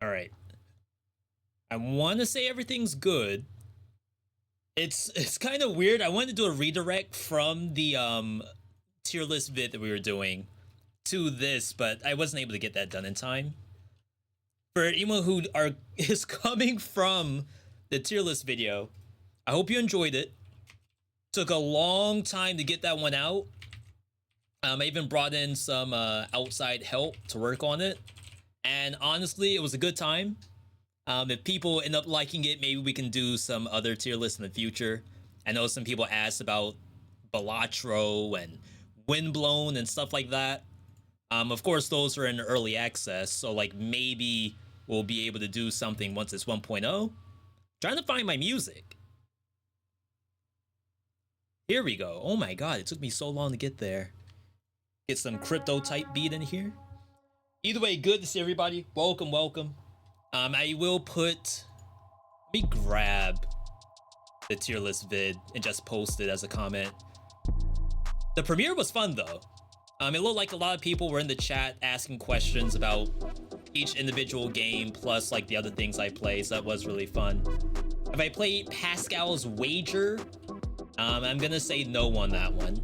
All right. I want to say everything's good. It's kind of weird. I wanted to do a redirect from the tier list vid that we were doing to this, but I wasn't able to get that done in time. For anyone who is coming from the tier list video, I hope you enjoyed it. Took a long time to get that one out. I even brought in some outside help to work on it, and honestly, it was a good time. If people end up liking it, maybe we can do some other tier lists in the future. I know some people asked about Balatro and Windblown and stuff like that. Of course, those are in early access, so like maybe we'll be able to do something once it's 1.0. Trying to find my music. Here we go. Oh my god, it took me so long to get there. Get some crypto type beat in here. Either way, good to see everybody. Welcome, welcome. I will put. Let me grab the tier list vid and just post it as a comment. The premiere was fun though. It looked like a lot of people were in the chat asking questions about each individual game, plus like the other things I play, so that was really fun. Have I played Pascal's Wager? I'm gonna say no on that one.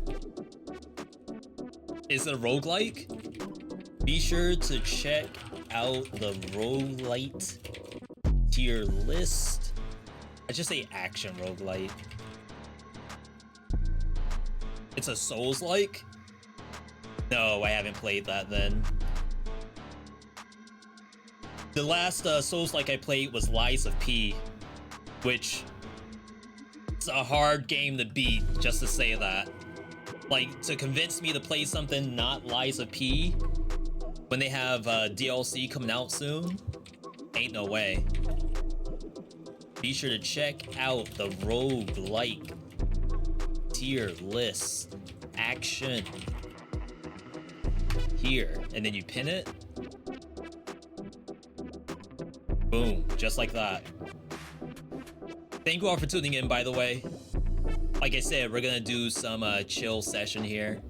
Is it a roguelike? Be sure to check out the roguelite tier list. I just say action roguelite. It's a Souls-like? No, I haven't played that then. The last Souls-like I played was Lies of P, which is a hard game to beat, just to say that. Like, to convince me to play something not Lies of P when they have DLC coming out soon, ain't no way. Be sure to check out the roguelike tier list. Action. Here. And then you pin it. Boom. Just like that. Thank you all for tuning in, by the way. Like I said, we're gonna do some chill session here.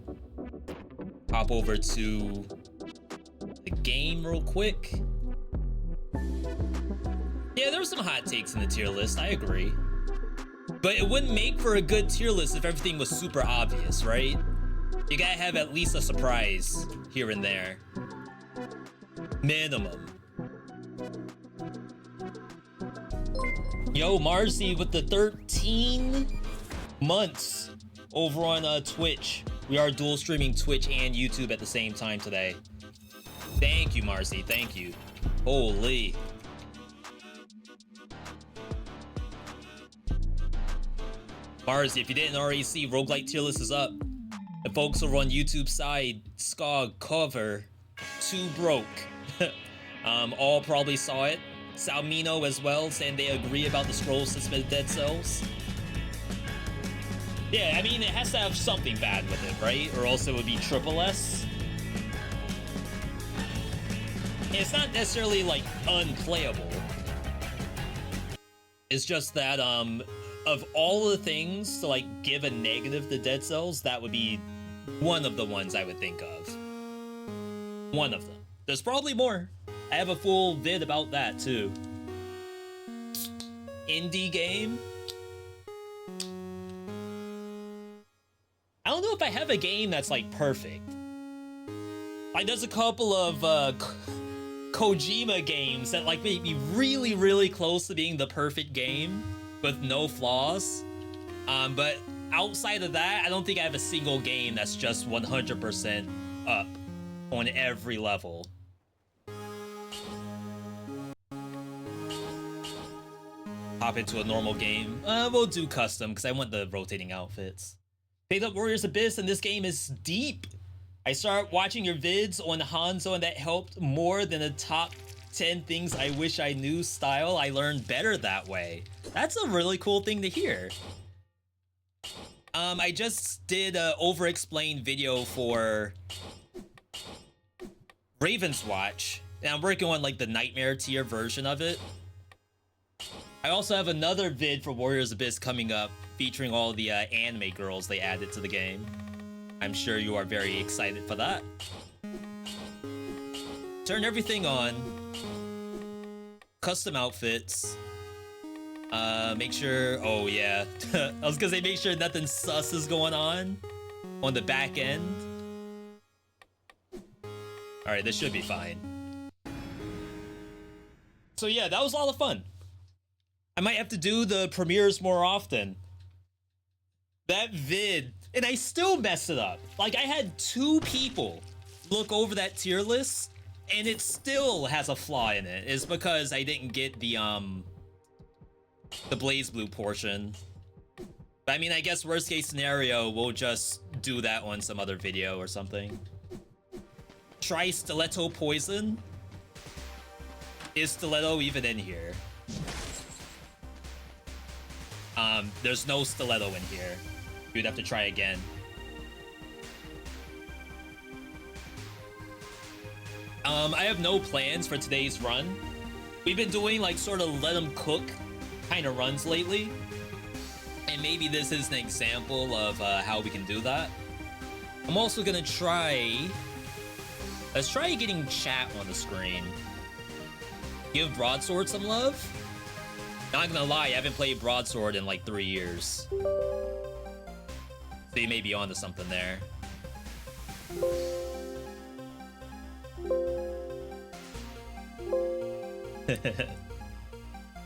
Hop over to the game real quick. Yeah, there were some hot takes in the tier list, I agree. But it wouldn't make for a good tier list if everything was super obvious, right? You gotta have at least a surprise here and there. Minimum. Yo, Marcy with the 13 months over on Twitch. We are dual streaming Twitch and YouTube at the same time today. Thank you, Marcy. Thank you. Holy. Marcy, if you didn't already see, roguelite tier list is up. The folks over on YouTube side, Skog, Cover, Too Broke, all probably saw it. Salmino as well, saying they agree about the scroll system of Dead Cells. Yeah, I mean, it has to have something bad with it, right? Or else it would be triple S. It's not necessarily, like, unplayable. It's just that, of all the things to, like, give a negative to Dead Cells, that would be one of the ones I would think of. One of them. There's probably more. I have a full vid about that, too. Indie game? I don't know if I have a game that's, like, perfect. Like, there's a couple of, Kojima games that, like, may be really, really close to being the perfect game with no flaws. But outside of that, I don't think I have a single game that's just 100% up on every level. Hop into a normal game. We'll do custom because I want the rotating outfits. Picked up Warriors Abyss and this game is deep. I started watching your vids on Hanzo and that helped more than the top 10 things I wish I knew style. I learned better that way. That's a really cool thing to hear. I just did a over-explained video for Raven's Watch, and I'm working on like the Nightmare tier version of it. I also have another vid for Warriors Abyss coming up, featuring all the anime girls they added to the game. I'm sure you are very excited for that. Turn everything on. custom outfits. Make sure, oh yeah. I was gonna say make sure nothing sus is going on the back end. All right, this should be fine. So yeah, that was a lot of fun. I might have to do the premieres more often. That vid, and I still messed it up. Like, I had 2 people look over that tier list, and it still has a flaw in it. It's because I didn't get the Blaze Blue portion. But I mean, I guess worst case scenario, we'll just do that on some other video or something. Try Stiletto Poison. Is Stiletto even in here? There's no Stiletto in here. You'd have to try again. I have no plans for today's run. We've been doing like sort of let them cook kind of runs lately. And maybe this is an example of how we can do that. I'm also gonna try... Let's try getting chat on the screen. Give Broadsword some love? Not gonna lie, I haven't played Broadsword in like 3 years. So you may be onto something there.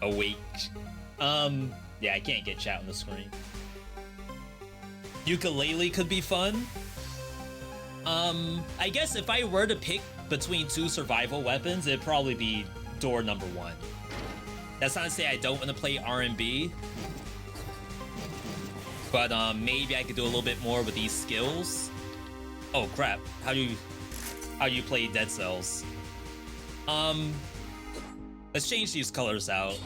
Awake. Yeah, I can't get chat on the screen. Ukulele could be fun. I guess if I were to pick between 2 survival weapons, it'd probably be door number 1. That's not to say I don't want to play R&B, but maybe I could do a little bit more with these skills. Oh crap! How do you play Dead Cells? Let's change these colors out.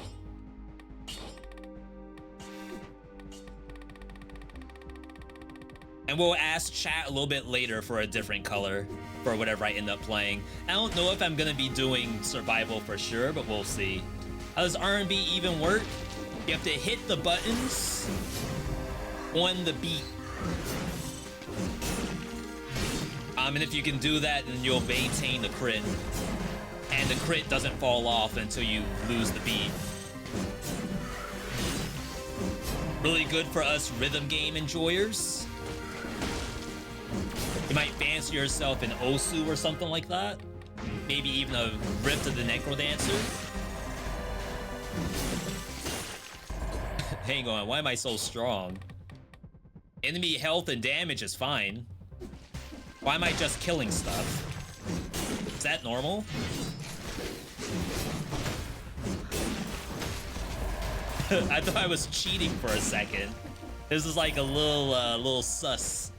And we'll ask chat a little bit later for a different color for whatever I end up playing. I don't know if I'm gonna be doing survival for sure, but we'll see. How does R&B even work? You have to hit the buttons on the beat. And if you can do that, then you'll maintain the crit. And the crit doesn't fall off until you lose the beat. Really good for us rhythm game enjoyers. You might fancy yourself an Osu or something like that. Maybe even a Rift of the Necrodancer. Hang on, why am I so strong? Enemy health and damage is fine. Why am I just killing stuff? Is that normal? I thought I was cheating for a second. This is like a little sus.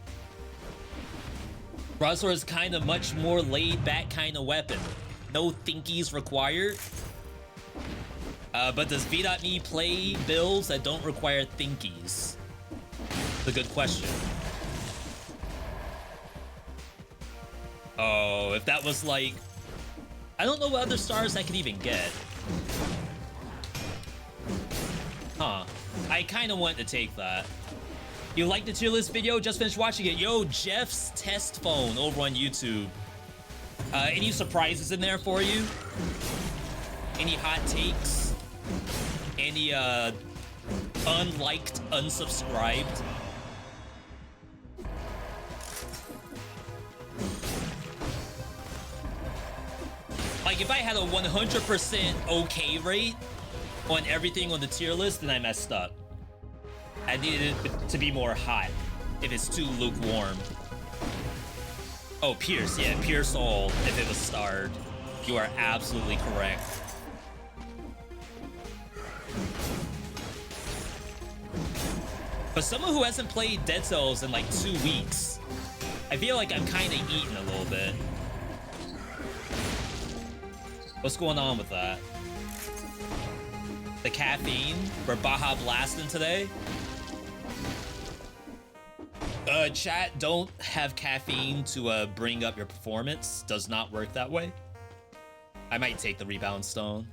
Broadsword is kind of much more laid-back kind of weapon. No thinkies required. But does VeeDotMe play builds that don't require thinkies? It's a good question. Oh, if that was like... I don't know what other stars I could even get. Huh. I kind of want to take that. You like the tier list video? Just finished watching it. Yo, Jeff's test phone over on YouTube. Any surprises in there for you? Any hot takes? Any, unliked, unsubscribed? Like, if I had a 100% okay rate on everything on the tier list, then I messed up. I needed it to be more hot if it's too lukewarm. Oh, Pierce. Yeah, Pierce all if it was starred. You are absolutely correct. But someone who hasn't played Dead Cells in like 2 weeks, I feel like I'm kind of eating a little bit. What's going on with that? The caffeine? We're Baja blasting today? Chat, don't have caffeine to bring up your performance. Does not work that way. I might take the rebound stone.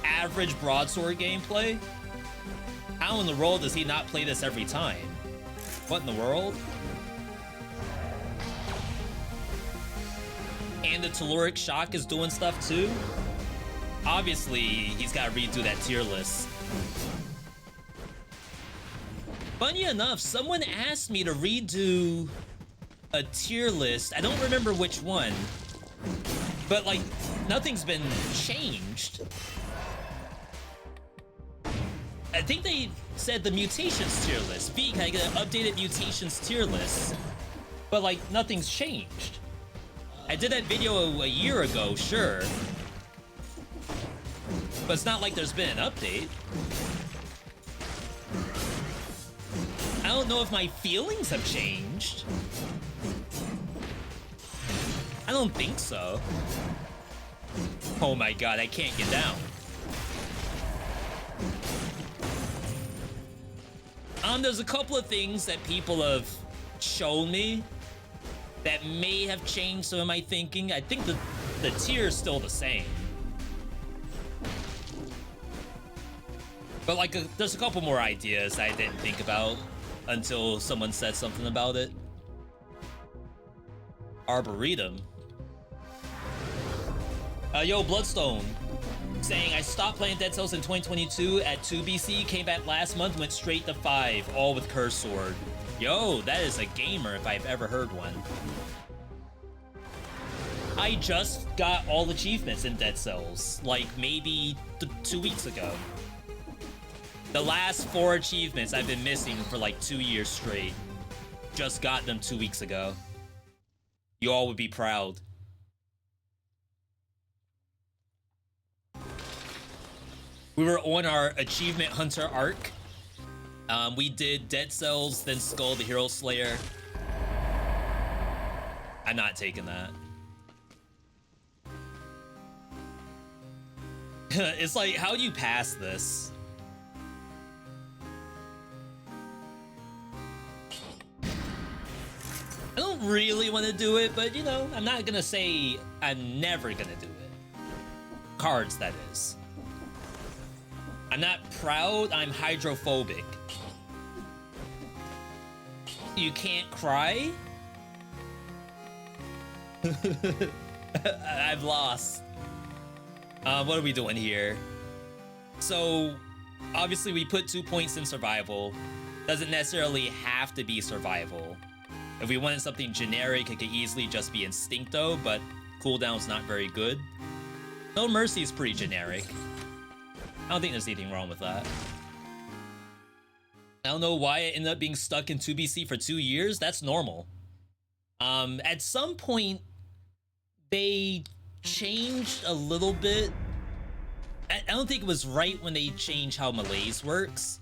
Average broadsword gameplay? How in the world does he not play this every time? What in the world? And the Telluric Shock is doing stuff too. Obviously, he's got to redo that tier list. Funny enough, someone asked me to redo a tier list. I don't remember which one. But, like, nothing's been changed. I think they said the mutations tier list. V, can I get an updated mutations tier list? But, like, nothing's changed. I did that video a year ago, sure. But it's not like there's been an update. I don't know if my feelings have changed. I don't think so. Oh my god, I can't get down. There's a couple of things that people have shown me that may have changed some of my thinking. I think the tier is still the same. But like, there's a couple more ideas I didn't think about until someone said something about it. Arboretum. Yo, Bloodstone. Saying, I stopped playing Dead Cells in 2022 at 2 BC, came back last month, went straight to 5, all with Curse Sword. Yo, that is a gamer if I've ever heard one. I just got all achievements in Dead Cells, like maybe 2 weeks ago. The last 4 achievements I've been missing for like 2 years straight. Just got them 2 weeks ago. You all would be proud. We were on our Achievement Hunter arc. We did Dead Cells, then Skull the Hero Slayer. I'm not taking that. It's like, how do you pass this? I don't really want to do it, but you know, I'm not gonna say I'm never gonna do it. Cards, that is. I'm not proud, I'm hydrophobic. You can't cry? I've lost. What are we doing here? So, obviously we put 2 points in survival. Doesn't necessarily have to be survival. If we wanted something generic, it could easily just be Instincto, but cooldown's not very good. No Mercy is pretty generic. I don't think there's anything wrong with that. I don't know why I ended up being stuck in 2BC for 2 years. That's normal. At some point, they changed a little bit. I don't think it was right when they changed how Malaise works.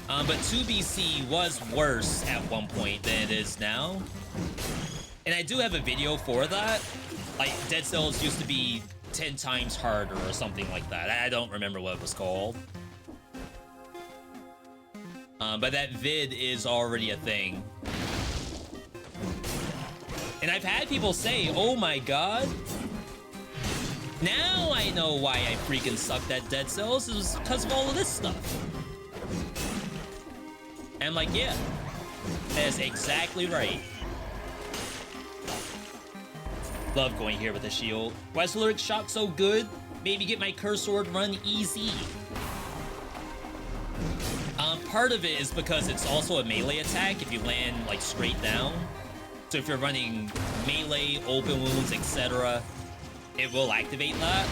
But 2BC was worse at one point than it is now. And I do have a video for that. Like, Dead Cells used to be 10 times harder or something like that. I don't remember what it was called. But that vid is already a thing. And I've had people say, oh my god, now I know why I freaking sucked at Dead Cells. It was because of all of this stuff. And I'm like, yeah, that's exactly right. Love going here with the shield. Why is Telluric Shock so good? Maybe get my Curse Sword run easy. Part of it is because it's also a melee attack if you land like straight down. So if you're running melee, open wounds, etc., it will activate that.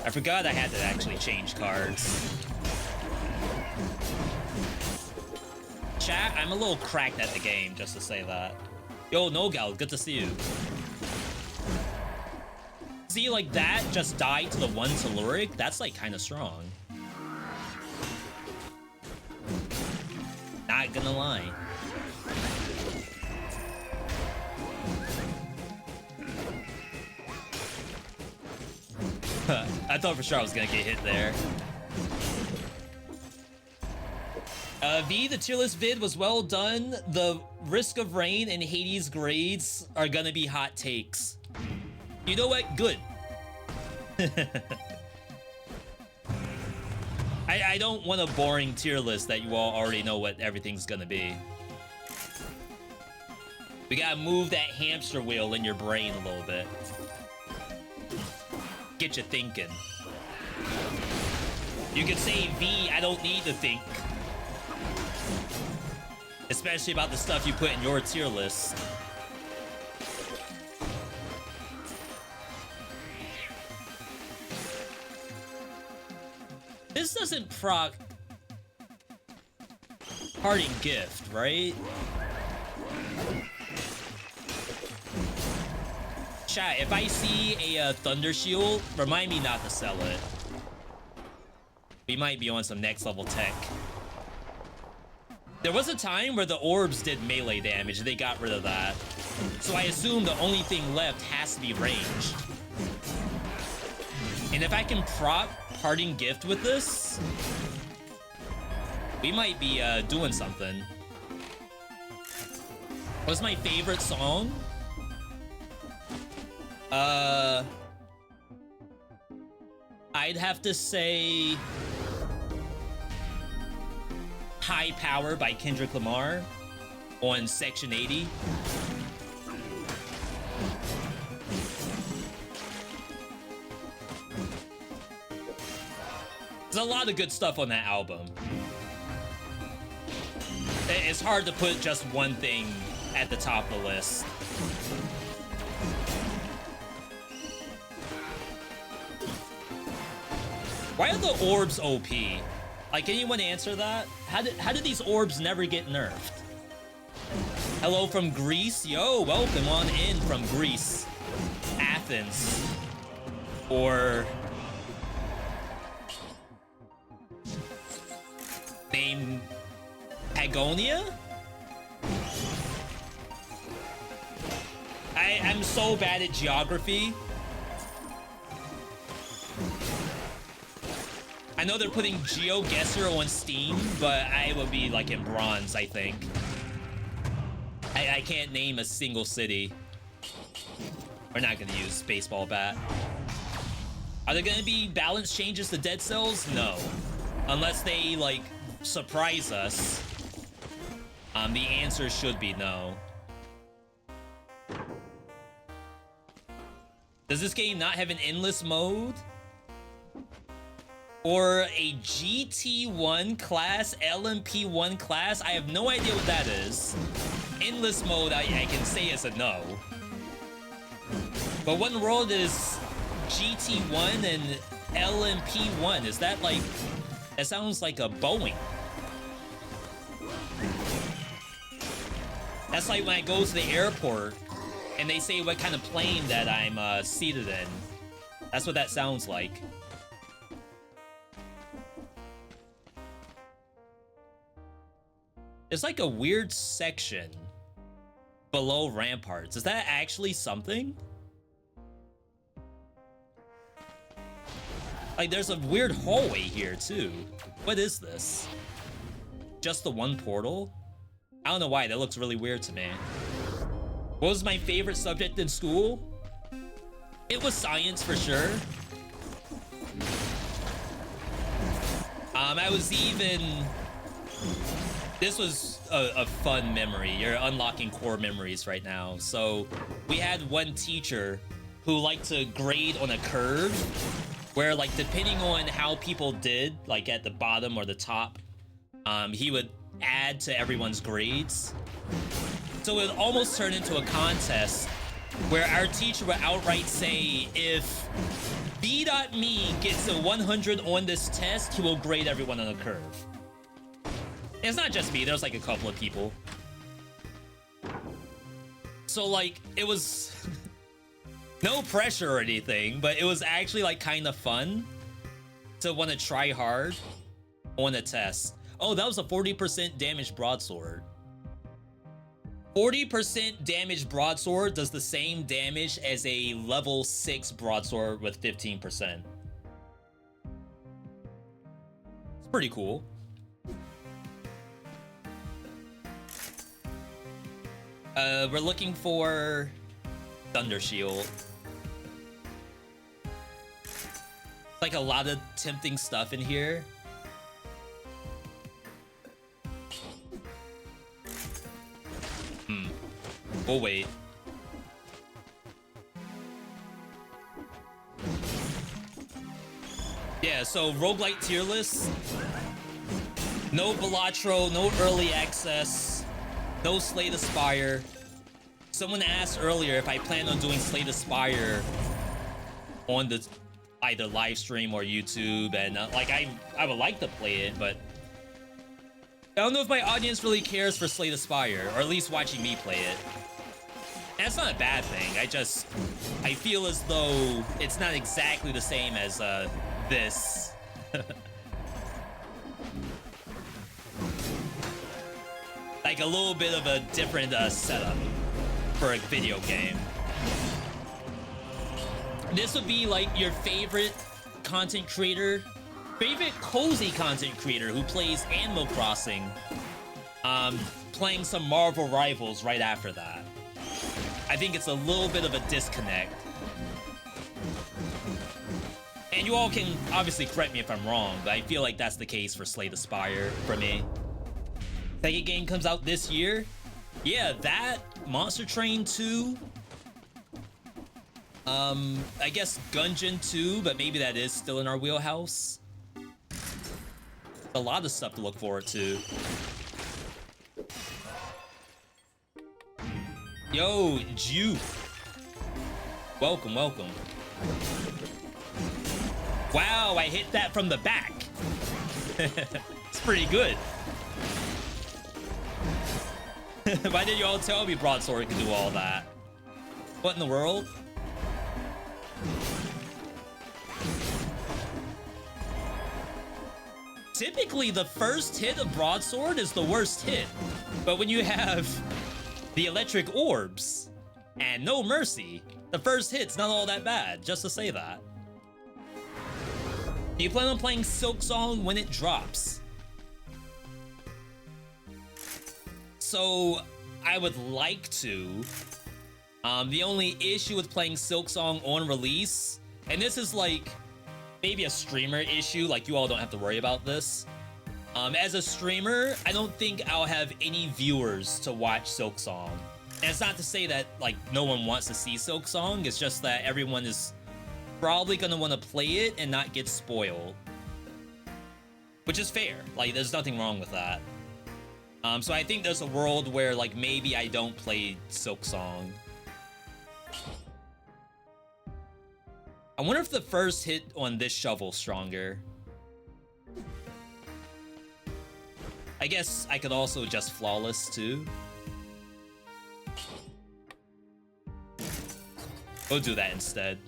I forgot I had to actually change cards. Chat, I'm a little cracked at the game, just to say that. Yo, Nogal, good to see you. See, like that just died to the one Telluric? That's like kind of strong. Not gonna lie. I thought for sure I was gonna get hit there. V, the tier list vid was well done. The Risk of Rain and Hades grades are gonna be hot takes. You know what? Good. I don't want a boring tier list that you all already know what everything's gonna be. We gotta move that hamster wheel in your brain a little bit. Get you thinking. You could say, V, I don't need to think. Especially about the stuff you put in your tier list. This doesn't proc parting gift, right? Chat, if I see a Thunder Shield, remind me not to sell it. We might be on some next level tech. There was a time where the orbs did melee damage, and they got rid of that. So I assume the only thing left has to be ranged. And if I can proc parting gift with this, we might be doing something. What's my favorite song? I'd have to say High Power by Kendrick Lamar on Section 80. There's a lot of good stuff on that album. It's hard to put just one thing at the top of the list. Why are the orbs OP? Like, anyone answer that? How did these orbs never get nerfed? Hello from Greece. Yo, welcome on in from Greece. Athens. Or name Pagonia? I'm so bad at geography. I know they're putting GeoGuessr on Steam, but I would be like in bronze, I think. I can't name a single city. We're not gonna use baseball bat. Are there gonna be balance changes to Dead Cells? No. Unless they, like, surprise us. The answer should be no. Does this game not have an endless mode? Or a GT1 class, LMP1 class? I have no idea what that is. Endless mode, I can say is a no. But what in the world is GT1 and LMP1? Is that like... That sounds like a Boeing. That's like when I go to the airport and they say what kind of plane that I'm seated in. That's what that sounds like. It's like a weird section below ramparts. Is that actually something? Like, there's a weird hallway here, too. What is this? Just the one portal? I don't know why. That looks really weird to me. What was my favorite subject in school? It was science, for sure. I was even... This was a fun memory. You're unlocking core memories right now. So we had one teacher who liked to grade on a curve where, like, depending on how people did, like at the bottom or the top, he would add to everyone's grades. So it almost turned into a contest where our teacher would outright say, if veedotme gets a 100 on this test, he will grade everyone on a curve. It's not just me, there's like a couple of people. So like, it was no pressure or anything, but it was actually like kind of fun to want to try hard on a test. Oh, that was a 40% damage broadsword. 40% damage broadsword does the same damage as a level 6 broadsword with 15%. It's pretty cool. We're looking for Thunder Shield. Like a lot of tempting stuff in here. We'll wait. Yeah, so roguelite tier list. No Balatro, no early access, no Slay the Spire. Someone asked earlier if I plan on doing Slay the Spire on the either live stream or YouTube, and like I would like to play it, but I don't know if my audience really cares for Slay the Spire, or at least watching me play it. And that's not a bad thing. I feel as though it's not exactly the same as this. Like a little bit of a different setup for a video game. This would be like your favorite content creator, favorite cozy content creator who plays Animal Crossing, playing some Marvel Rivals right after that. I think it's a little bit of a disconnect. And you all can obviously correct me if I'm wrong, but I feel like that's the case for Slay the Spire for me. Second game comes out this year. Yeah, that, Monster Train 2. I guess Gungeon 2, but maybe that is still in our wheelhouse. A lot of stuff to look forward to. Yo, Ju. Welcome, welcome. Wow, I hit that from the back. It's pretty good. Why did you all tell me Broadsword could do all that? What in the world? Typically, the first hit of Broadsword is the worst hit. But when you have the electric orbs and no mercy, the first hit's not all that bad, just to say that. Do you plan on playing Silksong when it drops? So, I would like to. The only issue with playing Silksong on release, and this is like maybe a streamer issue, like you all don't have to worry about this. As a streamer, I don't think I'll have any viewers to watch Silksong. And it's not to say that like no one wants to see Silksong, it's just that everyone is probably gonna want to play it and not get spoiled. Which is fair, like there's nothing wrong with that. So I think there's a world where like maybe I don't play Silksong. I wonder if the first hit on this shovel's stronger. I guess I could also just flawless too. We'll do that instead.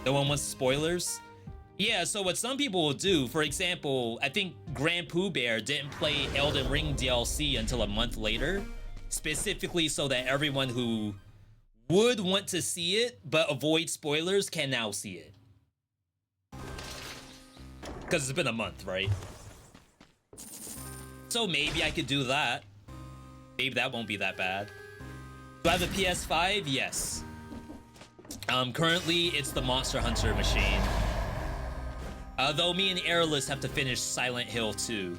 No one wants spoilers? Yeah, so what some people will do, for example, I think Grand Pooh Bear didn't play Elden Ring DLC until a month later, specifically so that everyone who would want to see it but avoid spoilers can now see it. Because it's been a month, right? So maybe I could do that. Maybe that won't be that bad. Do I have a PS5? Yes. Currently, it's the Monster Hunter machine. Though me and Airless have to finish Silent Hill 2.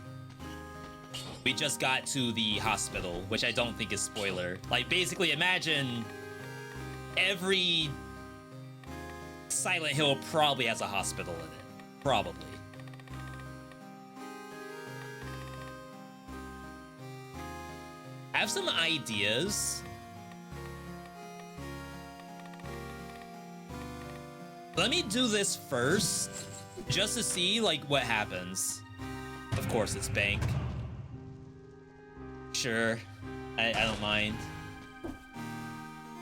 We just got to the hospital, which I don't think is spoiler. Like, basically, imagine every Silent Hill probably has a hospital in it. Probably. I have some ideas. Let me do this first, just to see, like, what happens. Of course, it's bank. Sure. I don't mind.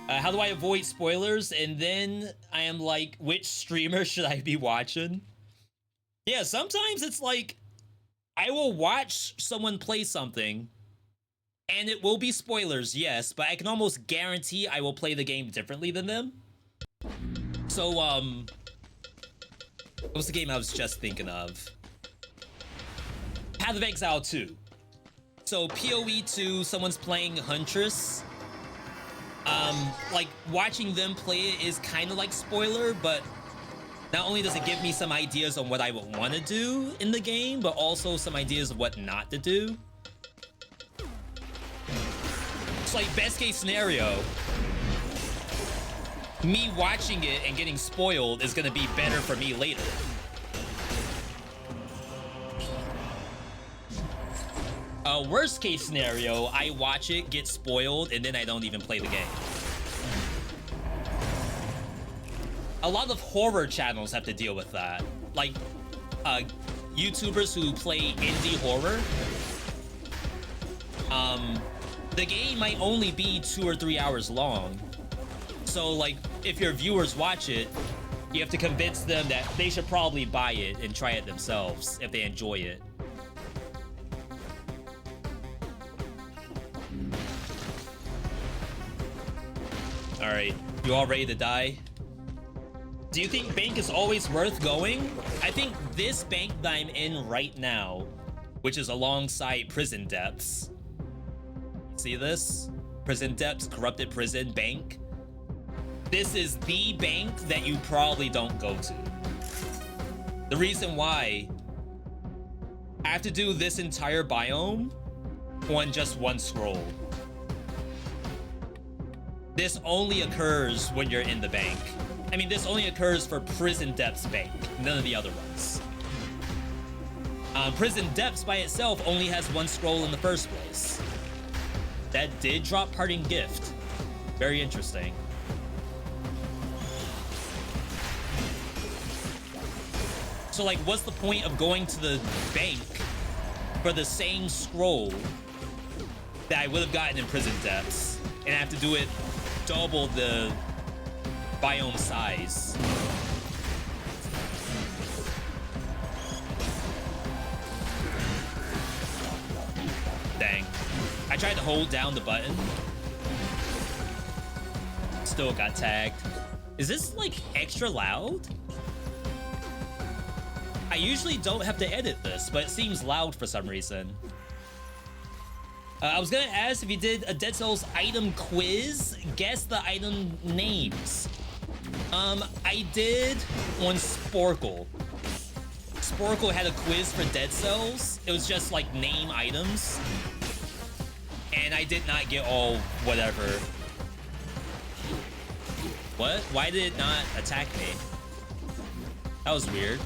How do I avoid spoilers? And then I am like, which streamer should I be watching? Yeah, sometimes it's like, I will watch someone play something, and it will be spoilers, yes, but I can almost guarantee I will play the game differently than them. So, what was the game I was just thinking of? Path of Exile 2. So, PoE 2, someone's playing Huntress. Like, watching them play it is kind of like spoiler, but not only does it give me some ideas on what I would want to do in the game, but also some ideas of what not to do. So like best case scenario, me watching it and getting spoiled is gonna be better for me later. Worst case scenario, I watch it, get spoiled, and then I don't even play the game. A lot of horror channels have to deal with that. Like, YouTubers who play indie horror. The game might only be 2 or 3 hours long. So, like, if your viewers watch it, you have to convince them that they should probably buy it and try it themselves if they enjoy it. Alright, you all ready to die? Do you think bank is always worth going? I think this bank that I'm in right now, which is alongside prison depths. See this? Prison depths, corrupted prison, bank. This is the bank that you probably don't go to. The reason why, I have to do this entire biome on just one scroll. This only occurs when you're in the bank. I mean, this only occurs for Prison Depths Bank, none of the other ones. Prison Depths by itself only has one scroll in the first place. That did drop Parting Gift. Very interesting. So, like, what's the point of going to the bank for the same scroll that I would have gotten in Prison Depths, and I have to do it double the biome size? Dang. I tried to hold down the button. Still got tagged. Is this, like, extra loud? I usually don't have to edit this, but it seems loud for some reason. I was gonna ask if you did a Dead Cells item quiz. Guess the item names. I did on Sporkle. Sporkle had a quiz for Dead Cells. It was just like name items. And I did not get all whatever. What? Why did it not attack me? That was weird.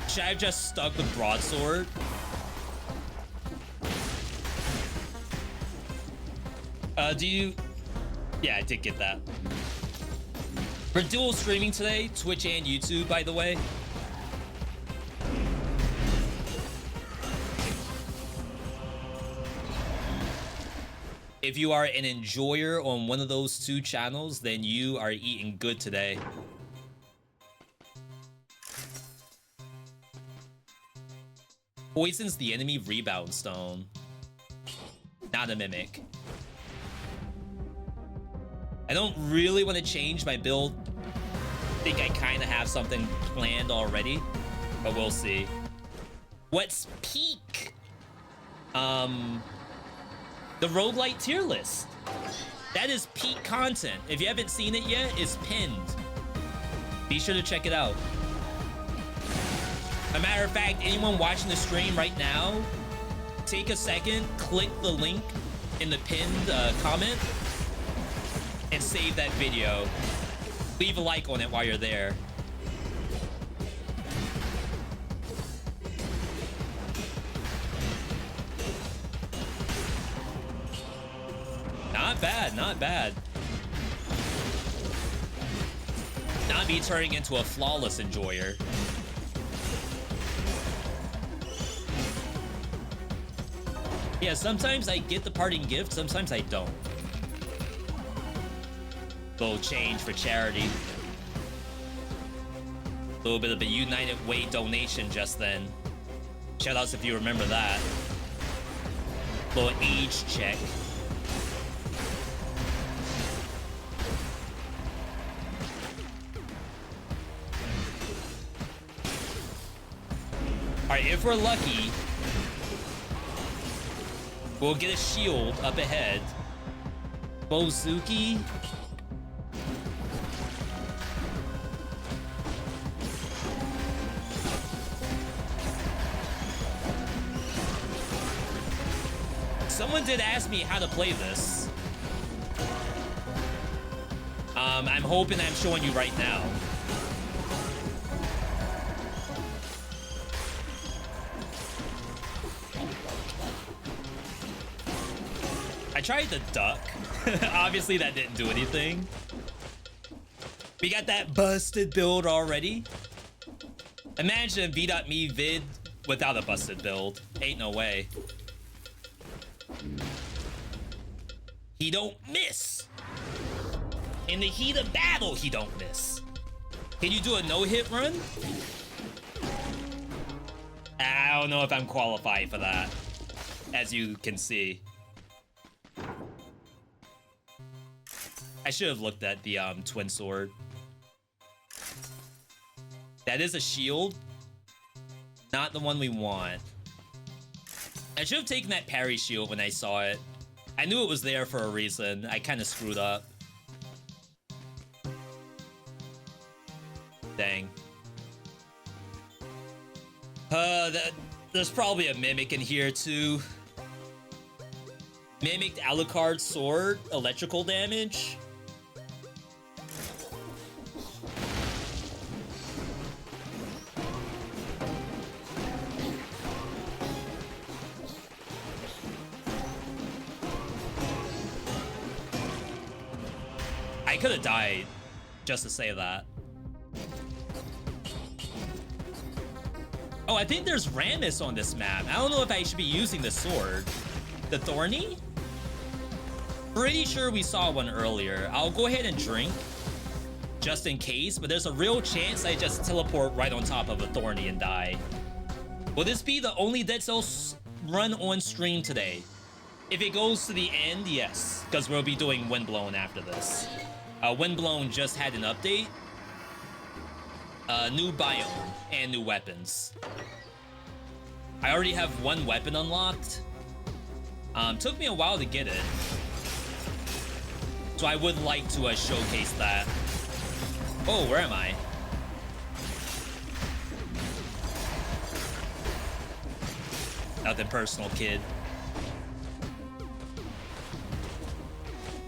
Should I have just stuck with broadsword? Do you... Yeah, I did get that. We're dual streaming today, Twitch and YouTube, by the way. If you are an enjoyer on one of those two channels, then you are eating good today. Poisons the enemy rebound stone. Not a mimic. I don't really want to change my build. I think I kind of have something planned already, but we'll see. What's peak? The roguelite tier list. That is peak content. If you haven't seen it yet, it's pinned. Be sure to check it out. A matter of fact, anyone watching the stream right now, take a second, click the link in the pinned comment, and save that video. Leave a like on it while you're there. Not bad, not bad. Not me turning into a flawless enjoyer. Yeah, sometimes I get the parting gift, sometimes I don't. Little change for charity. A little bit of a United Way donation just then. Shoutouts if you remember that. Little age check. Alright, if we're lucky, we'll get a shield up ahead. Bozuki. someone did ask me how to play this. I'm hoping I'm showing you right now. I tried to duck. Obviously that didn't do anything. We got that busted build already. Imagine a veedotme vid without a busted build. Ain't no way. He don't miss. In the heat of battle, he don't miss. Can you do a no-hit run? I don't know if I'm qualified for that, as you can see. I should have looked at the twin sword. That is a shield. Not the one we want. I should have taken that parry shield when I saw it. I knew it was there for a reason. I kind of screwed up. Dang. There's probably a mimic in here too. Mimicked Alucard sword, electrical damage. I could have died just to say that. Oh, I think there's Rammus on this map. I don't know if I should be using the sword. The Thorny? Pretty sure we saw one earlier. I'll go ahead and drink just in case, but there's a real chance I just teleport right on top of a Thorny and die. Will this be the only Dead Cells run on stream today? If it goes to the end, yes, because we'll be doing Windblown after this. Windblown just had an update. New biome and new weapons. I already have one weapon unlocked. Took me a while to get it. So I would like to showcase that. Oh, where am I? Nothing personal, kid.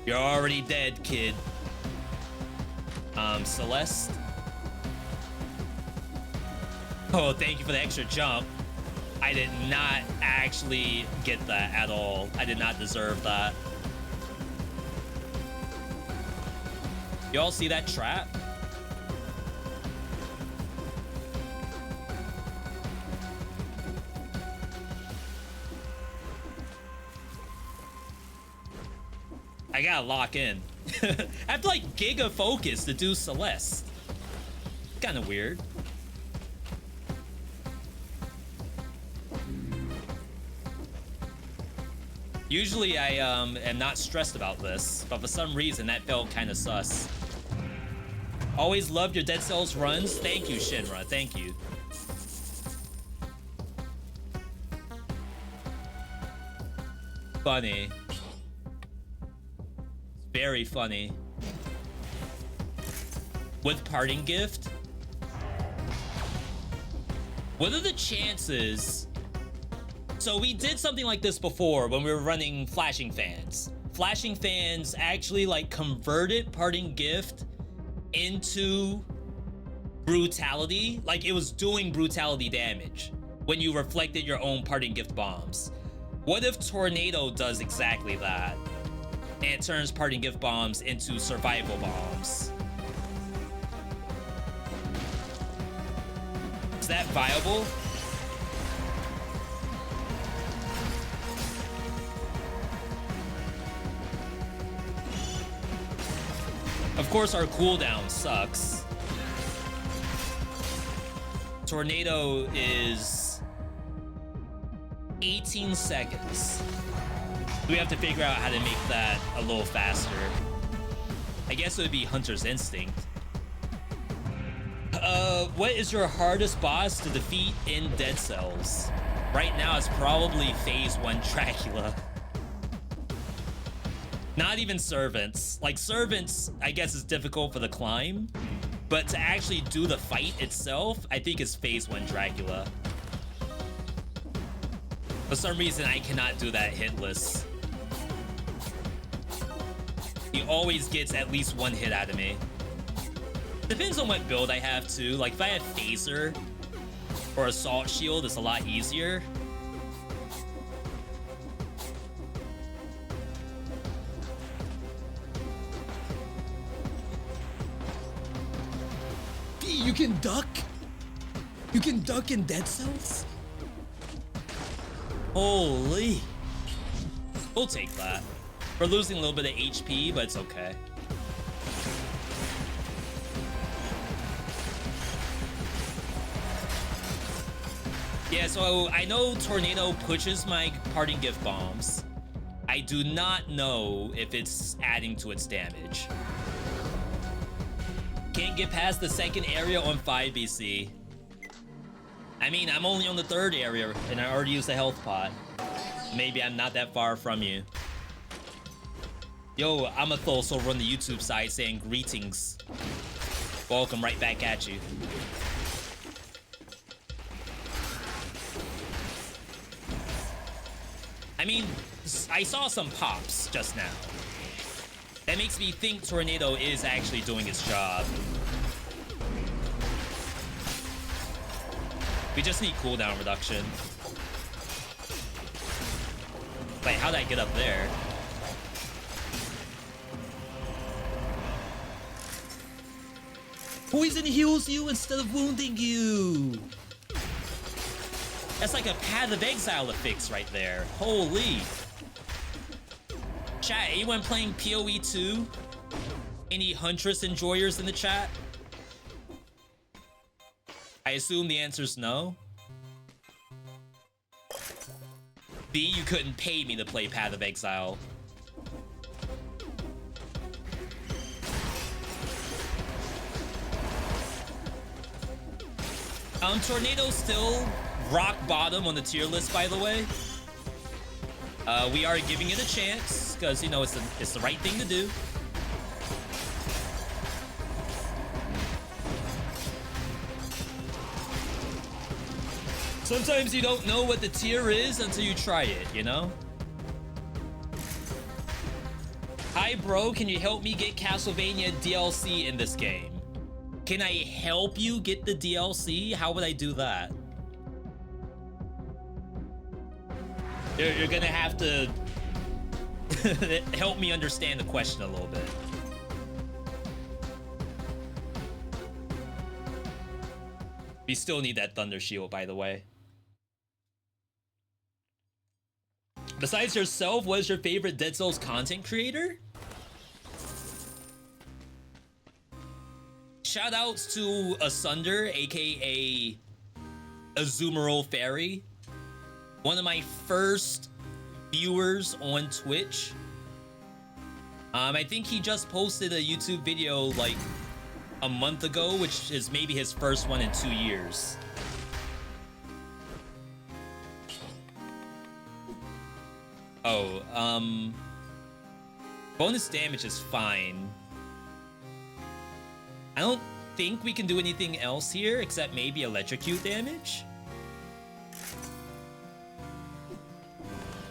You're already dead, kid. Celeste. Oh, thank you for the extra jump. I did not actually get that at all. I did not deserve that. Y'all see that trap? I gotta lock in. I have to like giga focus to do Celeste. Kind of weird. Usually I am not stressed about this, but for some reason that felt kind of sus. Always loved your Dead Cells runs. Thank you, Shinra. Thank you. Funny. Very funny. With parting gift? What are the chances? So we did something like this before when we were running flashing fans. Flashing fans actually like converted parting gift into brutality. Like it was doing brutality damage when you reflected your own parting gift bombs. What if Tornado does exactly that? And it turns parting gift bombs into survival bombs. Is that viable? Of course, our cooldown sucks. Tornado is 18 seconds. We have to figure out how to make that a little faster. I guess it would be Hunter's Instinct. What is your hardest boss to defeat in Dead Cells? Right now, it's probably Phase 1 Dracula. Not even Servants. Like, Servants, I guess, is difficult for the climb. But to actually do the fight itself, I think it's Phase 1 Dracula. For some reason, I cannot do that hitless. He always gets at least one hit out of me. Depends on what build I have too. Like if I have Phaser or Assault Shield, it's a lot easier. You can duck? You can duck in Dead Cells? Holy. We'll take that. We're losing a little bit of HP, but it's okay. Yeah, so I know Tornado pushes my parting gift bombs. I do not know if it's adding to its damage. Can't get past the second area on 5 BC. I mean, I'm only on the third area and I already used the health pot. Maybe I'm not that far from you. Yo, I'm a Thulse over on the YouTube side saying greetings. Welcome right back at you. I mean, I saw some pops just now. That makes me think Tornado is actually doing its job. We just need cooldown reduction. Wait, how did I get up there? Poison heals you instead of wounding you. That's like a Path of Exile affix right there. Holy. Chat, anyone playing PoE 2? Any Huntress enjoyers in the chat? I assume the answer's no. B, you couldn't pay me to play Path of Exile. Tornado's still rock bottom on the tier list, by the way. We are giving it a chance because, you know, it's the right thing to do. Sometimes you don't know what the tier is until you try it, you know? Hi, bro. Can you help me get Castlevania DLC in this game? Can I help you get the DLC? How would I do that? You're gonna have to help me understand the question a little bit. We still need that Thunder Shield, by the way. Besides yourself, what is your favorite Dead Cells content creator? Shoutouts to Asunder, aka Azumarill Fairy. One of my first viewers on Twitch. I think he just posted a YouTube video like a month ago, which is maybe his first one in 2 years. Oh, bonus damage is fine. I don't think we can do anything else here except maybe electrocute damage.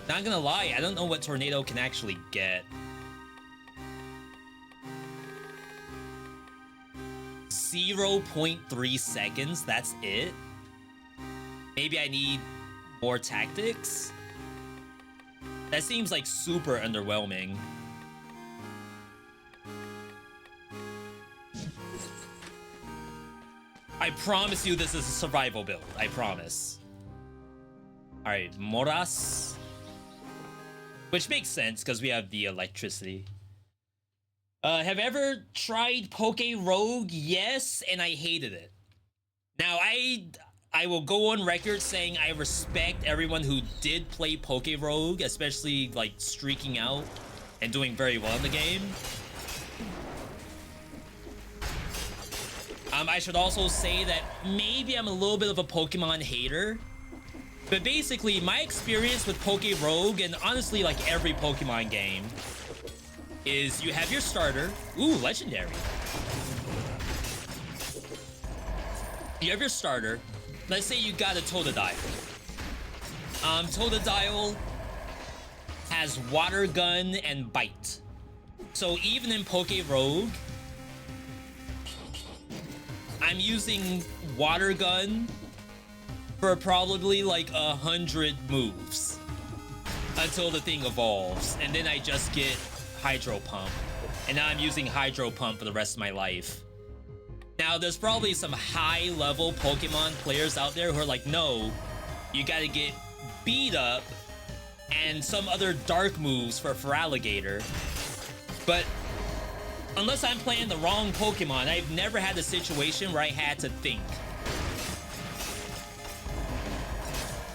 Not gonna lie, I don't know what Tornado can actually get. 0.3 seconds, that's it? Maybe I need more tactics? That seems like super underwhelming. I promise you this is a survival build. I promise. Alright, Moras. Which makes sense because we have the electricity. Have ever tried Poke Rogue? Yes, and I hated it. Now, I will go on record saying I respect everyone who did play Poke Rogue, especially like streaking out and doing very well in the game. I should also say that maybe I'm a little bit of a Pokemon hater. But basically, my experience with Poke Rogue, and honestly like every Pokemon game, is you have your starter. Ooh, legendary. You have your starter. Let's say you got a Totodile. Totodile has Water Gun and Bite. So even in Poke Rogue, I'm using Water Gun for probably like 100 moves until the thing evolves, and then I just get Hydro Pump, and now I'm using Hydro Pump for the rest of my life. Now, there's probably some high-level Pokemon players out there who are like, no, you gotta get Beat Up and some other dark moves for Feraligatr. But unless I'm playing the wrong Pokemon, I've never had a situation where I had to think.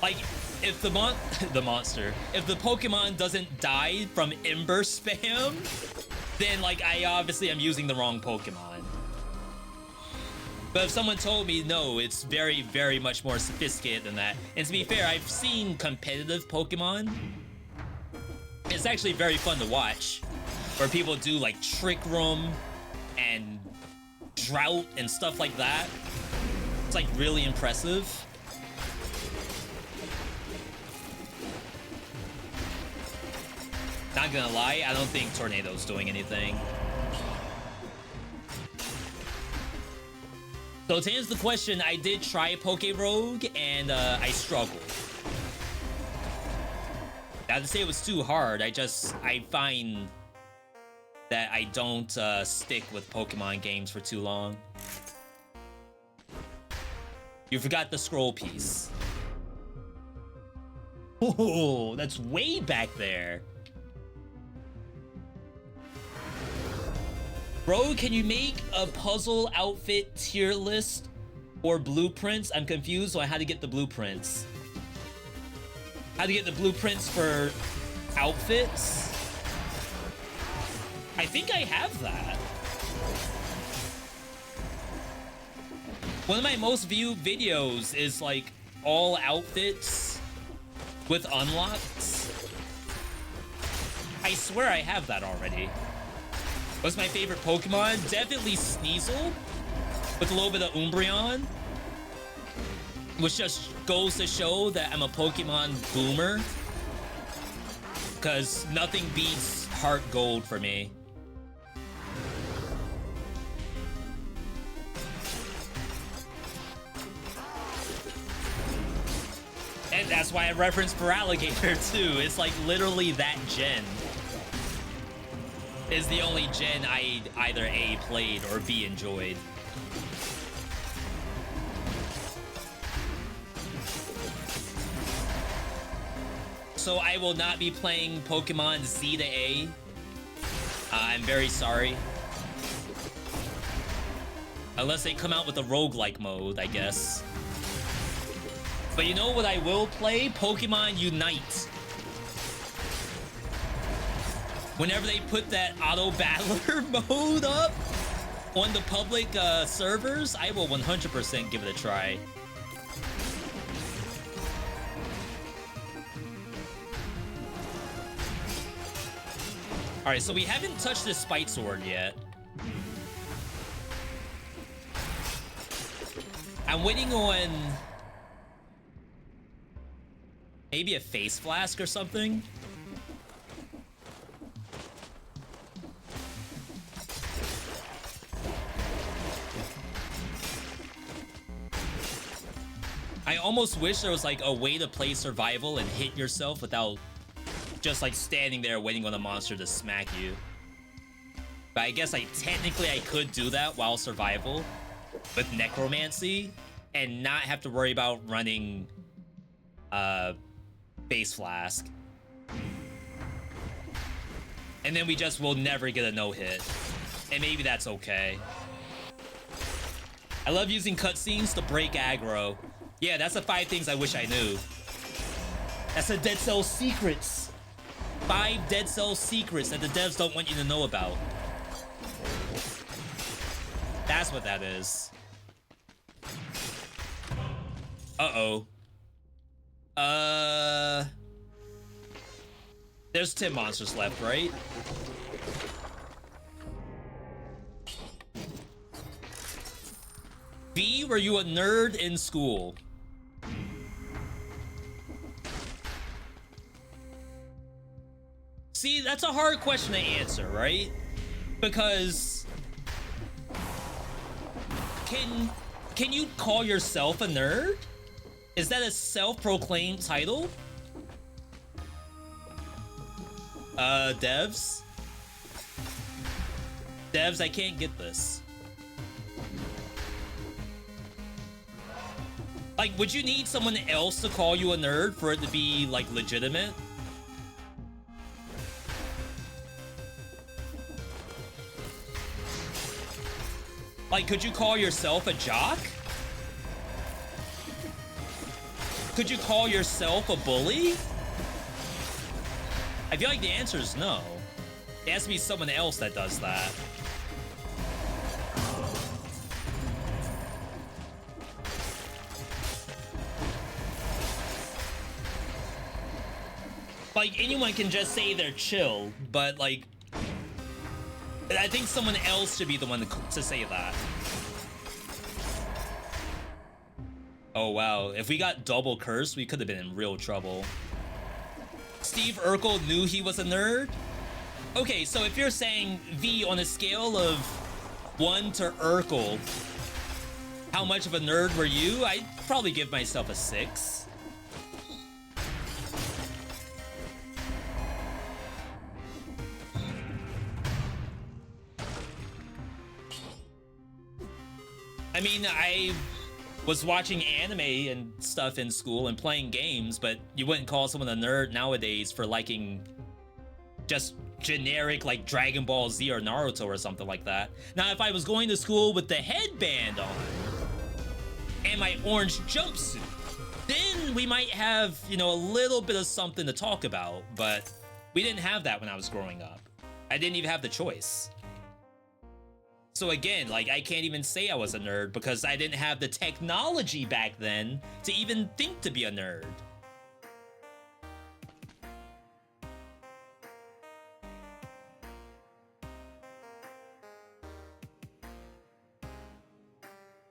Like, if the monster, if the Pokemon doesn't die from Ember spam, then like I obviously am using the wrong Pokemon. But if someone told me, no, it's very, very much more sophisticated than that. And to be fair, I've seen competitive Pokemon. It's actually very fun to watch, where people do like Trick Room and Drought and stuff like that. It's like really impressive. Not gonna lie, I don't think Tornado's doing anything. So to answer the question, I did try Poke Rogue and I struggled. Not to say it was too hard, I find that I don't stick with Pokemon games for too long. You forgot the scroll piece. Oh, that's way back there. Bro, can you make a puzzle outfit tier list or blueprints? I'm confused on how to get the blueprints. How to get the blueprints for outfits? I think I have that. One of my most viewed videos is like all outfits with unlocks. I swear I have that already. What's my favorite Pokemon? Definitely Sneasel, with a little bit of Umbreon, which just goes to show that I'm a Pokemon boomer, because nothing beats Heart Gold for me. And that's why I referenced Feraligatr too. It's like literally that gen is the only gen I either A, played, or B, enjoyed. So I will not be playing Pokemon Z to A. I'm very sorry. Unless they come out with a roguelike mode, I guess. But you know what I will play? Pokemon Unite. Whenever they put that auto battler mode up on the public servers, I will 100% give it a try. Alright, so we haven't touched this Spite Sword yet. I'm waiting on maybe a Face Flask or something. I almost wish there was like a way to play survival and hit yourself without just like standing there waiting on a monster to smack you. But I guess technically I could do that while survival with Necromancy and not have to worry about running Face Flask. And then we just will never get a no-hit. And maybe that's okay. I love using cutscenes to break aggro. Yeah, that's the 5 things I wish I knew. That's the Dead Cell secrets. 5 Dead Cell secrets that the devs don't want you to know about. That's what that is. Uh-oh. There's 10 monsters left, right? V, were you a nerd in school? See, that's a hard question to answer, right? Because can you call yourself a nerd? Is that a self-proclaimed title? Devs? Devs, I can't get this. Like, would you need someone else to call you a nerd for it to be, like, legitimate? Like, could you call yourself a jock? Could you call yourself a bully? I feel like the answer is no. It has to be someone else that does that. Like, anyone can just say they're chill, but, like, I think someone else should be the one to say that. Oh, wow. If we got double cursed, we could have been in real trouble. Steve Urkel knew he was a nerd? Okay, so if you're saying, V, on a scale of 1 to Urkel, how much of a nerd were you? I'd probably give myself a 6. I mean, I was watching anime and stuff in school and playing games, but you wouldn't call someone a nerd nowadays for liking just generic, like, Dragon Ball Z or Naruto or something like that. Now, if I was going to school with the headband on and my orange jumpsuit, then we might have, you know, a little bit of something to talk about, but we didn't have that when I was growing up. I didn't even have the choice. So again, like, I can't even say I was a nerd because I didn't have the technology back then to even think to be a nerd.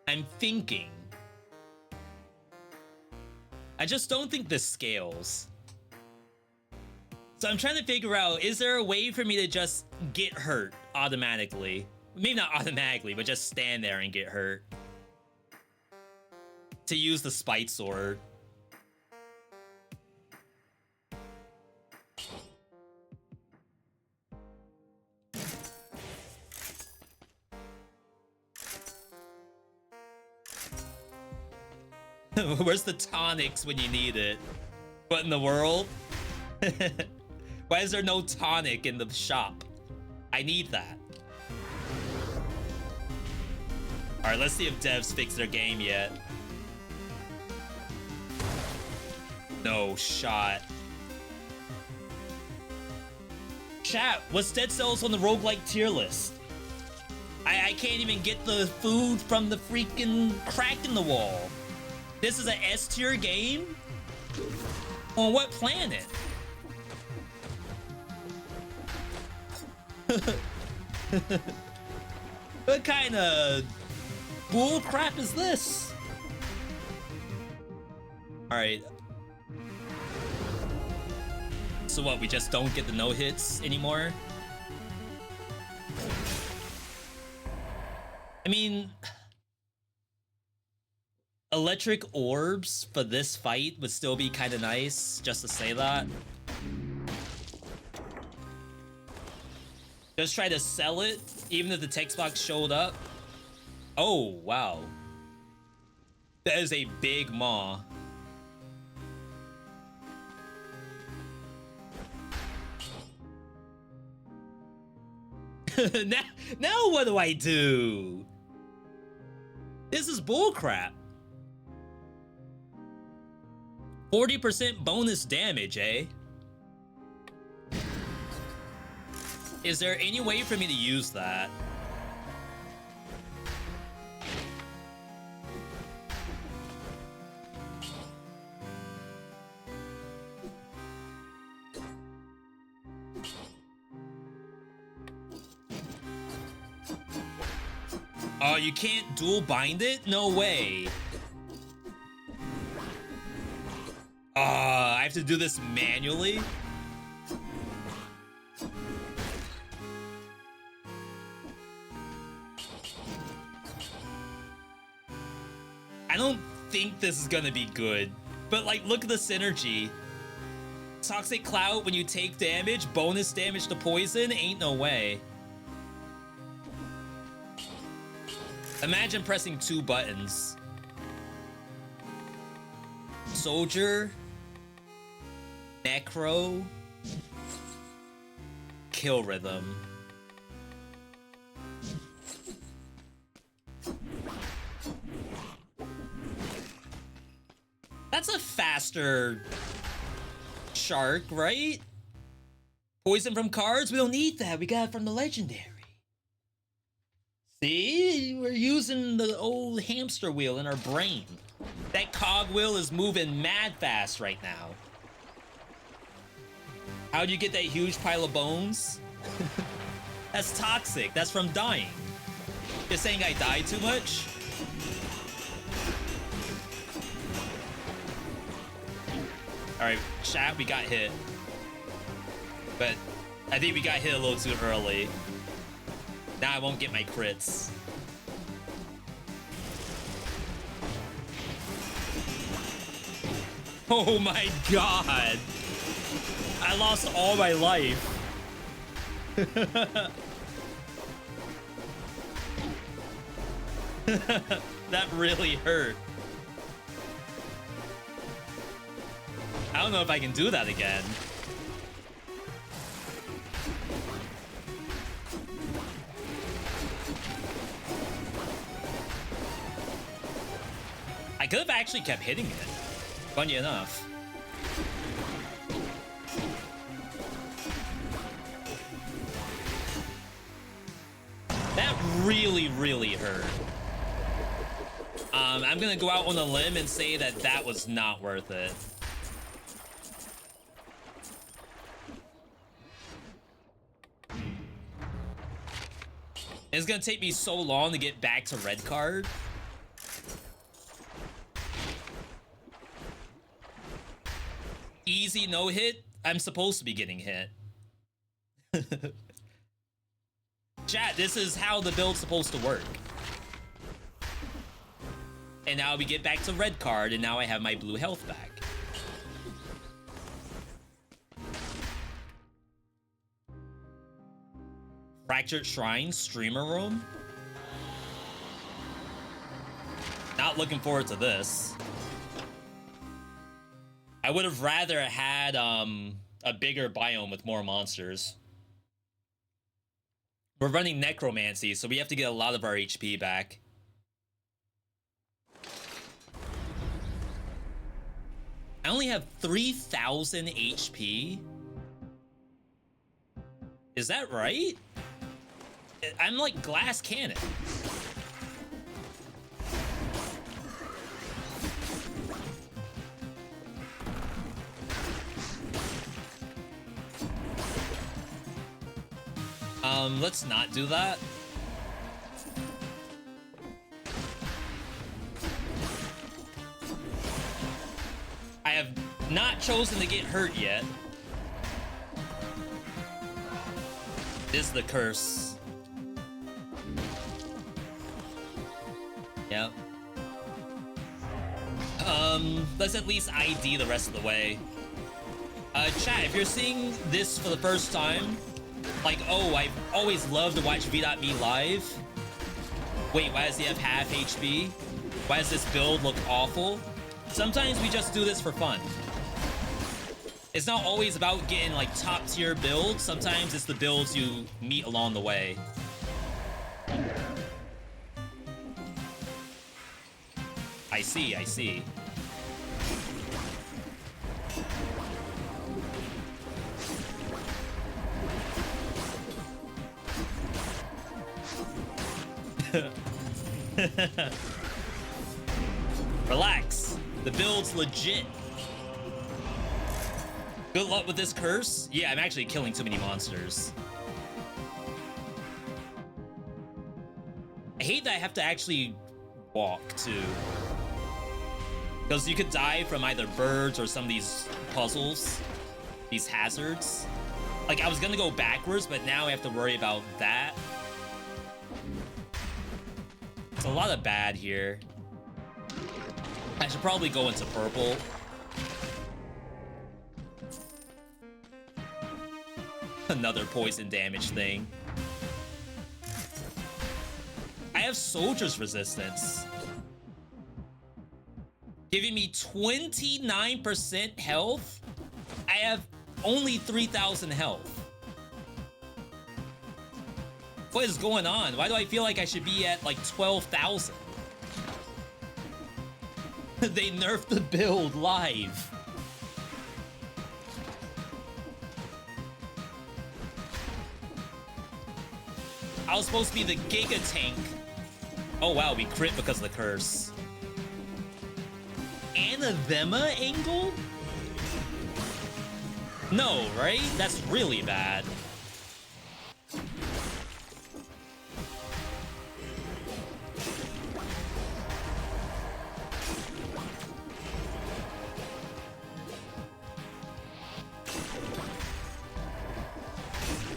I'm thinking. I just don't think this scales. So I'm trying to figure out, is there a way for me to just get hurt automatically? Maybe not automatically, but just stand there and get hurt. To use the spite sword. Where's the tonics when you need it? What in the world? Why is there no tonic in the shop? I need that. All right, let's see if devs fix their game yet. No shot. Chat, what's Dead Cells on the roguelike tier list? I can't even get the food from the freaking crack in the wall. This is an S tier game? On what planet? What kind of bull crap is this? All right. So what, we just don't get the no hits anymore? I mean, electric orbs for this fight would still be kind of nice, just to say that. Just try to sell it, even if the text box showed up. Oh, wow. That is a big maw. now what do I do? This is bullcrap. 40% bonus damage, eh? Is there any way for me to use that? Oh, you can't dual bind it? No way. I have to do this manually? I don't think this is gonna be good. But like, look at the synergy. Toxic Cloud, when you take damage, bonus damage to poison, ain't no way. Imagine pressing 2 buttons. Soldier, Necro, Kill Rhythm. That's a faster shark, right? Poison from cards? We don't need that. We got it from the legendary. See? We're using the old hamster wheel in our brain. That cogwheel is moving mad fast right now. How'd you get that huge pile of bones? That's toxic. That's from dying. You're saying I died too much? Alright, chat, we got hit. But I think we got hit a little too early. Now I won't get my crits. Oh my god! I lost all my life. That really hurt. I don't know if I can do that again. I could have actually kept hitting it, funny enough. That really, really hurt. I'm gonna go out on a limb and say that that was not worth it. It's gonna take me so long to get back to red card. Easy no hit. I'm supposed to be getting hit. Chat, this is how the build's supposed to work. And now we get back to red card, and now I have my blue health back. Fractured Shrine streamer room. Not looking forward to this. I would have rather had a bigger biome with more monsters. We're running necromancy, so we have to get a lot of our HP back. I only have 3,000 HP. Is that right? I'm like glass cannon. Let's not do that. I have not chosen to get hurt yet. This is the curse. Yep. Let's at least ID the rest of the way. Chat, if you're seeing this for the first time, like, oh, I've always loved to watch VeeDotVOD live. Wait, why does he have half HP? Why does this build look awful? Sometimes we just do this for fun. It's not always about getting like top tier builds. Sometimes it's the builds you meet along the way. I see, I see. Relax. The build's legit. Good luck with this curse. Yeah, I'm actually killing too many monsters. I hate that I have to actually walk too. Because you could die from either birds or some of these puzzles, these hazards. Like, I was gonna go backwards, but now I have to worry about that. It's a lot of bad here. I should probably go into purple. Another poison damage thing. I have soldier's resistance, giving me 29% health. I have only 3,000 health. What is going on? Why do I feel like I should be at like 12,000? They nerfed the build live. I was supposed to be the Giga Tank. Oh wow, we crit because of the curse. Anathema angle? No, right? That's really bad.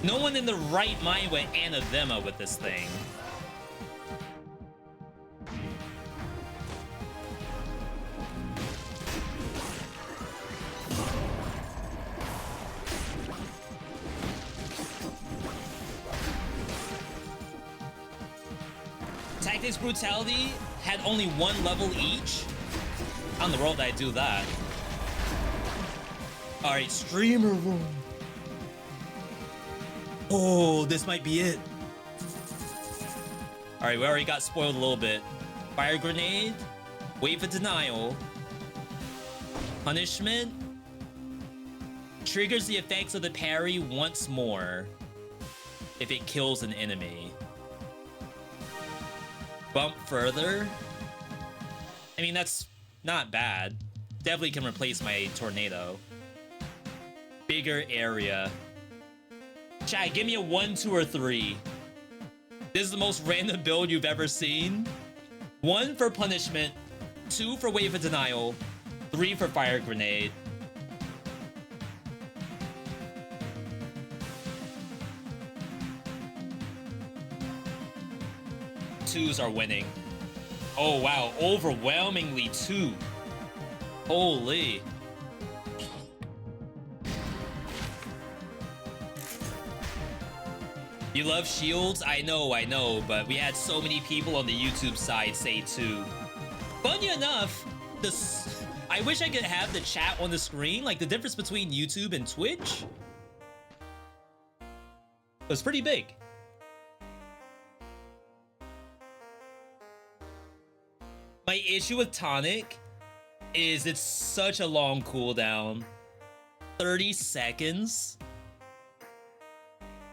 No one in the right mind went Anathema with this thing. Tactics Brutality had only one level each. How in the world did I do that? Alright, Streamer Room. Oh, this might be it. Alright, we already got spoiled a little bit. Fire Grenade. Wave of Denial. Punishment. Triggers the effects of the parry once more if it kills an enemy. Bump further. I mean, that's not bad. Definitely can replace my Tornado. Bigger area. Chat, give me a 1, 2, or 3. This is the most random build you've ever seen. 1 for Punishment, 2 for Wave of Denial, 3 for Fire Grenade. Twos are winning. Oh wow, overwhelmingly 2. Holy. You love shields? I know, but we had so many people on the YouTube side say 2. Funny enough, I wish I could have the chat on the screen, like the difference between YouTube and Twitch. It was pretty big. My issue with Tonic is it's such a long cooldown. 30 seconds.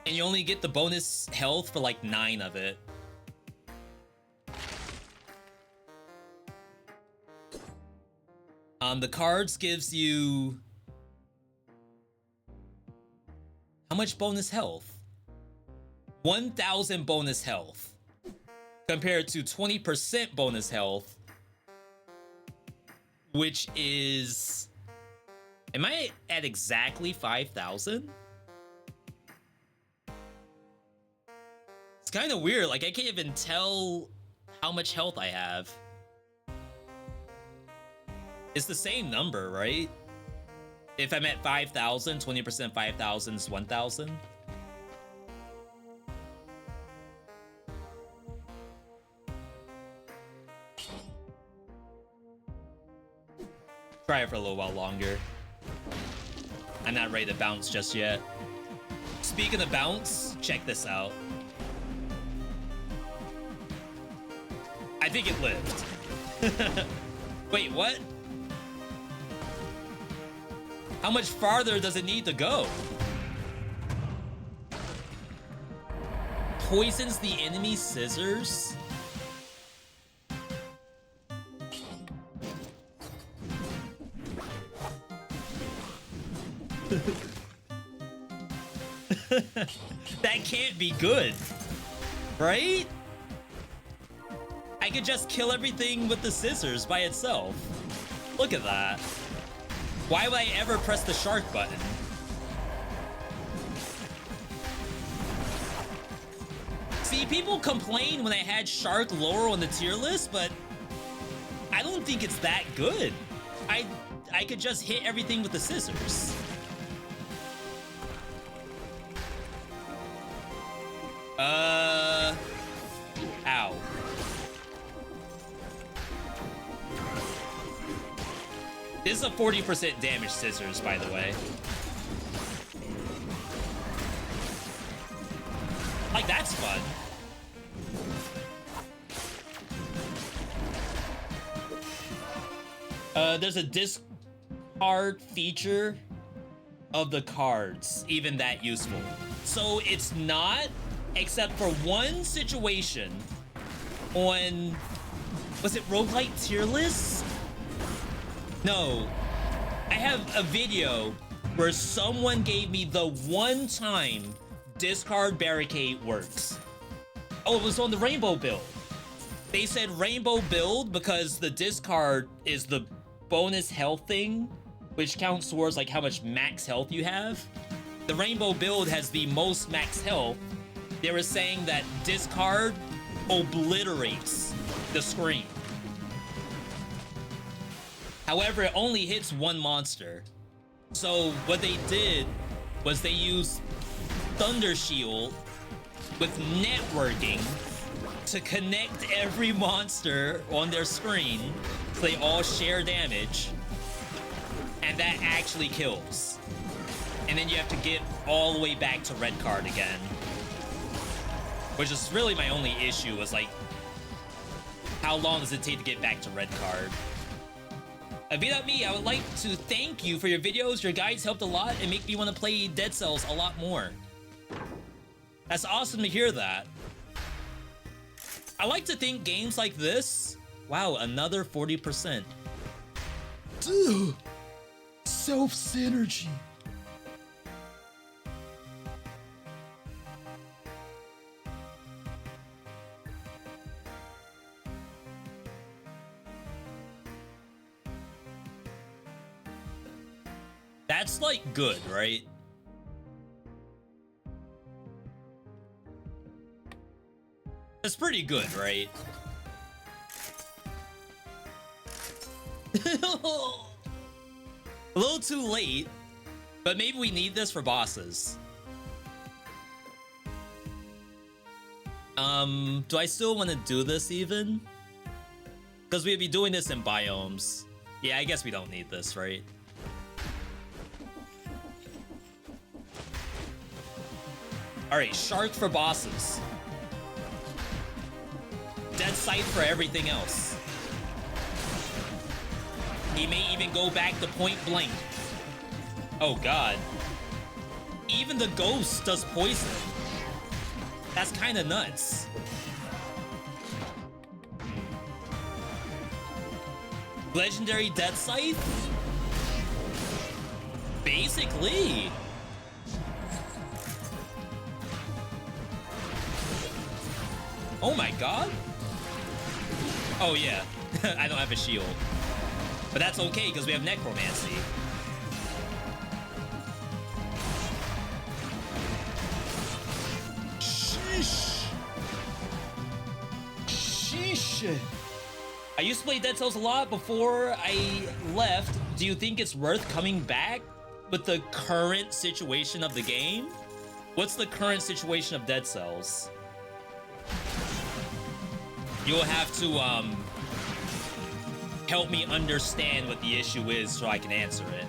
And you only get the bonus health for like 9 of it. The cards gives you... how much bonus health? 1,000 bonus health. Compared to 20% bonus health. Which is... am I at exactly 5,000? It's kind of weird. Like, I can't even tell how much health I have. It's the same number, right? If I'm at 5,000, 20% 5,000 is 1,000. Try it for a little while longer. I'm not ready to bounce just yet. Speaking of bounce, check this out. I think it lived. Wait, what? How much farther does it need to go? Poisons the enemy's scissors? That can't be good, right? I could just kill everything with the scissors by itself. Look at that. Why would I ever press the shark button? See, people complain when I had shark lower on the tier list, but I don't think it's that good. I could just hit everything with the scissors. Ow. This is a 40% damage scissors, by the way. Like, that's fun. There's a discard feature of the cards, even that useful. So it's not, except for one situation on, was it Roguelite tier list? No, I have a video where someone gave me the one time discard barricade works. Oh, it was on the rainbow build. They said rainbow build because the discard is the bonus health thing, which counts towards like how much max health you have. The rainbow build has the most max health. They were saying that discard obliterates the screen. However, it only hits one monster. So what they did was they used Thunder Shield with networking to connect every monster on their screen so they all share damage, and that actually kills. And then you have to get all the way back to red card again, which is really my only issue, was like, how long does it take to get back to red card? VeedotMe, I would like to thank you for your videos. Your guides helped a lot and make me want to play Dead Cells a lot more. That's awesome to hear that. I like to think games like this... Wow, another 40%. Dude, self-synergy. That's like good, right? That's pretty good, right? A little too late, but maybe we need this for bosses. Do I still want to do this even? Because we'd be doing this in biomes. Yeah, I guess we don't need this, right? Alright, Shark for bosses. Dead Sight for everything else. He may even go back to point blank. Oh god. Even the ghost does poison. That's kind of nuts. Legendary Dead Scythe? Basically. Oh my god. Oh yeah, I don't have a shield. But that's okay, because we have Necromancy. Sheesh. Sheesh. I used to play Dead Cells a lot before I left. Do you think it's worth coming back with the current situation of the game? What's the current situation of Dead Cells? You'll have to help me understand what the issue is so I can answer it.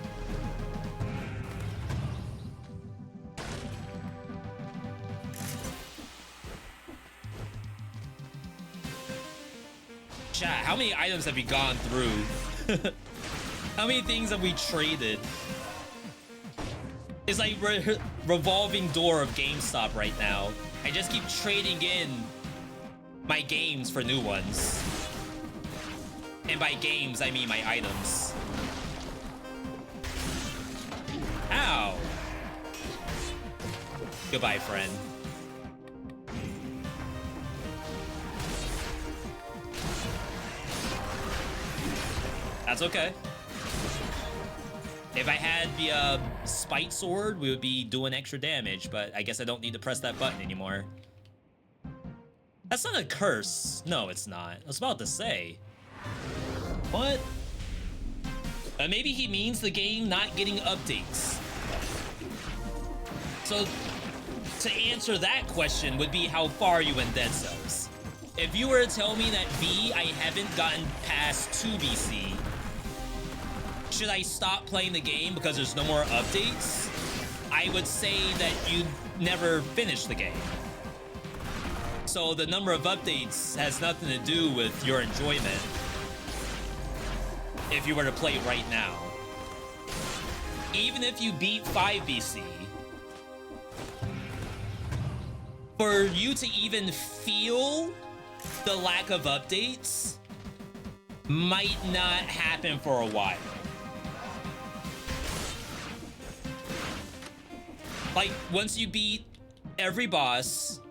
Chat, how many items have we gone through? How many things have we traded? It's like revolving door of GameStop right now. I just keep trading in my games for new ones. And by games, I mean my items. Ow. Goodbye, friend. That's okay. If I had the Spite Sword, we would be doing extra damage, but I guess I don't need to press that button anymore. That's not a curse. No, it's not. I was about to say. What? Maybe he means the game not getting updates. So, to answer that question would be how far are you in Dead Cells? If you were to tell me that V, I haven't gotten past 2 BC, should I stop playing the game because there's no more updates? I would say that you never finished the game. So the number of updates has nothing to do with your enjoyment if you were to play right now. Even if you beat 5 BC, for you to even feel the lack of updates might not happen for a while. Like, once you beat every boss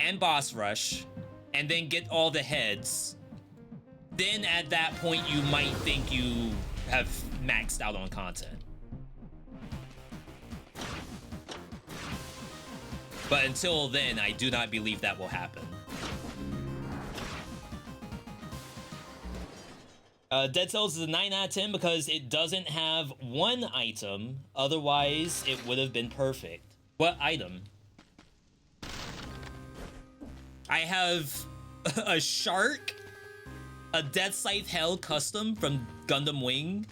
and boss rush, and then get all the heads, then at that point you might think you have maxed out on content. But until then, I do not believe that will happen. Dead Cells is a 9 out of 10 because it doesn't have one item. Otherwise, it would have been perfect. What item? I have a shark, a Death Scythe Hell custom from Gundam Wing,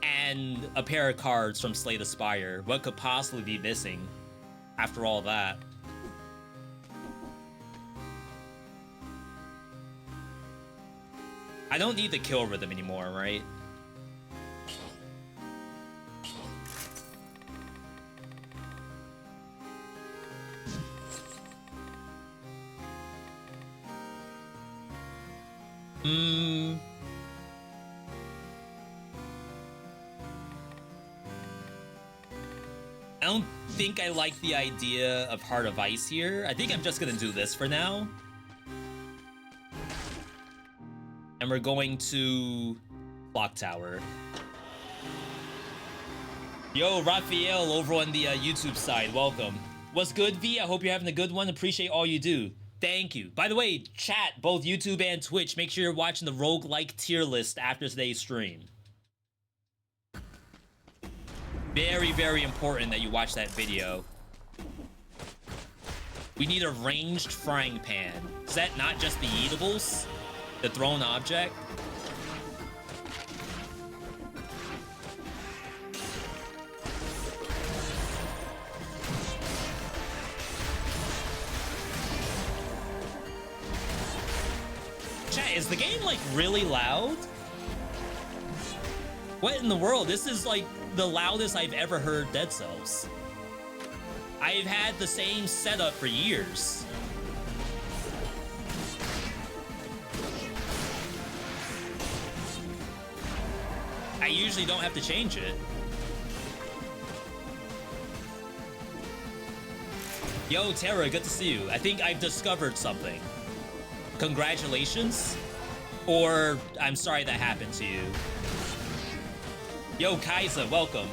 and a pair of cards from Slay the Spire. What could possibly be missing after all that? I don't need the kill rhythm anymore, right? I don't think I like the idea of Heart of Ice here. I think I'm just gonna do this for now. And we're going to Clock Tower. Yo, Raphael over on the YouTube side, welcome. What's good, V? I hope you're having a good one. Appreciate all you do. Thank you. By the way, chat, both YouTube and Twitch, make sure you're watching the roguelike tier list after today's stream. Very, very important that you watch that video. We need a ranged frying pan. Is that not just the eatables? The thrown object? Chat, is the game like really loud? What in the world? This is like the loudest I've ever heard Dead Cells. I've had the same setup for years. I usually don't have to change it. Yo, Tara, good to see you. I think I've discovered something. Congratulations. Or I'm sorry that happened to you. Yo, Kaiser, welcome.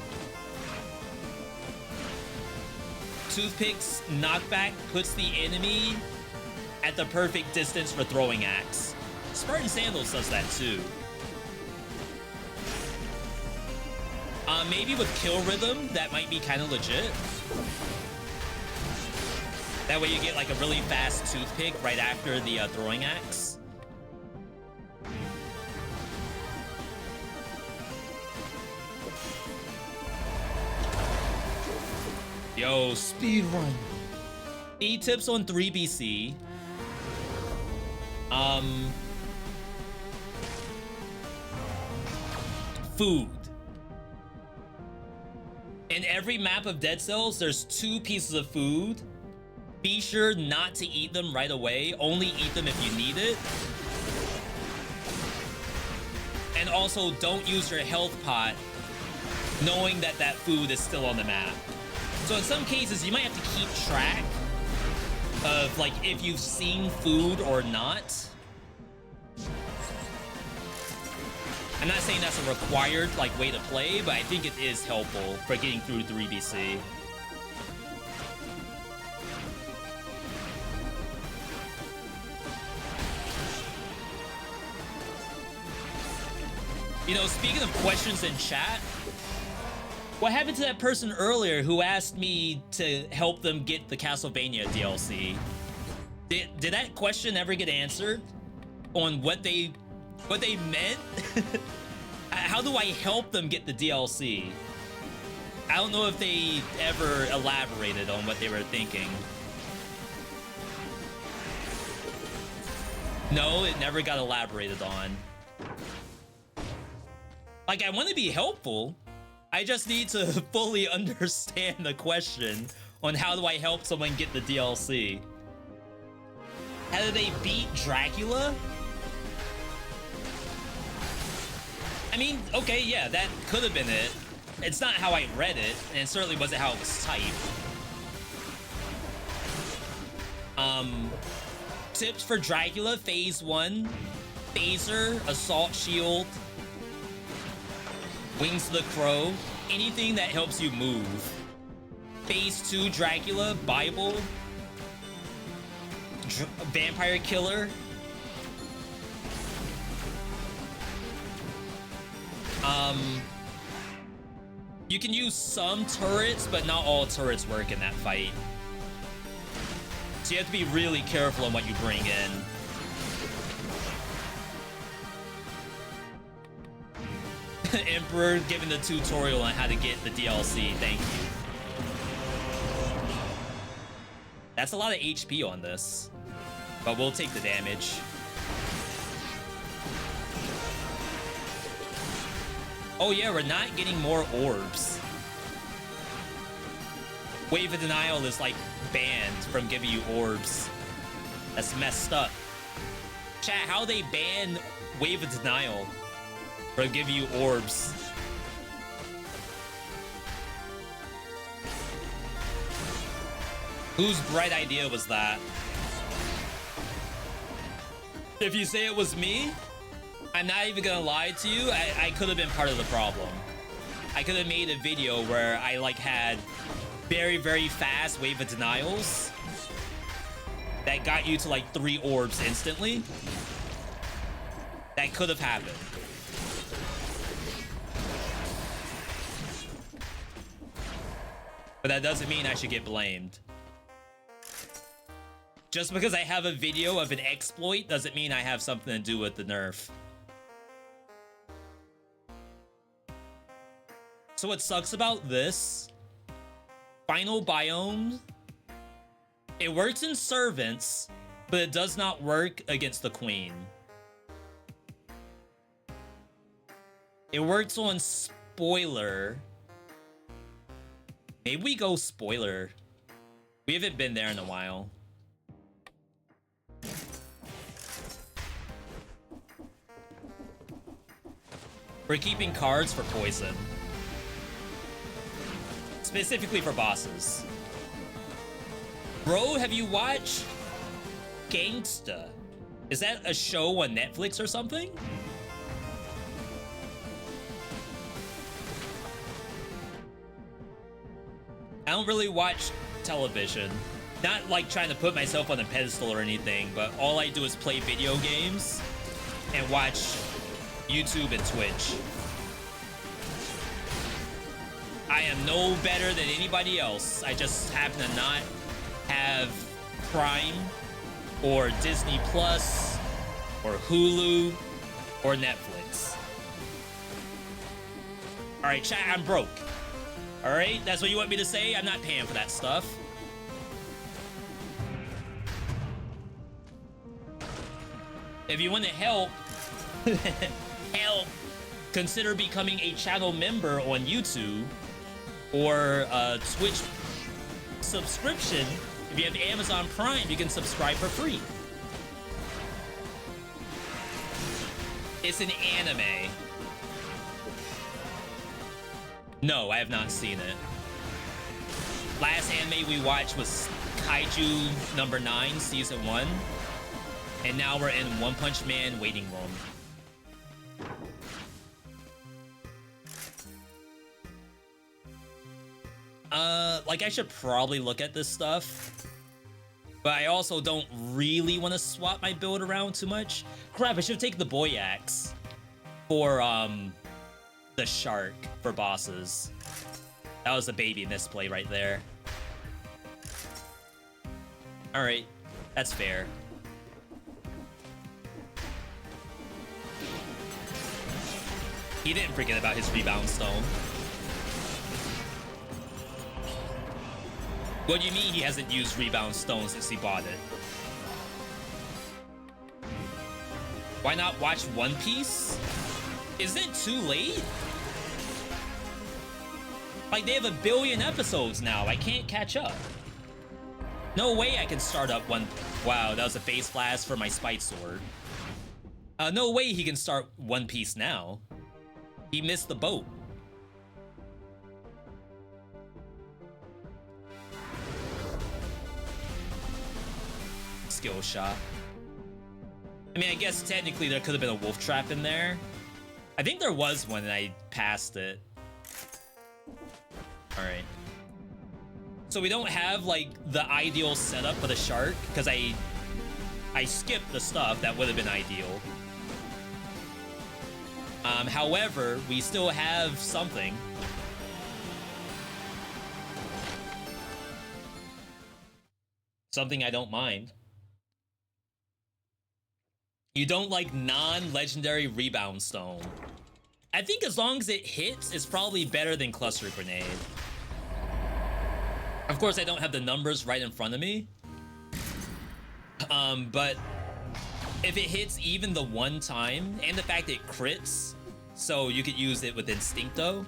Toothpick's knockback puts the enemy at the perfect distance for throwing axe. Spartan Sandals does that too. Maybe with kill rhythm, that might be kind of legit. That way you get like a really fast toothpick right after the throwing axe. Yo, speedrun. E tips on 3BC. Food. In every map of Dead Cells, there's 2 pieces of food. Be sure not to eat them right away. Only eat them if you need it. And also, don't use your health pot knowing that that food is still on the map. So in some cases, you might have to keep track of like if you've seen food or not. I'm not saying that's a required like way to play, but I think it is helpful for getting through 3BC. You know, speaking of questions in chat, what happened to that person earlier who asked me to help them get the Castlevania DLC? Did that question ever get answered on what they meant? How do I help them get the DLC? I don't know if they ever elaborated on what they were thinking. No, it never got elaborated on. Like, I want to be helpful. I just need to fully understand the question on how do I help someone get the DLC. How do they beat Dracula? I mean, okay, yeah, that could have been it. It's not how I read it, and it certainly wasn't how it was typed. Tips for Dracula, Phase 1, Phaser, Assault Shield, Wings of the Crow, anything that helps you move. Phase 2, Dracula, Bible, Vampire Killer. You can use some turrets, but not all turrets work in that fight. So you have to be really careful on what you bring in. Emperor giving the tutorial on how to get the DLC. Thank you. That's a lot of HP on this, but we'll take the damage. Oh yeah, we're not getting more orbs. Wave of Denial is like banned from giving you orbs. That's messed up. Chat, how they ban Wave of Denial from giving you orbs? Whose bright idea was that? If you say it was me, I'm not even gonna lie to you, I could have been part of the problem. I could have made a video where I like had very, very fast Wave of Denials that got you to like 3 orbs instantly. That could have happened. But that doesn't mean I should get blamed. Just because I have a video of an exploit doesn't mean I have something to do with the nerf. So what sucks about this, final biome, it works in servants, but it does not work against the queen. It works on spoiler. Maybe we go spoiler. We haven't been there in a while. We're keeping cards for poison. Specifically for bosses. Bro, have you watched Gangsta? Is that a show on Netflix or something? I don't really watch television. Not like trying to put myself on a pedestal or anything, but all I do is play video games and watch YouTube and Twitch. I am no better than anybody else. I just happen to not have Prime or Disney Plus or Hulu or Netflix. All right, chat, I'm broke. All right, that's what you want me to say? I'm not paying for that stuff. If you want to help, consider becoming a channel member on YouTube or a Twitch subscription. If you have Amazon Prime, you can subscribe for free. It's an anime. No, I have not seen it. Last anime we watched was Kaiju number 9, season 1. And now we're in One Punch Man waiting room. Like I should probably look at this stuff, but I also don't really want to swap my build around too much. Crap, I should take the boy axe for the shark for bosses. That was a baby misplay right there. Alright, that's fair. He didn't forget about his rebound stone. What do you mean he hasn't used rebound stone since he bought it? Why not watch One Piece? Isn't it too late? Like, they have 1 billion episodes now. I can't catch up. No way I can start up one... Wow, that was a face blast for my spite sword. No way he can start One Piece now. He missed the boat. Skill shot. I mean, I guess technically there could have been a wolf trap in there. I think there was one and I passed it. Alright. So we don't have, like, the ideal setup for the shark, because I skipped the stuff that would have been ideal. However, we still have something. Something I don't mind. You don't like non-legendary rebound stone. I think as long as it hits, it's probably better than cluster grenade. Of course, I don't have the numbers right in front of me. But if it hits even the one time, and the fact it crits, so you could use it with Instincto,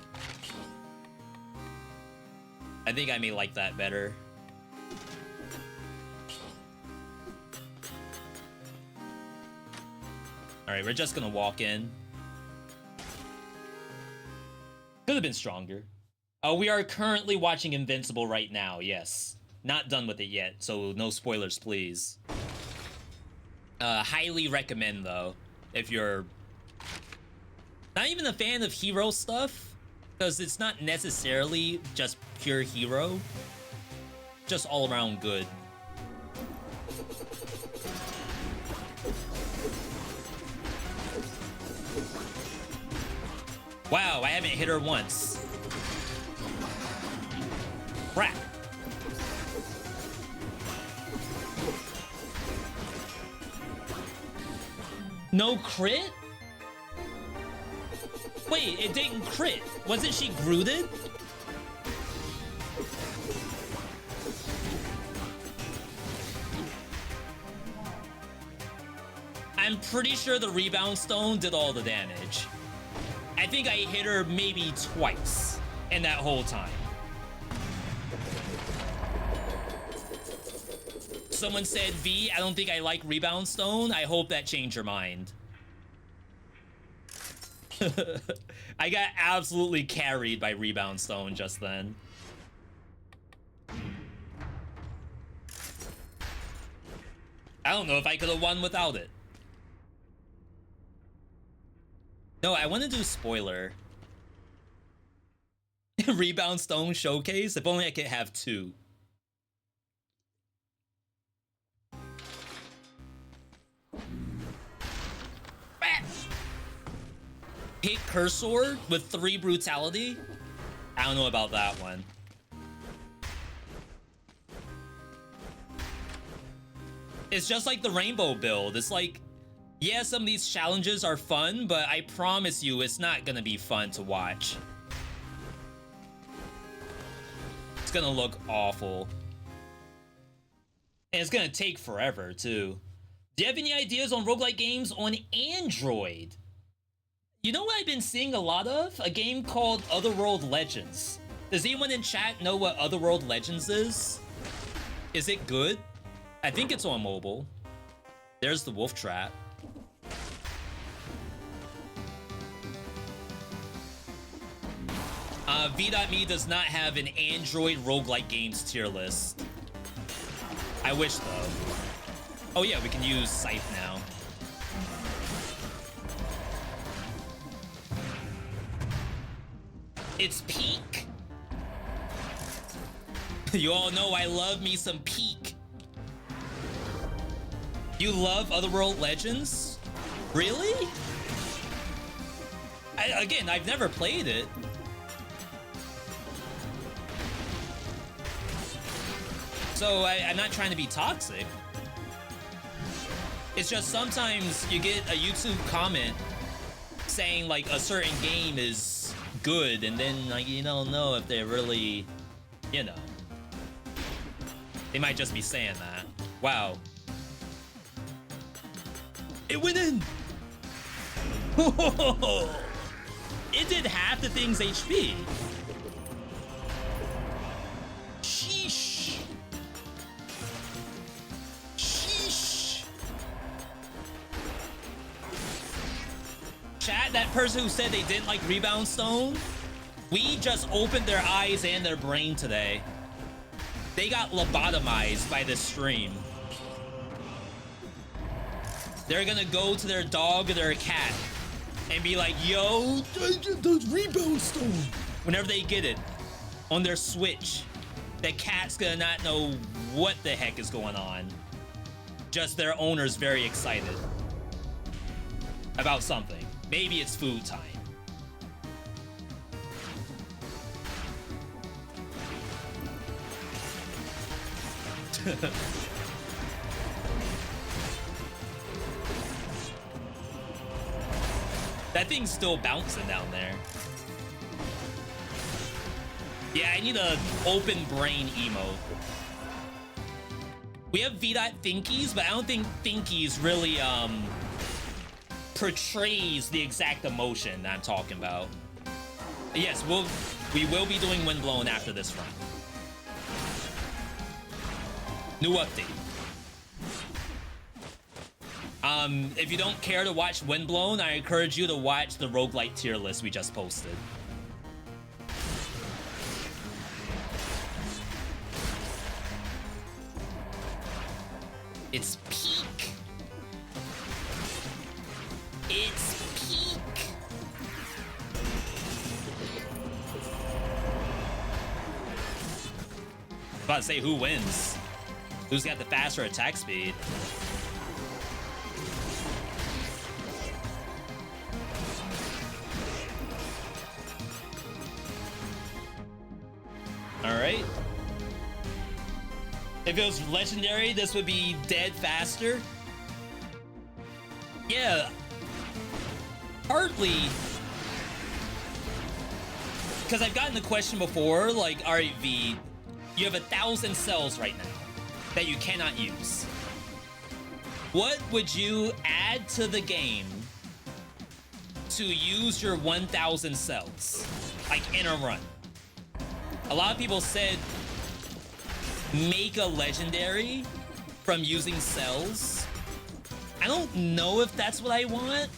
I think I may like that better. Alright, we're just gonna walk in. Could have been stronger. We are currently watching Invincible right now, yes. Not done with it yet, so no spoilers, please. Highly recommend, though, if you're not even a fan of hero stuff, because it's not necessarily just pure hero, just all around good. Wow, I haven't hit her once. Crap. No crit? Wait, it didn't crit. Wasn't she grooted? I'm pretty sure the rebound stone did all the damage. I think I hit her maybe twice in that whole time. Someone said, V, I don't think I like rebound stone. I hope that changed your mind. I got absolutely carried by rebound stone just then. I don't know if I could have won without it. No, I want to do spoiler. Rebound stone showcase? If only I could have 2. Hit Cursor with 3 brutality? I don't know about that one. It's just like the rainbow build. It's like, yeah, some of these challenges are fun, but I promise you it's not gonna be fun to watch. It's gonna look awful. And it's gonna take forever, too. Do you have any ideas on roguelike games on Android? You know what I've been seeing a lot of? A game called Otherworld Legends. Does anyone in chat know what Otherworld Legends is? Is it good? I think it's on mobile. There's the wolf trap. VeeDotMe does not have an Android roguelike games tier list. I wish, though. Oh yeah, we can use Scythe now. It's peak. You all know I love me some peak. You love Otherworld Legends? Really? Again, I've never played it. So I'm not trying to be toxic. It's just sometimes you get a YouTube comment saying like a certain game is good, and then like you don't know if they're really, you know, they might just be saying that. Wow. It went in. It did half the thing's HP. Sheesh. Sheesh. Chat, that person who said they didn't like Rebound Stone, we just opened their eyes and their brain today. They got lobotomized by this stream. They're gonna go to their dog or their cat and be like, yo, the Rebound Stone. Whenever they get it on their Switch, the cat's gonna not know what the heck is going on. Just their owner's very excited about something. Maybe it's food time. That thing's still bouncing down there. Yeah, I need a open brain emote. We have VeeDotThinkies, but I don't think Thinkies really portrays the exact emotion that I'm talking about. Yes, we will be doing Windblown after this run. New update. If you don't care to watch Windblown, I encourage you to watch the roguelite tier list we just posted. It's peak. It's peak. About to say, who wins? Who's got the faster attack speed? Alright. If it was legendary, this would be dead faster. Yeah. Partly. Because I've gotten the question before, like, alright, V, you have 1,000 cells right now that you cannot use. What would you add to the game to use your 1,000 cells? Like, in a run? A lot of people said make a legendary from using cells. I don't know if that's what I want.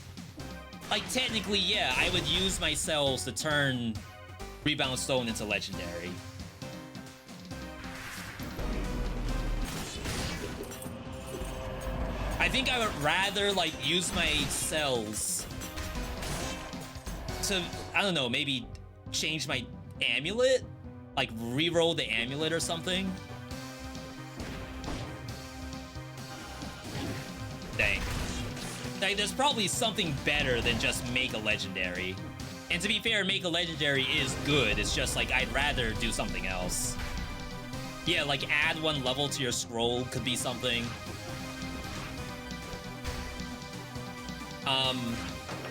Like, technically, yeah, I would use my cells to turn Rebound Stone into legendary. I think I would rather, like, use my cells to, I don't know, maybe change my amulet? Like, re-roll the amulet or something? Dang. Like, there's probably something better than just make a legendary. And to be fair, make a legendary is good. It's just, like, I'd rather do something else. Yeah, like, add 1 level to your scroll could be something.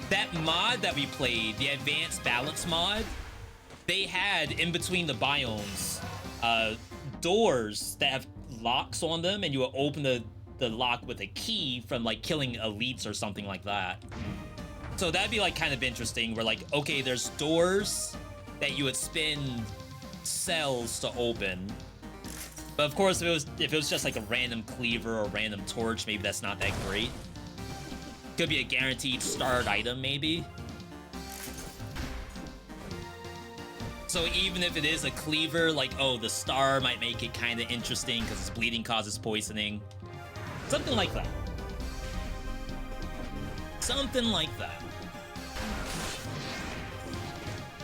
That mod that we played, the Advanced Balance mod, they had, in between the biomes, doors that have locks on them, and you will open the lock with a key from, like, killing elites or something like that. So that'd be, like, kind of interesting, where, like, okay, there's doors that you would spend cells to open. But, of course, if it was just, like, a random cleaver or a random torch, maybe that's not that great. Could be a guaranteed starred item, maybe. So even if it is a cleaver, like, oh, the star might make it kind of interesting because its bleeding causes poisoning. Something like that. Something like that.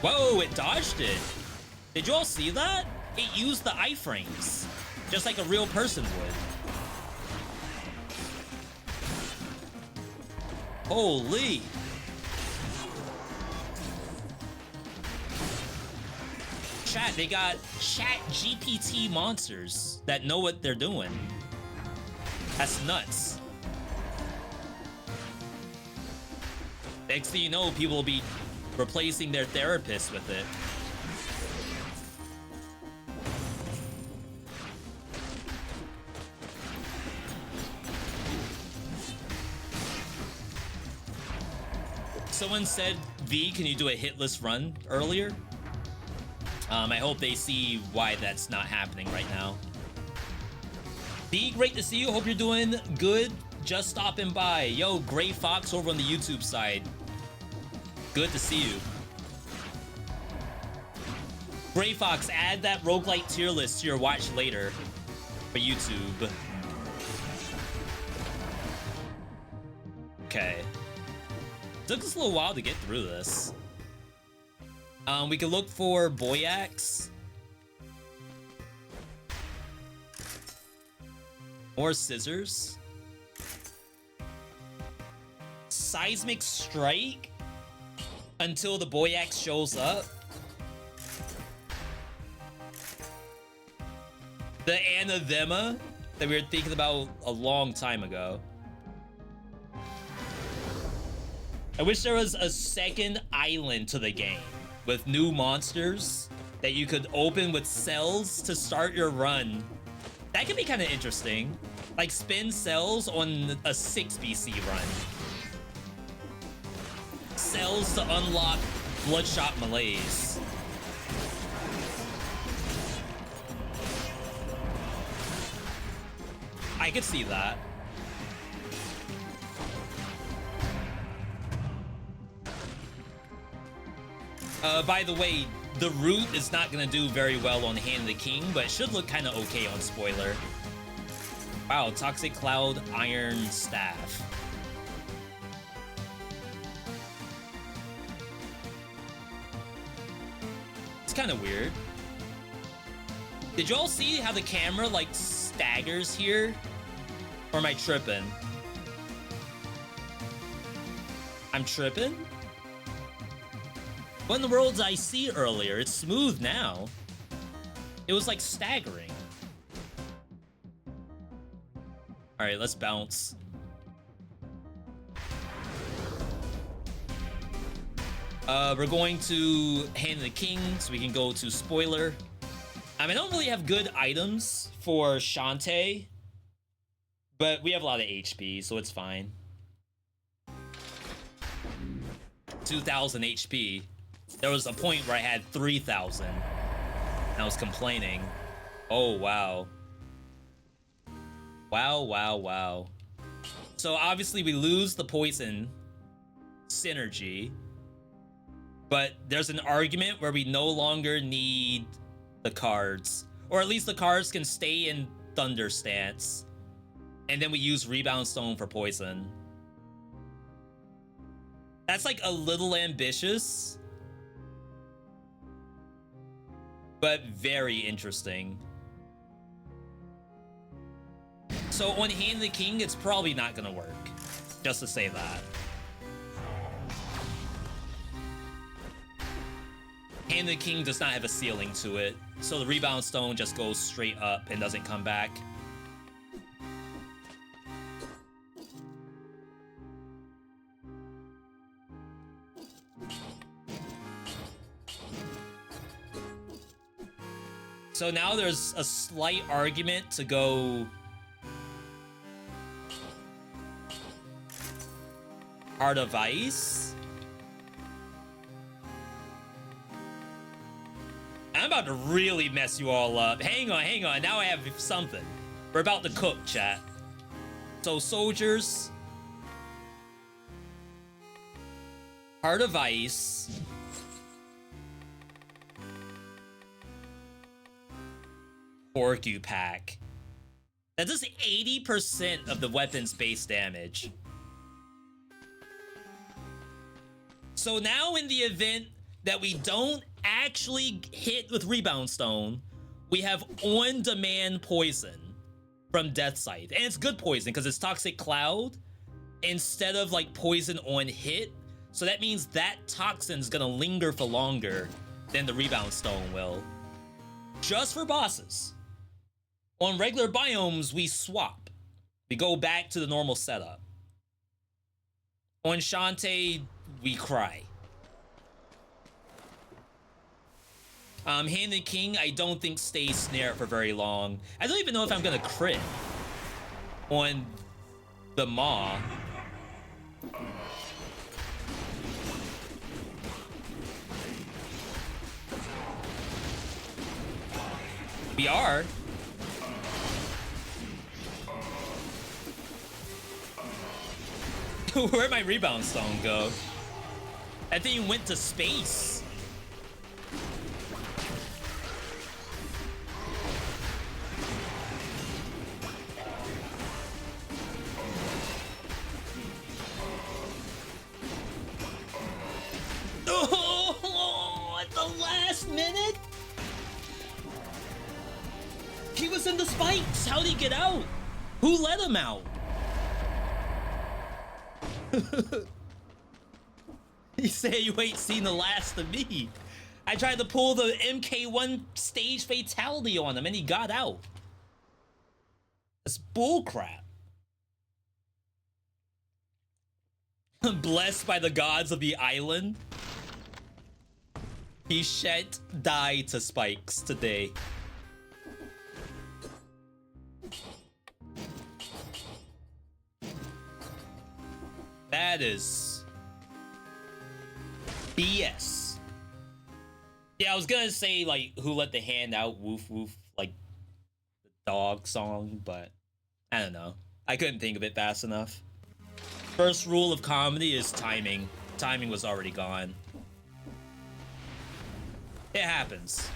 Whoa, it dodged it. Did you all see that? It used the iframes, just like a real person would. Holy. chat, they got chat GPT monsters that know what they're doing. That's nuts. Next thing you know, people will be replacing their therapists with it. Someone said, V, can you do a hitless run earlier? I hope they see why that's not happening right now. V, great to see you. Hope you're doing good. Just stopping by. Yo, Gray Fox over on the YouTube side. Good to see you. Gray Fox, add that roguelite tier list to your watch later for YouTube. Okay. Took us a little while to get through this. We can look for Boyax. More scissors. Seismic strike until the Boyax shows up. The anathema that we were thinking about a long time ago. I wish there was a second island to the game with new monsters that you could open with cells to start your run. That could be kind of interesting. Like spin cells on a 6 BC run. Cells to unlock Bloodshot Malaise. I could see that. By the way, the root is not gonna do very well on Hand of the King, but it should look kind of okay on spoiler. Wow, Toxic Cloud Iron Staff. It's kind of weird. Did y'all see how the camera like staggers here? Or am I tripping? I'm tripping? What in the world did I see earlier? It's smooth now. It was like staggering. All right, let's bounce. We're going to Hand of the King so we can go to spoiler. I don't really have good items for Shantae, but we have a lot of HP, so it's fine. 2,000 HP. There was a point where I had 3,000. And I was complaining. Oh, wow. Wow, wow, wow. So obviously we lose the poison synergy. But there's an argument where we no longer need the cards. Or at least the cards can stay in Thunder stance. And then we use Rebound Stone for poison. That's like a little ambitious. But very interesting. So on Hand of the King, it's probably not gonna work. Just to say that. Hand of the King does not have a ceiling to it. So the Rebound Stone just goes straight up and doesn't come back. So now there's a slight argument to go Heart of Ice. I'm about to really mess you all up. Hang on, hang on. Now I have something. We're about to cook, chat. So soldiers. Heart of Ice. Porcupack. That does 80% of the weapon's base damage. So now in the event that we don't actually hit with Rebound Stone, we have on-demand poison from Death Scythe. And it's good poison because it's Toxic Cloud instead of like poison on hit. So that means that toxin's gonna linger for longer than the Rebound Stone will. just for bosses. On regular biomes, we swap. We go back to the normal setup. On Shantae, we cry. Hand and King, I don't think stays snare for very long. I don't even know if I'm gonna crit on the Maw. We are. Where'd my rebound stone go? That thing went to space. Oh, at the last minute? He was in the spikes. How'd he get out? Who let him out? He said you ain't seen the last of me. I tried to pull the MK1 stage fatality on him and he got out. That's bullcrap. Blessed by the gods of the island. He shan't die to spikes today. That is BS. Yeah, I was gonna say like who let the hand out, woof woof, like the dog song, but I don't know. I couldn't think of it fast enough. First rule of comedy is timing. Timing was already gone. It happens.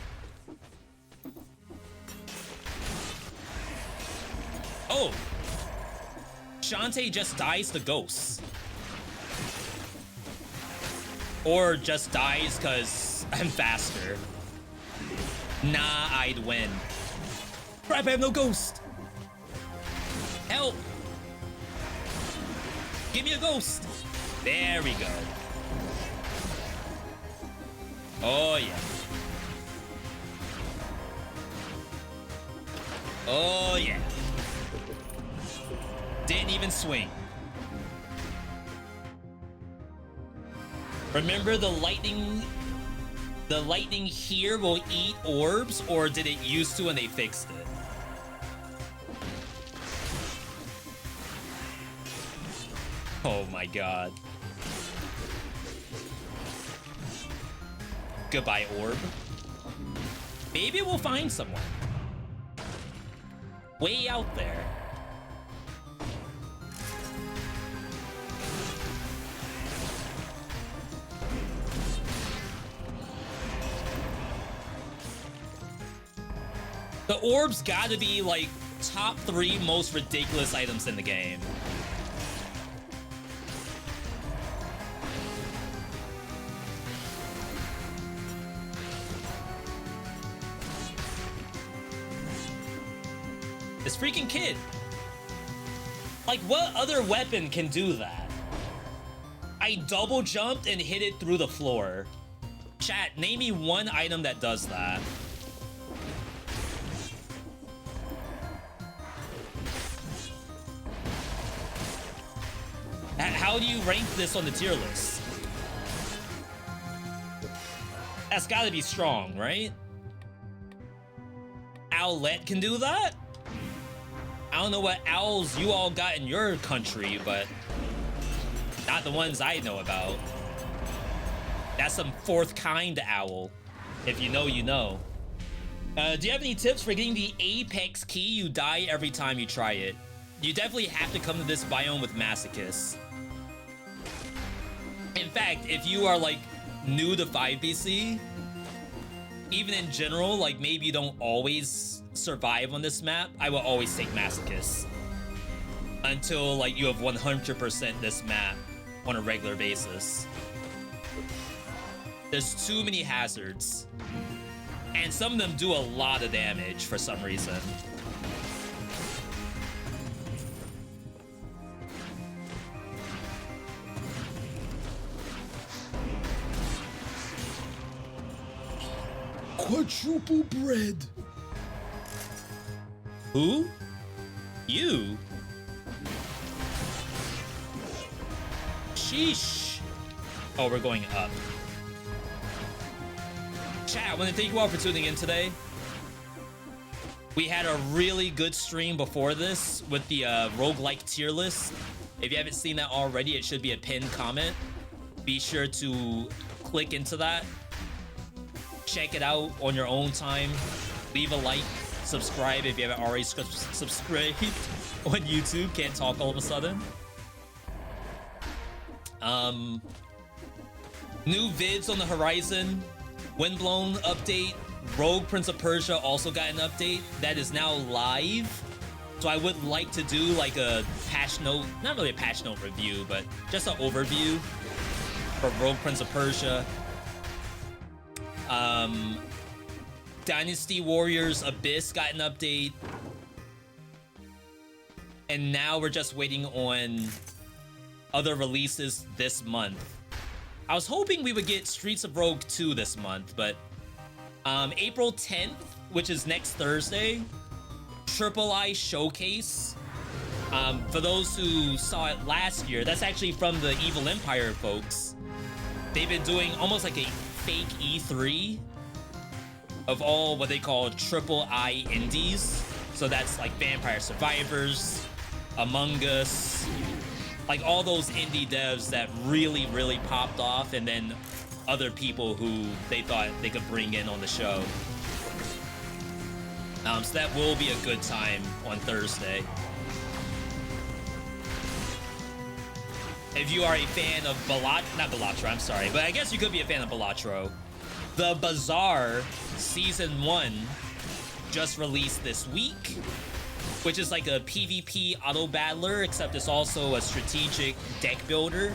Oh! Shantae just dies to ghosts. Or just dies because I'm faster. Nah, I'd win. Crap, I have no ghost! Help! Give me a ghost! There we go. Oh, yeah. Oh, yeah. Didn't even swing. Remember the lightning here will eat orbs, or did it used to and they fixed it? Oh my god. Goodbye, orb. Maybe we'll find someone. Way out there. The orbs gotta be like top 3 most ridiculous items in the game. This freaking kid. Like, what other weapon can do that? I double jumped and hit it through the floor. Chat, name me one item that does that. How do you rank this on the tier list? That's gotta be strong, right? Owlette can do that? I don't know what owls you all got in your country, but not the ones I know about. That's some 4th kind owl. If you know, you know. Do you have any tips for getting the Apex key? You die every time you try it. You definitely have to come to this biome with Masochists. In fact, if you are like new to 5PC, even in general, like maybe you don't always survive on this map, I will always take Masochists until like you have 100% this map on a regular basis. There's too many hazards, and some of them do a lot of damage for some reason. Quadruple bread. Who? You? Sheesh. Oh, we're going up. Chat, I want to thank you all for tuning in today. We had a really good stream before this with the roguelike tier list. If you haven't seen that already, it should be a pinned comment. Be sure to click into that. Check it out on your own time. Leave a like. Subscribe if you haven't already subscribed on YouTube. Can't talk all of a sudden. New vids on the horizon. Windblown update. Rogue Prince of Persia also got an update that is now live. So I would like to do like a patch note, not really a patch note review, but just an overview for Rogue Prince of Persia. Dynasty Warriors Abyss got an update. And now we're just waiting on other releases this month. I was hoping we would get Streets of Rogue 2 this month, but April 10th, which is next Thursday, SlimyYy Showcase. For those who saw it last year, that's actually from the Evil Empire folks. They've been doing almost like a fake E3 of all what they call SlimyYy indies. So that's like Vampire Survivors, Among Us, like all those indie devs that really, really popped off, and then other people who they thought they could bring in on the show. So that will be a good time on Thursday. If you are a fan of not Balatro, I'm sorry, but I guess you could be a fan of Balatro. The Bazaar Season 1 just released this week, which is like a PvP auto battler, except it's also a strategic deck builder.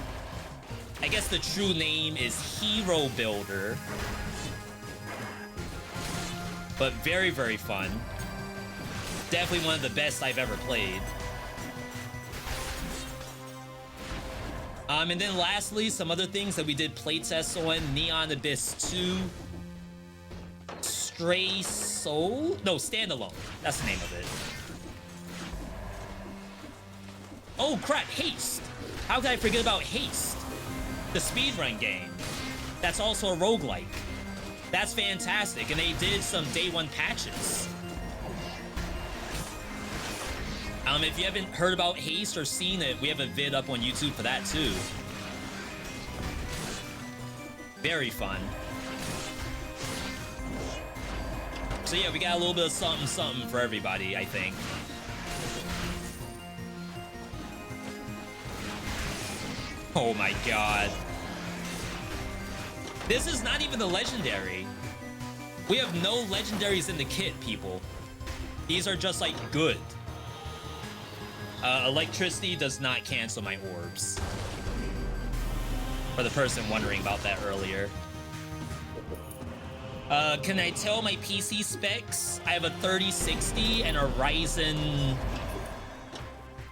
I guess the true name is Hero Builder. But very, very fun. Definitely one of the best I've ever played. And then lastly, some other things that we did playtests on. Neon Abyss 2. Stray Soul? No, Standalone. That's the name of it. Oh crap, Haste! How could I forget about Haste? The speedrun game. That's also a roguelike. That's fantastic, and they did some day one patches. If you haven't heard about Haste or seen it, we have a vid up on YouTube for that too. Very fun. So yeah, we got a little bit of something, something for everybody, I think. Oh my god. This is not even the legendary. We have no legendaries in the kit, people. These are just like good. Electricity does not cancel my orbs. For the person wondering about that earlier. Can I tell my PC specs? I have a 3060 and a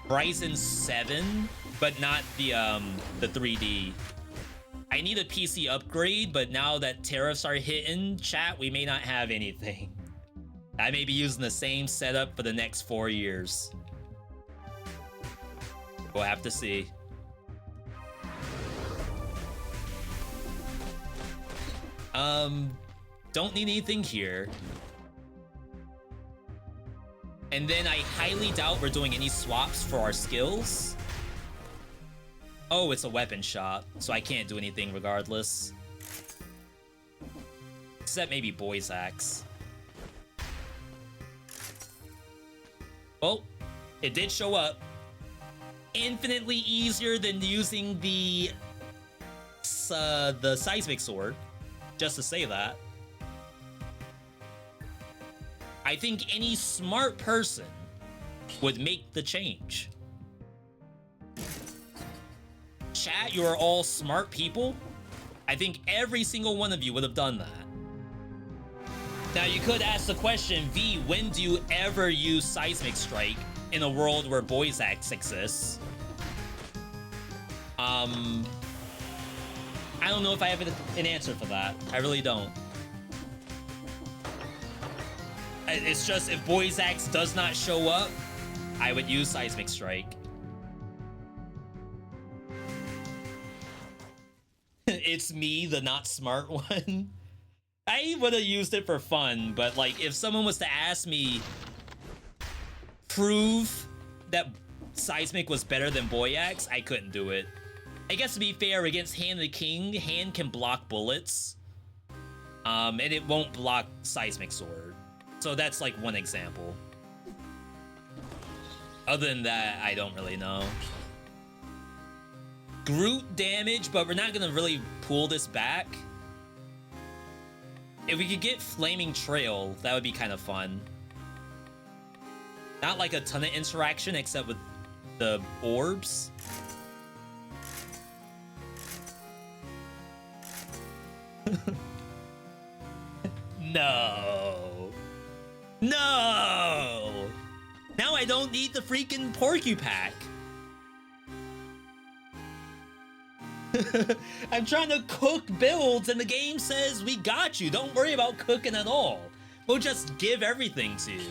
Ryzen 7, but not the 3D. I need a PC upgrade, but now that tariffs are hitting, chat, we may not have anything. I may be using the same setup for the next 4 years. We'll have to see. Don't need anything here. And then I highly doubt we're doing any swaps for our skills. Oh, it's a weapon shop, so I can't do anything regardless. Except maybe Boy's Axe. Well, it did show up. Infinitely easier than using the seismic sword, just to say that. I think any smart person would make the change. Chat, you are all smart people. I think every single one of you would have done that. Now you could ask the question, V, when do you ever use Seismic Strike in a world where Boy's Axe exists? I don't know if I have an answer for that. I really don't. It's just if Boy's Axe does not show up, I would use Seismic Strike. It's me, the not smart one. I would have used it for fun, but like if someone was to ask me, prove that Seismic was better than Boy Axe, I couldn't do it. I guess to be fair, against Hand of the King, Hand can block bullets. And it won't block Seismic Sword. So that's like one example. Other than that, I don't really know. Groot damage, but we're not gonna really pull this back. If we could get Flaming Trail, that would be kind of fun. Not like a ton of interaction except with the orbs. No. No! Now I don't need the freaking Porcu-Pack. I'm trying to cook builds and the game says we got you. Don't worry about cooking at all. We'll just give everything to you.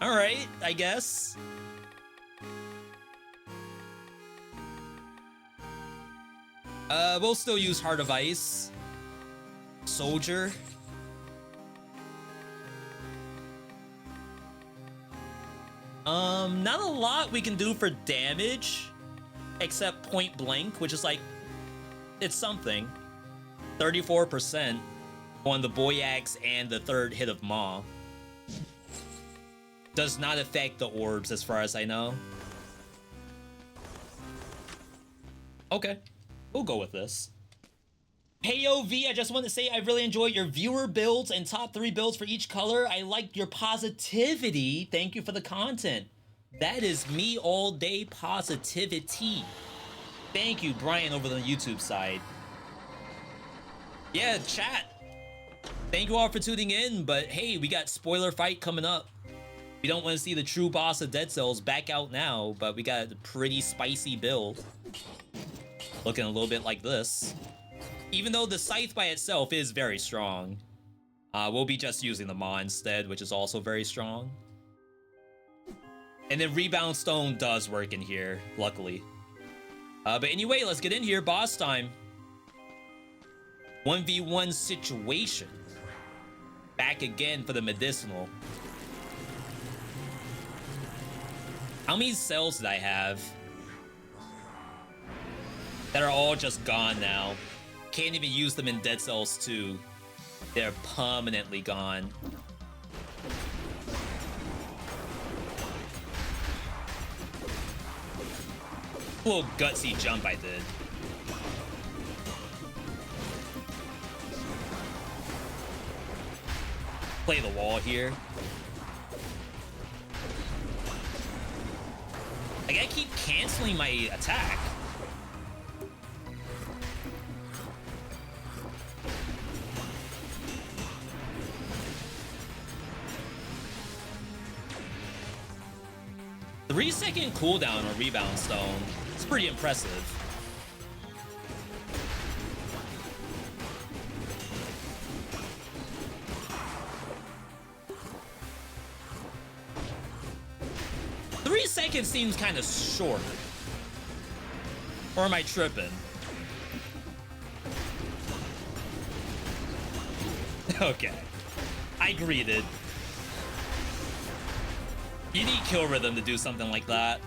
Alright, I guess. We'll still use Heart of Ice. Soldier. Not a lot we can do for damage. Except point blank, which is like, it's something. 34% on the Boy Axe and the third hit of Maw. Does not affect the orbs as far as I know. Okay, we'll go with this. Hey yo, V, I just want to say I really enjoy your viewer builds and top 3 builds for each color. I like your positivity. Thank you for the content. That is me all day positivity. Thank you, Brian, over the YouTube side. Yeah, chat. Thank you all for tuning in, but hey, we got spoiler fight coming up. We don't want to see the true boss of Dead Cells back out now, but we got a pretty spicy build. Looking a little bit like this. Even though the Scythe by itself is very strong. We'll be just using the Maw instead, which is also very strong. And then Rebound Stone does work in here, luckily. But anyway, let's get in here. Boss time. 1v1 situation. Back again for the medicinal. How many cells did I have? That are all just gone now. Can't even use them in Dead Cells 2. They're permanently gone. Little gutsy jump I did. Play the wall here. I gotta keep canceling my attack. The 3-second cooldown on Rebound Stone. It's pretty impressive. Seconds seems kind of short. Or am I tripping? Okay. I greeted. You need kill rhythm to do something like that.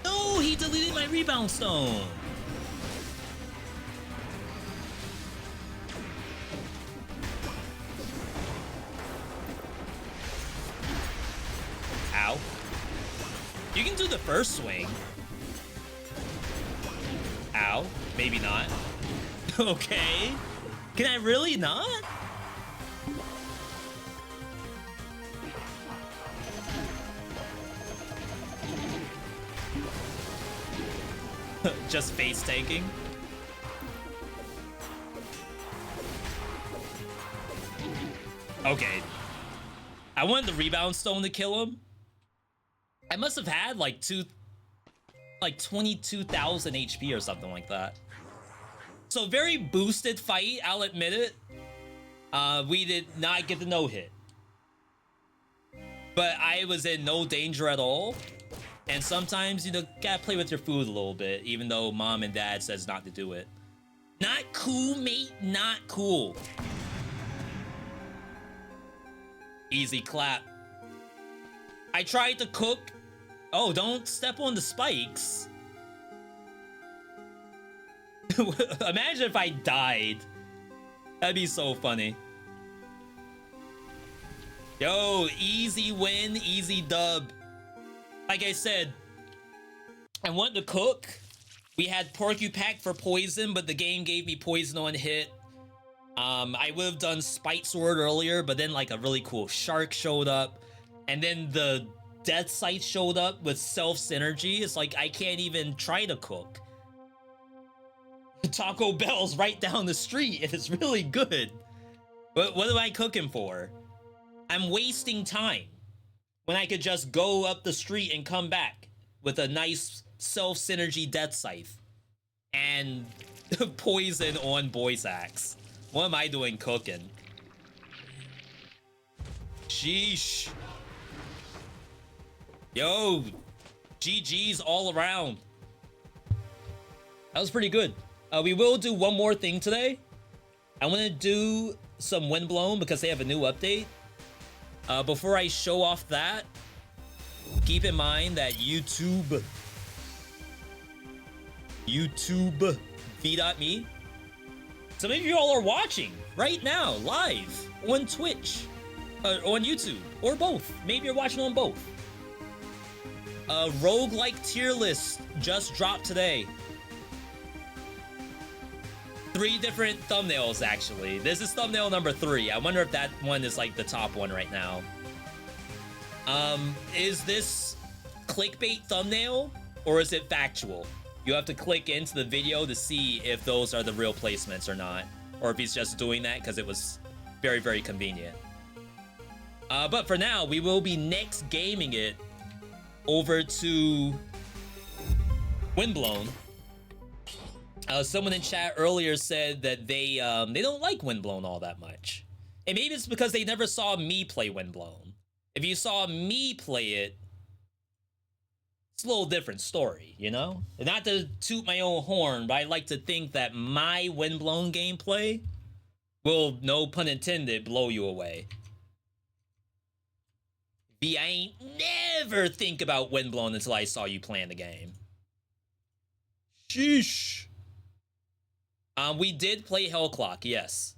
No, he deleted my Rebound Stone. Ow. You can do the first swing. Ow. Maybe not. Okay. Can I really not? Just face taking. Okay. I wanted the Rebound Stone to kill him. I must have had like 22,000 HP or something like that. So very boosted fight, I'll admit it. We did not get the no-hit. But I was in no danger at all. And sometimes, you know, gotta play with your food a little bit, even though mom and dad says not to do it. Not cool, mate. Not cool. Easy clap. I tried to cook. Oh, don't step on the spikes. Imagine if I died. That'd be so funny. Yo, easy win, easy dub. Like I said, I wanted to cook. We had Porcupine for poison, but the game gave me poison on hit. I would have done Spite Sword earlier, but then like a really cool shark showed up. And then the Death Sight showed up with self synergy. It's like I can't even try to cook. Taco Bell's right down the street and it's really good. But what am I cooking for? I'm wasting time when I could just go up the street and come back with a nice self synergy Death Scythe and poison on Voice Axe. What am I doing cooking? Sheesh. Yo, GG's all around. That was pretty good. We will do one more thing today. I want to do some Windblown because they have a new update. Before I show off that, keep in mind that YouTube VeeDotMe. Some of you all are watching right now, live, on Twitch, on YouTube, or both. Maybe you're watching on both. Roguelike tier list just dropped today. 3 different thumbnails, actually. This is thumbnail number 3. I wonder if that one is like the top one right now. Is this clickbait thumbnail or is it factual? You have to click into the video to see if those are the real placements or not, or if he's just doing that because it was very, very convenient. But for now, we will be next gaming it over to Windblown. Someone in chat earlier said that they don't like Windblown all that much. And maybe it's because they never saw me play Windblown. If you saw me play it, it's a little different story, you know? Not to toot my own horn, but I like to think that my Windblown gameplay will, no pun intended, blow you away. I ain't never think about Windblown until I saw you playing the game. Sheesh. We did play Hellclock, yes.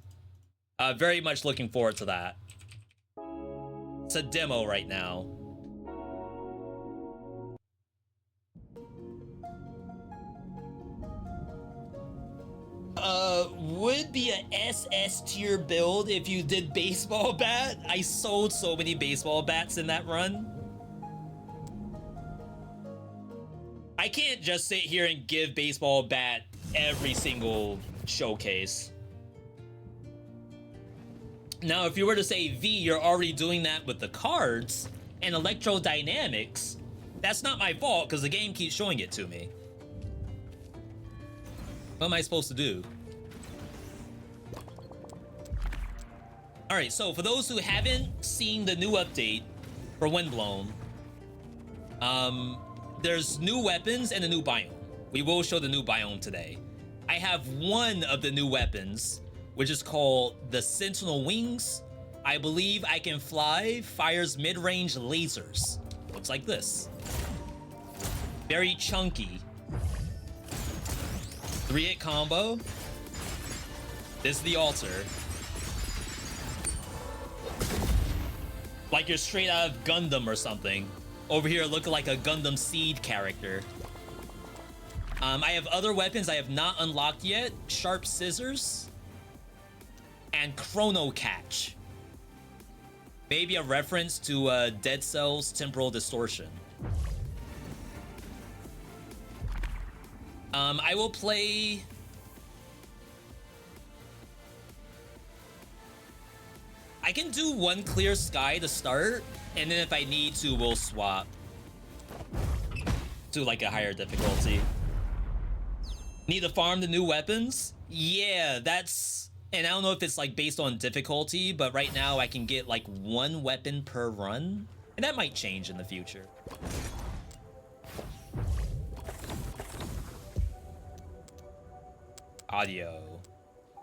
Very much looking forward to that. It's a demo right now. Would be a SS tier build if you did baseball bat. I sold so many baseball bats in that run. I can't just sit here and give baseball bat every single showcase. Now, if you were to say, V, you're already doing that with the cards and electrodynamics, that's not my fault because the game keeps showing it to me. What am I supposed to do? All right, so for those who haven't seen the new update for Windblown, there's new weapons and a new biome. We will show the new biome today. I have one of the new weapons, which is called the Sentinel Wings. I believe I can fly, fires mid-range lasers. Looks like this. Very chunky. 3-hit combo. This is the altar. Like you're straight out of Gundam or something. Over here looking like a Gundam Seed character. I have other weapons I have not unlocked yet. Sharp Scissors. And Chrono Catch. Maybe a reference to Dead Cell's Temporal Distortion. I will play... I can do one Clear Sky to start, and then if I need to, we'll swap to like a higher difficulty. Need to farm the new weapons? Yeah, that's And I don't know if it's like based on difficulty, but right now I can get like 1 weapon per run. And that might change in the future. Audio.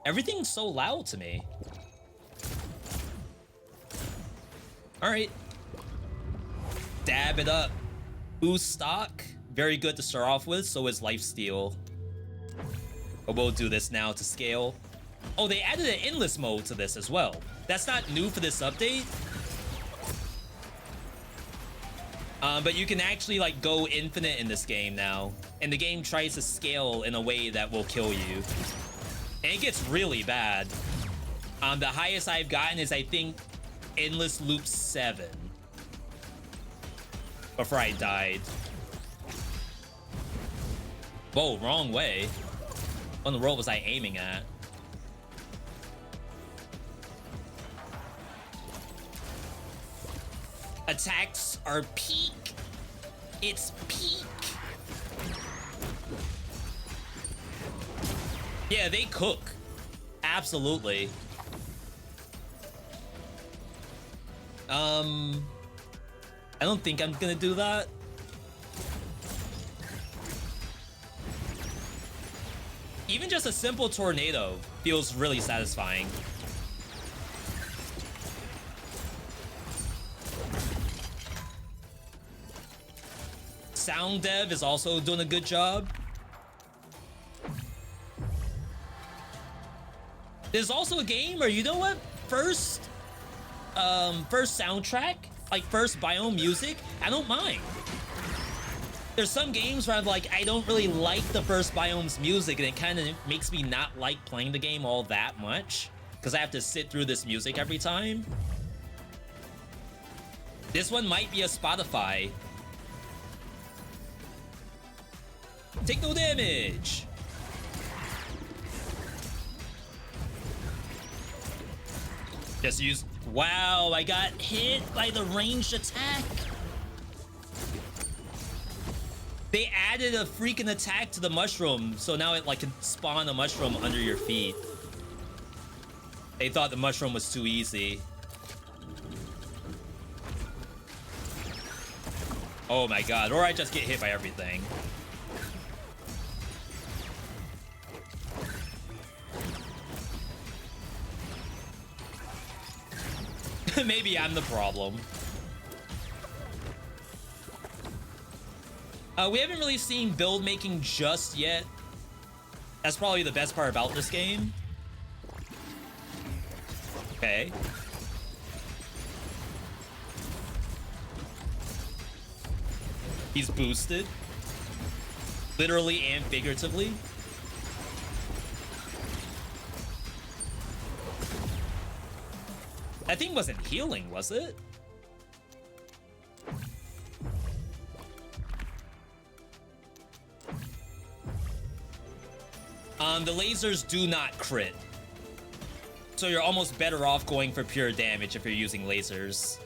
Everything's so loud to me. Alright. Dab it up. Boost stock. Very good to start off with, so is lifesteal. But we'll do this now to scale. Oh, they added an endless mode to this as well. That's not new for this update. But you can actually like go infinite in this game now. And the game tries to scale in a way that will kill you. And it gets really bad. The highest I've gotten is, I think, endless loop 7. Before I died. Whoa, wrong way. What in the world was I aiming at? Attacks are peak. It's peak. Yeah, they cook. Absolutely. I don't think I'm gonna do that. Even just a simple tornado feels really satisfying. Sound dev is also doing a good job. There's also a game, or you know what? First soundtrack, like first biome music, I don't mind. There's some games where I'm like, I don't really like the first biome's music, and it kind of makes me not like playing the game all that much, because I have to sit through this music every time. This one might be a Spotify. Take no damage. Just use... Wow, I got hit by the ranged attack. They added a freaking attack to the mushroom, so now it like can spawn a mushroom under your feet. They thought the mushroom was too easy. Oh my god, or I just get hit by everything. Maybe I'm the problem. We haven't really seen build making just yet. That's probably the best part about this game. Okay. He's boosted. Literally and figuratively. That thing wasn't healing, was it? The lasers do not crit. So you're almost better off going for pure damage if you're using lasers.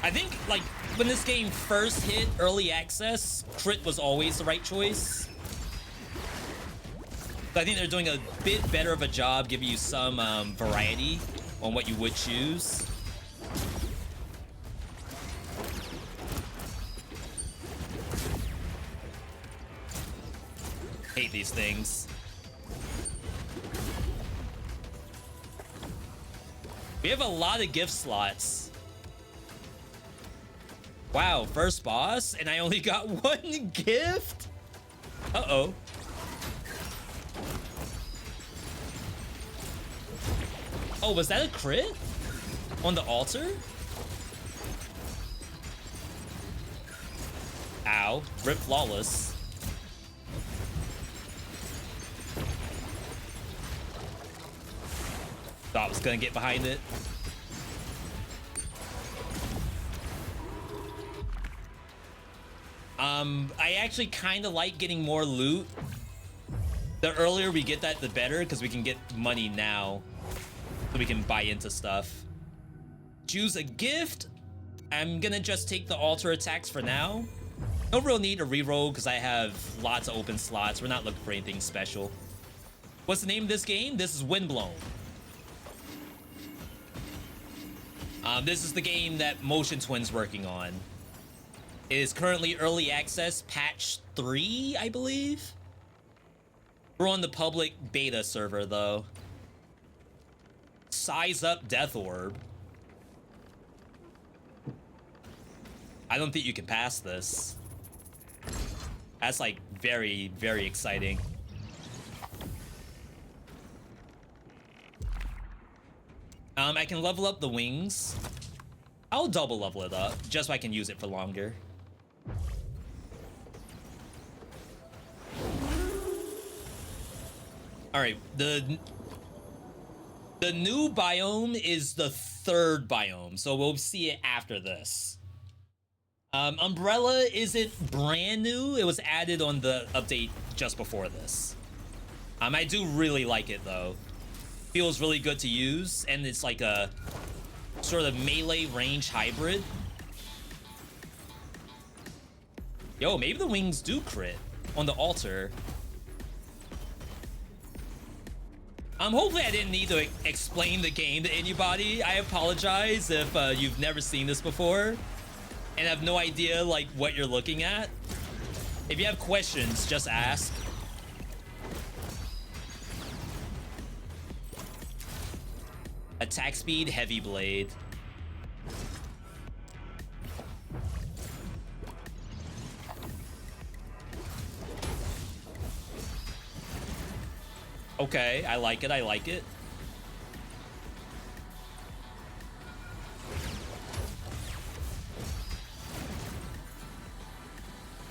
I think, like, when this game first hit early access, crit was always the right choice. But I think they're doing a bit better of a job giving you some variety on what you would choose. Hate these things. We have a lot of gift slots. Wow, first boss, and I only got 1 gift? Uh-oh. Oh, was that a crit? On the altar? Ow. Rip flawless. Thought I was gonna get behind it. I actually kind of like getting more loot. The earlier we get that, the better, because we can get money now. So we can buy into stuff. Choose a gift. I'm gonna just take the altar attacks for now. No real need to reroll because I have lots of open slots. We're not looking for anything special. What's the name of this game? This is Windblown. This is the game that Motion Twin's working on. It is currently early access, patch 3, I believe. We're on the public beta server, though. Size up Death Orb. I don't think you can pass this. That's like very, very exciting. I can level up the wings. I'll double level it up just so I can use it for longer. All right, the new biome is the 3rd biome, so we'll see it after this. Umbrella isn't brand new. It was added on the update just before this. I do really like it though. Feels really good to use, and it's like a sort of melee range hybrid. Yo, maybe the wings do crit on the altar. Hopefully I didn't need to explain the game to anybody. I apologize if you've never seen this before and have no idea like what you're looking at. If you have questions, just ask. Attack speed, heavy blade. Okay, I like it, I like it.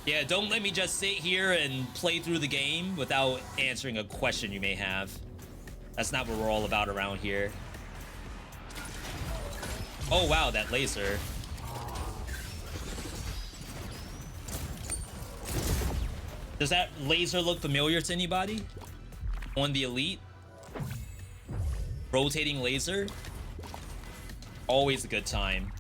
Yeah, don't let me just sit here and play through the game without answering a question you may have. That's not what we're all about around here. Oh wow, that laser. Does that laser look familiar to anybody? On the elite? Rotating laser? Always a good time.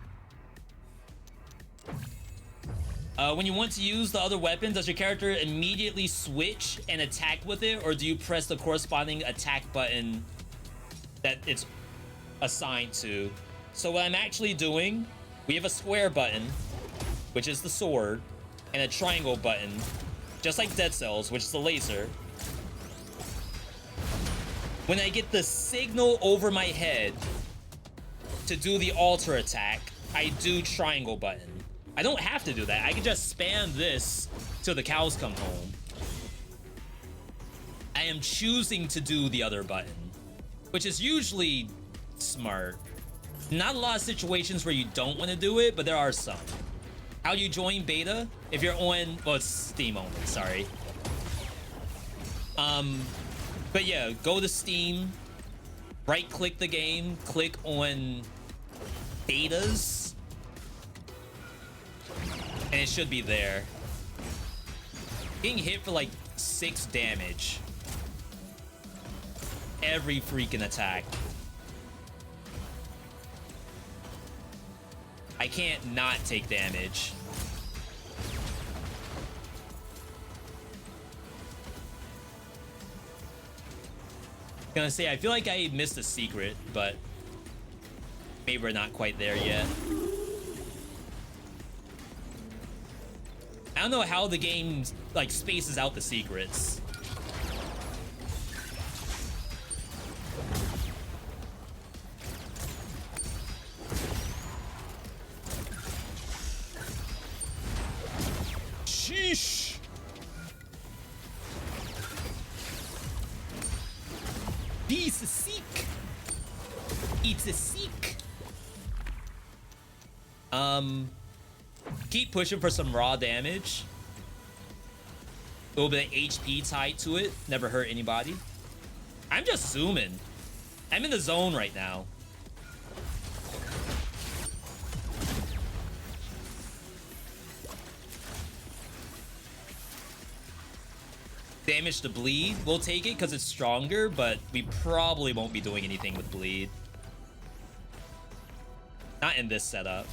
When you want to use the other weapon, does your character immediately switch and attack with it, or do you press the corresponding attack button that it's assigned to? So what I'm actually doing, we have a square button, which is the sword, and a triangle button, just like Dead Cells, which is the laser. When I get the signal over my head to do the altar attack, I do triangle button. I don't have to do that. I can just spam this till the cows come home. I am choosing to do the other button, which is usually smart. Not a lot of situations where you don't want to do it, but there are some. How do you join beta? If you're on, well, it's Steam only, sorry. But yeah, go to Steam, right click the game, click on betas, and it should be there. Getting hit for like 6 damage every freaking attack. I can't not take damage. Gonna say, I feel like I missed a secret, but maybe we're not quite there yet. I don't know how the game like spaces out the secrets. Sheesh. He's a seek. It's a seek. Keep pushing for some raw damage. A little bit of HP tied to it. Never hurt anybody. I'm just zooming. I'm in the zone right now. Damage to bleed. We'll take it because it's stronger, but we probably won't be doing anything with bleed. Not in this setup.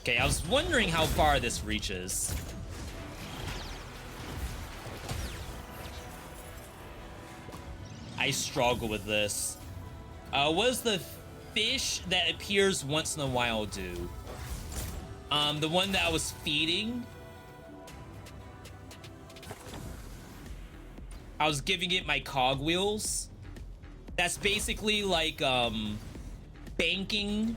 Okay, I was wondering how far this reaches. I struggle with this. What does the fish that appears once in a while do? The one that I was feeding. I was giving it my cogwheels. That's basically like banking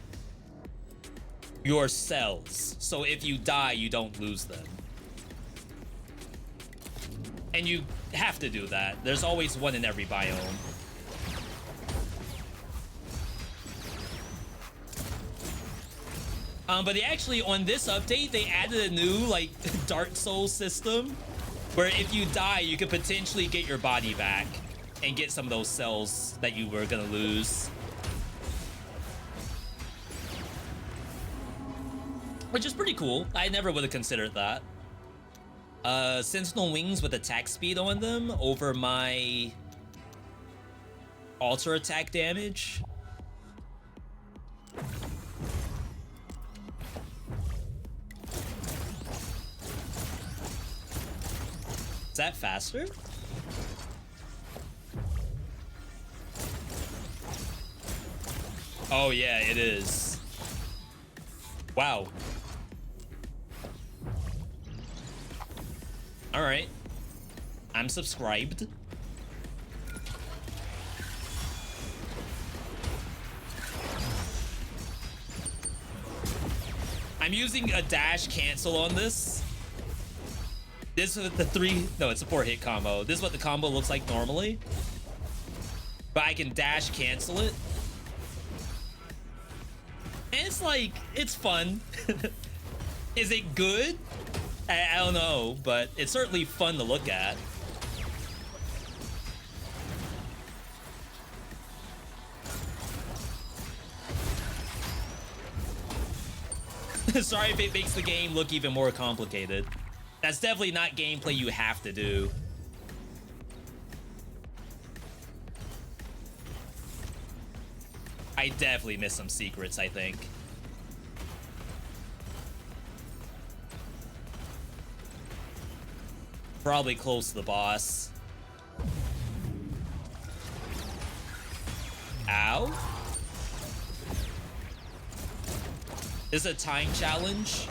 your cells. So if you die, you don't lose them. And you have to do that. There's always one in every biome. But they actually, on this update, they added a new, like, Dark Souls system where if you die, you could potentially get your body back and get some of those cells that you were gonna lose. Which is pretty cool. I never would have considered that. Sentinel wings with attack speed on them over my alter attack damage. Is that faster? Oh yeah, it is. Wow. All right. I'm subscribed. I'm using a dash cancel on this. This is the it's a 4-hit combo. This is what the combo looks like normally. But I can dash cancel it. And it's like, it's fun. Is it good? I don't know, but it's certainly fun to look at. Sorry if it makes the game look even more complicated. That's definitely not gameplay you have to do. I definitely missed some secrets, I think. Probably close to the boss. Ow. This is a time challenge.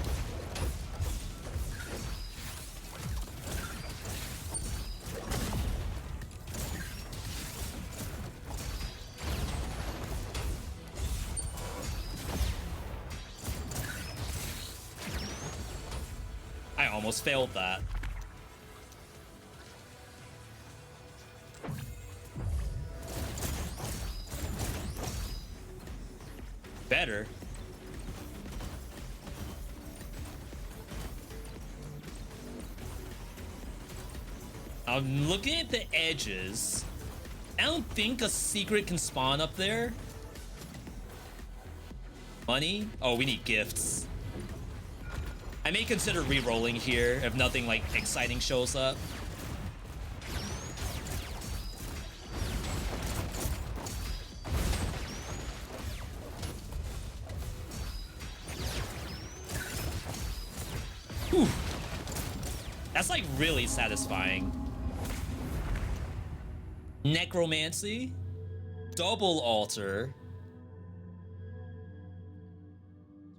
I almost failed that. Better. I'm looking at the edges. I don't think a secret can spawn up there. Money? Oh, we need gifts. I may consider re-rolling here if nothing like exciting shows up. Whew. That's like really satisfying. Necromancy, double altar.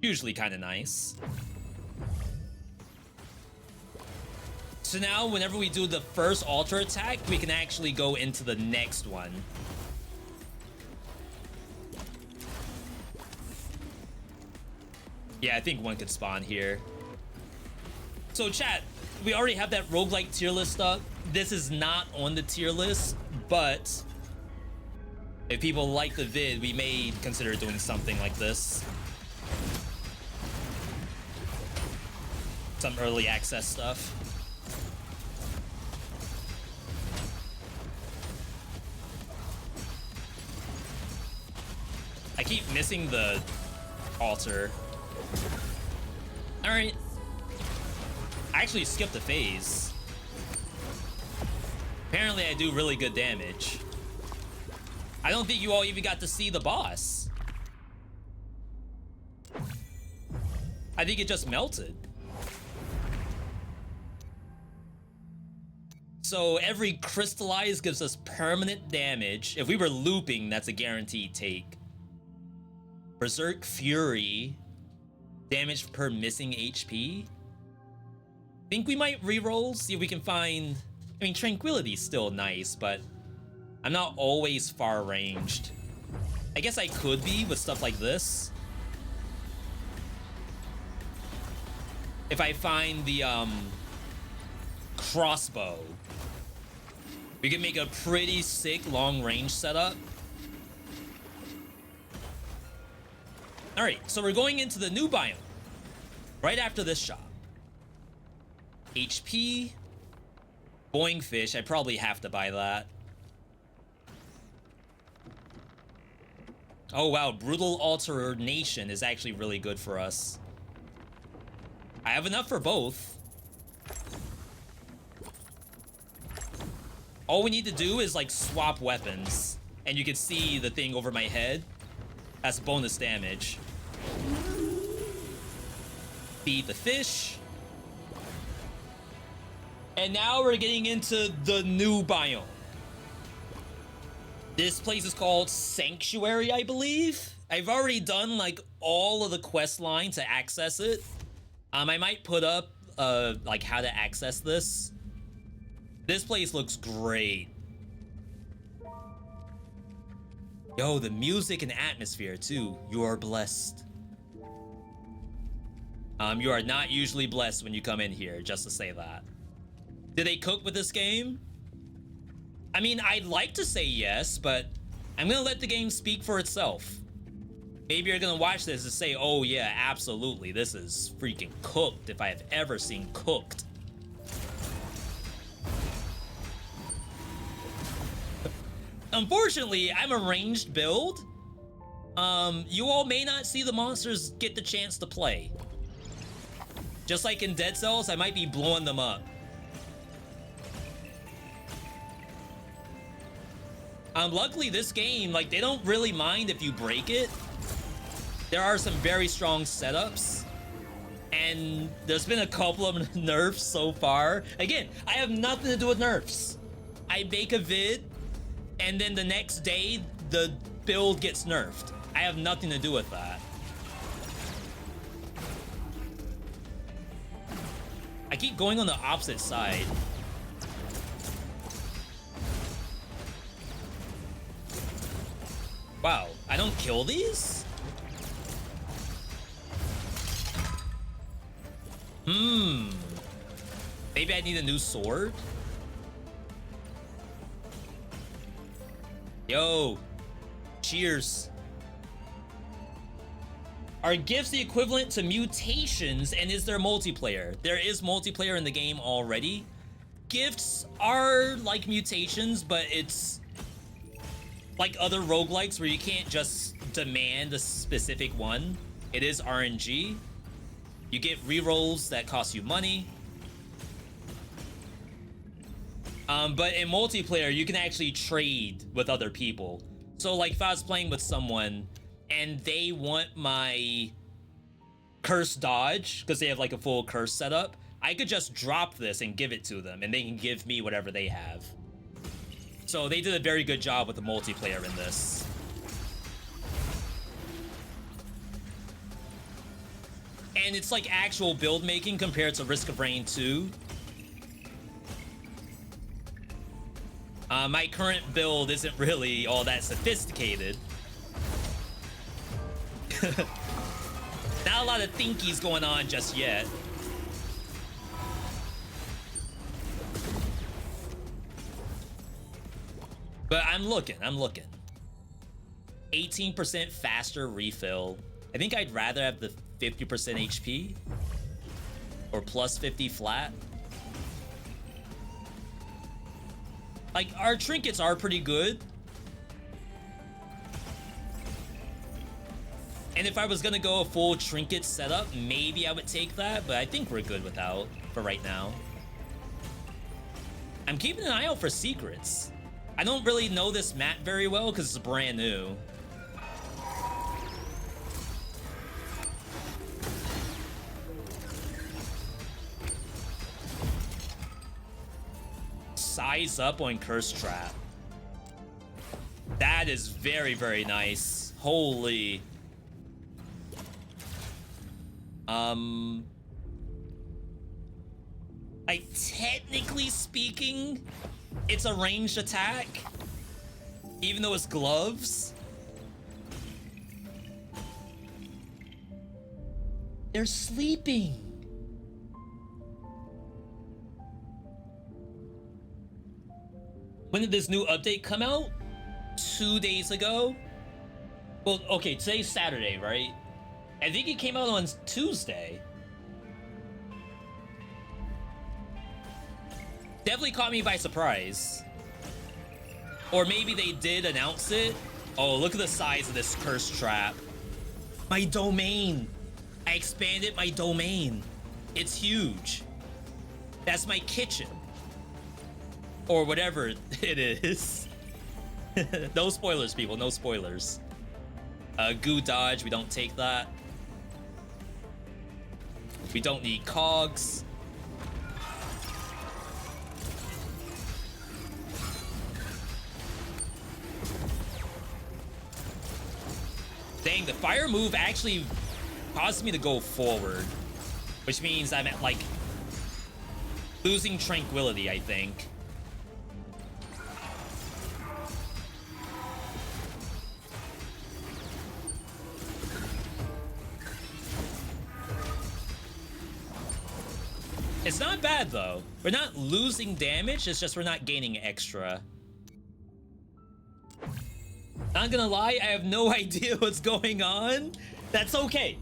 Usually kind of nice. So now whenever we do the first altar attack, we can actually go into the next one. Yeah, I think one could spawn here. So chat, we already have that roguelike tier list up. This is not on the tier list, but if people like the vid, we may consider doing something like this. Some early access stuff. I keep missing the altar. All right. I actually skipped a phase. Apparently I do really good damage. I don't think you all even got to see the boss. I think it just melted. So every crystallize gives us permanent damage. If we were looping, that's a guaranteed take. Berserk Fury. Damage per missing HP. Think we might reroll, see if we can find... I mean, Tranquility's still nice, but I'm not always far ranged. I guess I could be with stuff like this. If I find the crossbow, we can make a pretty sick long range setup. All right, so we're going into the new biome right after this shop. HP, Boing Fish. I probably have to buy that. Oh wow, Brutal Alternation is actually really good for us. I have enough for both. All we need to do is like swap weapons, and you can see the thing over my head. That's bonus damage. Feed the fish. And now we're getting into the new biome. This place is called Sanctuary, I believe. I've already done like all of the quest line to access it. I might put up like how to access this. This place looks great. Yo, the music and atmosphere too. You are blessed. You are not usually blessed when you come in here, just to say that. Did they cook with this game? I mean, I'd like to say yes, but I'm gonna let the game speak for itself. Maybe you're gonna watch this and say, oh yeah, absolutely, this is freaking cooked if I have ever seen cooked. Unfortunately, I'm a ranged build. You all may not see the monsters get the chance to play. Just like in Dead Cells, I might be blowing them up. Luckily, this game, like, they don't really mind if you break it. There are some very strong setups. And there's been a couple of nerfs so far. Again, I have nothing to do with nerfs. I make a vid, and then the next day, the build gets nerfed. I have nothing to do with that. I keep going on the opposite side. Wow, I don't kill these? Maybe I need a new sword? Yo, cheers. Are gifts the equivalent to mutations, and is there multiplayer? There is multiplayer in the game already. Gifts are like mutations, but it's like other roguelikes where you can't just demand a specific one. It is RNG. You get rerolls that cost you money. But in multiplayer, you can actually trade with other people. So like if I was playing with someone and they want my curse dodge, because they have like a full curse setup, I could just drop this and give it to them, and they can give me whatever they have. So they did a very good job with the multiplayer in this. And it's like actual build making compared to Risk of Rain 2. My current build isn't really all that sophisticated. Not a lot of thinkies going on just yet. But I'm looking. 18% faster refill. I think I'd rather have the 50% HP. Or plus 50 flat. Like, our trinkets are pretty good. And if I was gonna go a full trinket setup, maybe I would take that, but I think we're good without for right now. I'm keeping an eye out for secrets. I don't really know this map very well because it's brand new. Rise Up on Curse Trap. That is very, very nice. Holy. Like, technically speaking, it's a ranged attack, even though it's gloves. They're sleeping. When did this new update come out? 2 days ago? Well, okay, today's Saturday, right? I think it came out on Tuesday. Definitely caught me by surprise. Or maybe they did announce it. Oh, look at the size of this curse trap. My domain. I expanded my domain. It's huge. That's my kitchen. Or whatever it is. No spoilers, people. No spoilers. Goo dodge. We don't take that. We don't need cogs. Dang, the fire move actually caused me to go forward, which means I'm at, like, losing tranquility, I think. It's not bad, though. We're not losing damage, it's just we're not gaining extra. Not gonna lie, I have no idea what's going on. That's okay.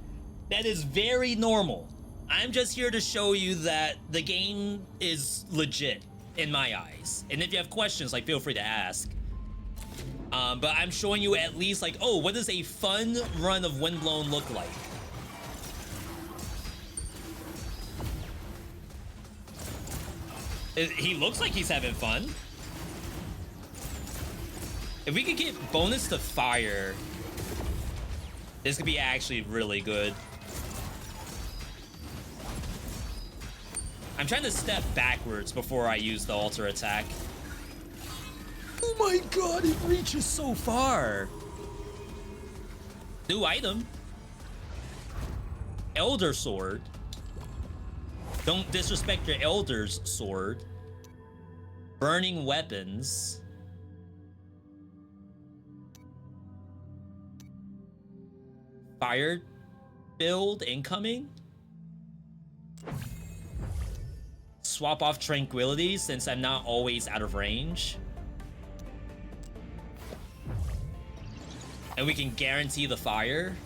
That is very normal. I'm just here to show you that the game is legit in my eyes. And if you have questions, like, feel free to ask. But I'm showing you at least, like, oh, what does a fun run of Windblown look like? He looks like he's having fun. If we could get bonus to fire, this could be actually really good. I'm trying to step backwards before I use the alter attack. Oh my god, it reaches so far. New item. Elder Sword. Don't disrespect your Elder's Sword. Burning Weapons. Fire build incoming. Swap off Tranquility since I'm not always out of range. And we can guarantee the fire.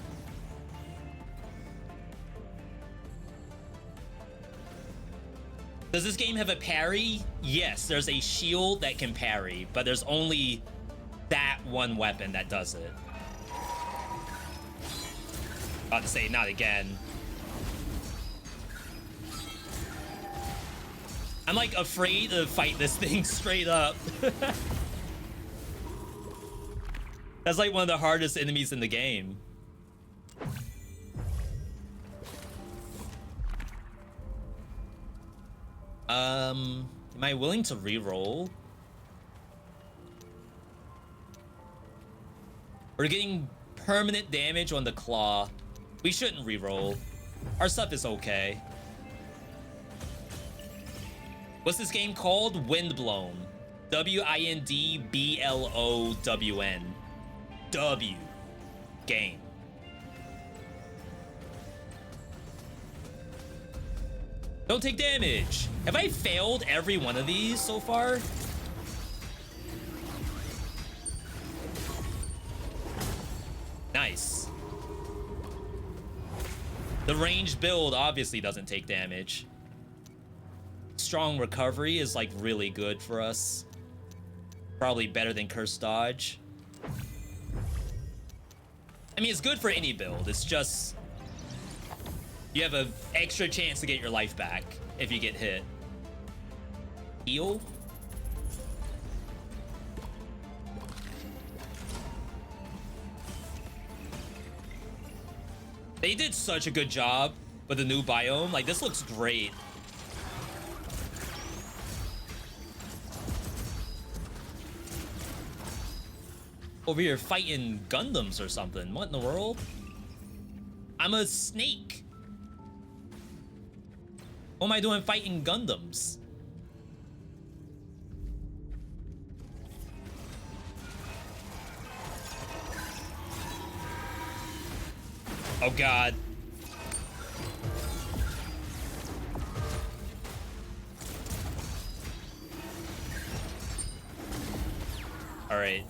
Does this game have a parry? Yes, there's a shield that can parry, but there's only that one weapon that does it. About to say, not again. I'm like afraid to fight this thing straight up. That's like one of the hardest enemies in the game. Am I willing to reroll? We're getting permanent damage on the claw. We shouldn't reroll. Our stuff is okay. What's this game called? Windblown. W-I-N-D-B-L-O-W-N. W. Game. Don't take damage. Have I failed every one of these so far? Nice. The ranged build obviously doesn't take damage. Strong recovery is like really good for us. Probably better than curse dodge. I mean, it's good for any build. It's just you have an extra chance to get your life back if you get hit. Heal. They did such a good job with the new biome. Like, this looks great. over here fighting Gundams or something. What in the world? I'm a snake. What am I doing fighting Gundams? Oh god. Alright.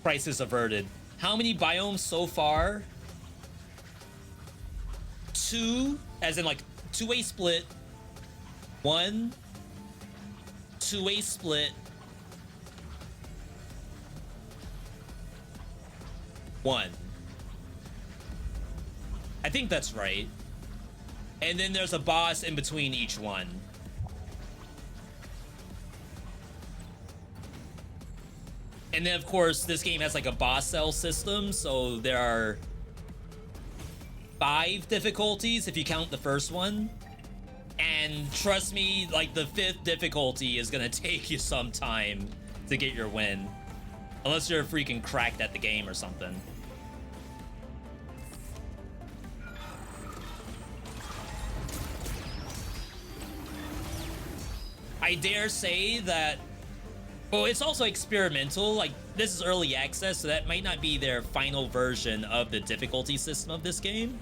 Crisis averted. How many biomes so far? 2, as in like two-way split. 1, two-way split. 1. I think that's right. And then there's a boss in between each one. And then, of course, this game has like a boss cell system, so there are 5 difficulties if you count the first one. And trust me, like the 5th difficulty is gonna take you some time to get your win. Unless you're freaking cracked at the game or something. I dare say that, well, it's also experimental. Like, this is early access, so that might not be their final version of the difficulty system of this game.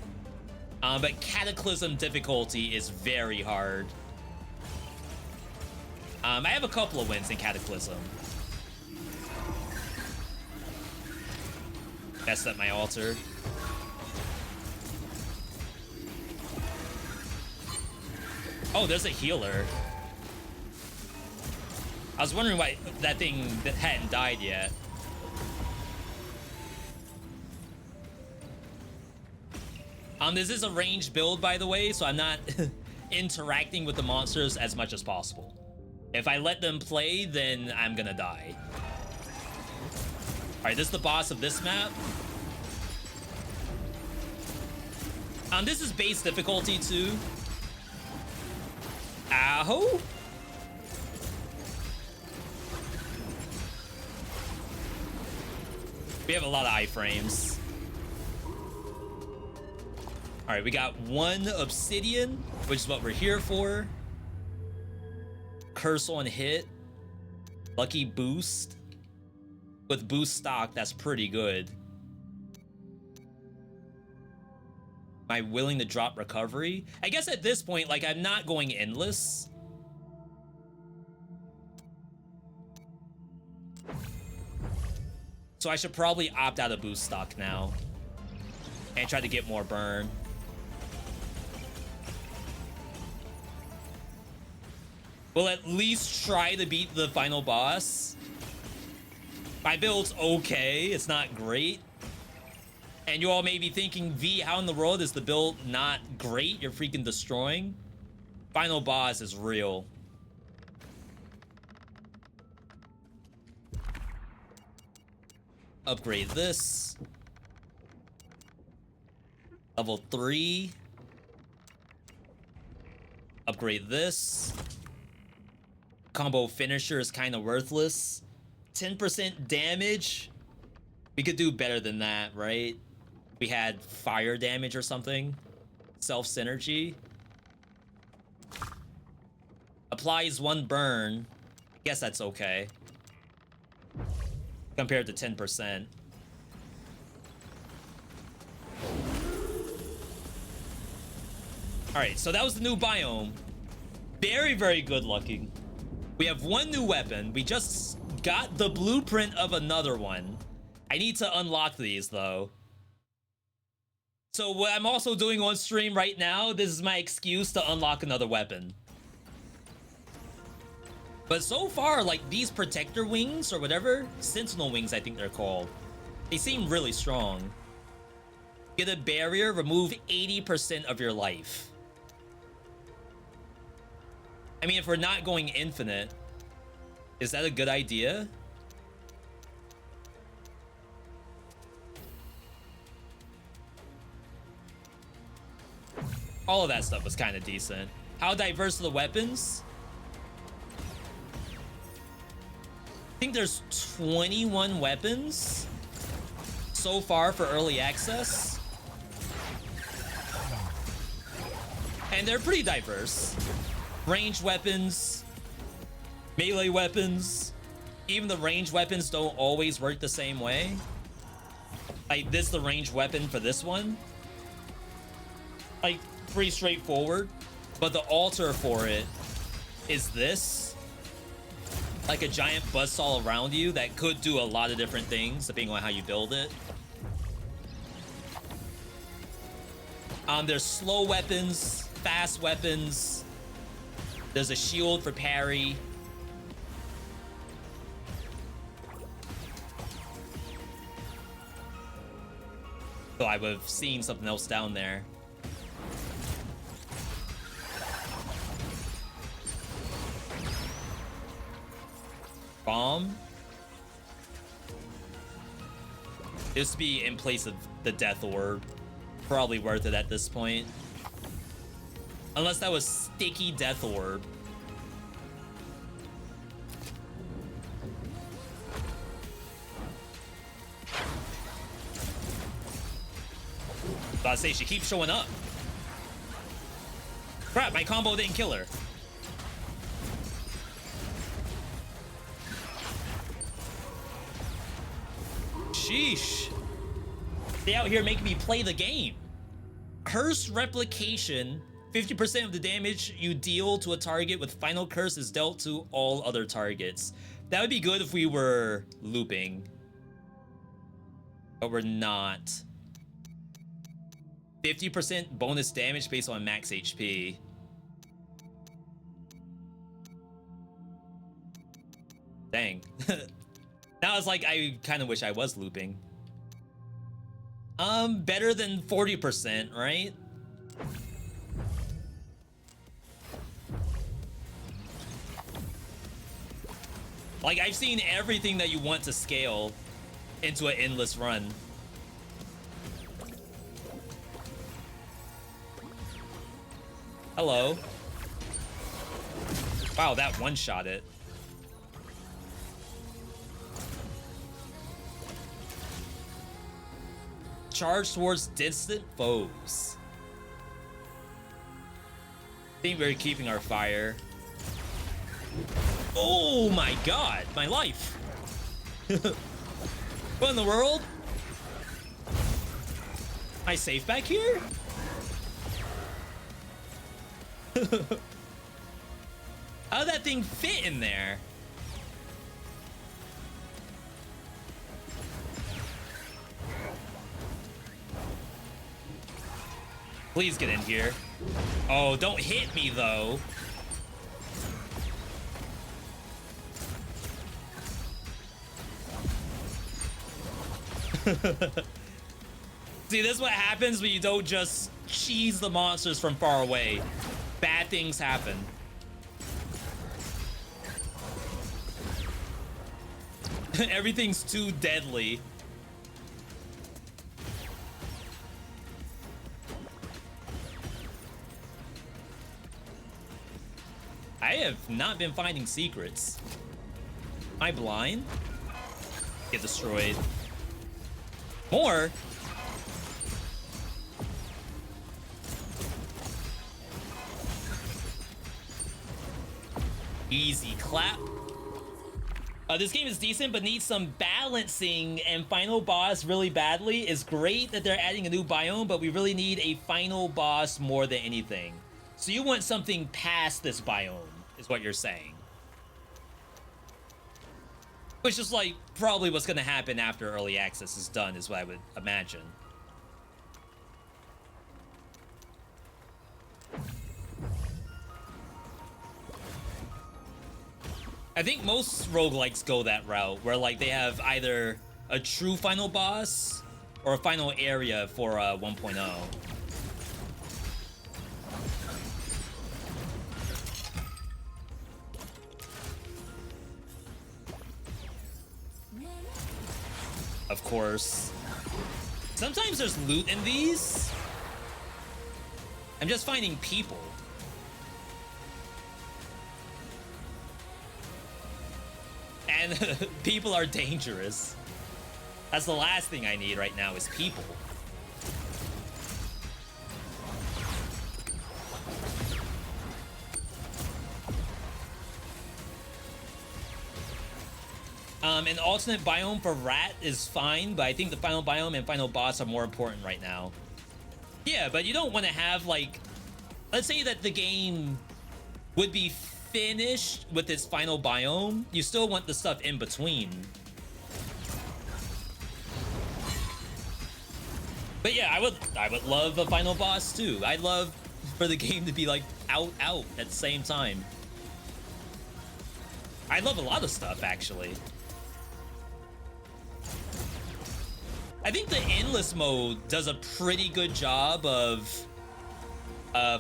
But Cataclysm difficulty is very hard. I have a couple of wins in Cataclysm. Messed up my altar. Oh, there's a healer. I was wondering why that thing that hadn't died yet. This is a ranged build, by the way, so I'm not interacting with the monsters as much as possible. If I let them play, then I'm gonna die. All right, this is the boss of this map. This is base difficulty too. Ow! We have a lot of iframes. All right, we got 1 obsidian, which is what we're here for. Curse on hit. Lucky boost. With boost stock, that's pretty good. Am I willing to drop recovery? I guess at this point, like, I'm not going endless. So I should probably opt out of boost stock now. And try to get more burn. We'll at least try to beat the final boss. My build's okay. It's not great. And you all may be thinking, V, how in the world is the build not great? You're freaking destroying. Final boss is real. Upgrade this. Level 3. Upgrade this. Combo finisher is kind of worthless. 10% damage. We could do better than that, right? We had fire damage or something. Self synergy. Applies 1 burn. I guess that's okay. Compared to 10%. Alright, so that was the new biome. Very, very good looking. We have 1 new weapon. We just got the blueprint of another one. I need to unlock these, though. So what I'm also doing on stream right now, this is my excuse to unlock another weapon. But so far, like, these protector wings or whatever, sentinel wings I think they're called, they seem really strong. Get a barrier, remove 80% of your life. I mean, if we're not going infinite, is that a good idea? All of that stuff was kind of decent. How diverse are the weapons? I think there's 21 weapons. so far for early access. And they're pretty diverse. Ranged weapons, melee weapons. Even the ranged weapons don't always work the same way. Like, this is the ranged weapon for this one. Like, pretty straightforward. But the altar for it is this. Like a giant buzzsaw around you that could do a lot of different things depending on how you build it. There's slow weapons, fast weapons. There's a shield for parry. So I would have seen something else down there. Bomb. This would be in place of the death orb. Probably worth it at this point. Unless that was sticky death orb. About to say, she keeps showing up. Crap, my combo didn't kill her. Sheesh. They out here making me play the game. Curse replication. 50% of the damage you deal to a target with final curse is dealt to all other targets. That would be good if we were looping. But we're not. 50% bonus damage based on max HP. Dang. Now it's like, I kind of wish I was looping. Better than 40%, right? Like, I've seen everything that you want to scale into an endless run. Hello. Wow, that one-shot it. Charge towards distant foes. I think we're keeping our fire. Oh my god, my life. What in the world? Am I safe back here? How'd that thing fit in there? Please get in here. Oh, don't hit me though. See, this is what happens when you don't just cheese the monsters from far away. Bad things happen. Everything's too deadly. I have not been finding secrets. Am I blind? Get destroyed. More? Easy clap. This game is decent, but needs some balancing, and final boss really badly. It's great that they're adding a new biome, but we really need a final boss more than anything. So you want something past this biome, is what you're saying. Which is like probably what's gonna happen after early access is done, is what I would imagine. I think most roguelikes go that route, where like they have either a true final boss or a final area for 1.0. Of course. Sometimes there's loot in these. I'm just finding people. And people are dangerous. That's the last thing I need right now is people. An alternate biome for rat is fine, but I think the final biome and final boss are more important right now. Yeah, but you don't want to have, like... Let's say that the game would be finished with its final biome. You still want the stuff in between. But yeah, I would love a final boss too. I'd love for the game to be like out at the same time. I love a lot of stuff actually. I think the endless mode does a pretty good job of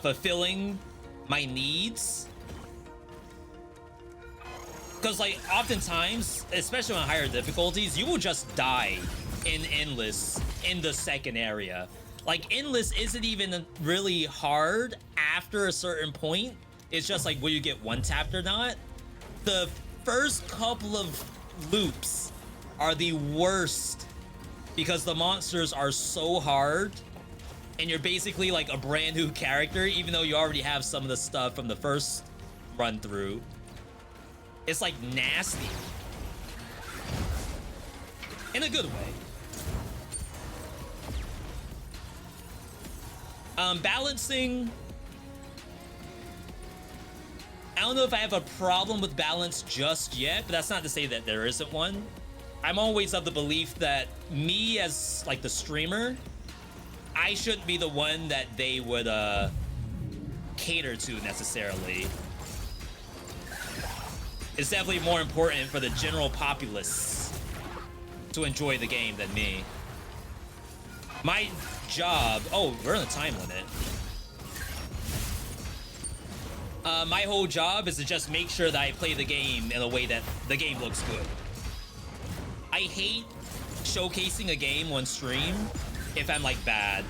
fulfilling my needs. Because like oftentimes, especially on higher difficulties, you will just die in endless in the second area. Like endless isn't even really hard after a certain point. It's just like will you get one tapped or not. The first couple of loops are the worst because the monsters are so hard and you're basically like a brand new character even though you already have some of the stuff from the first run through. It's like nasty in a good way. Balancing, I don't know if I have a problem with balance just yet, but that's not to say that there isn't one. I'm always of the belief that me as like the streamer, I shouldn't be the one that they would cater to necessarily. It's definitely more important for the general populace to enjoy the game than me. My job, oh, we're on a time limit. My whole job is to just make sure that I play the game in a way that the game looks good. I hate showcasing a game on stream if I'm like bad.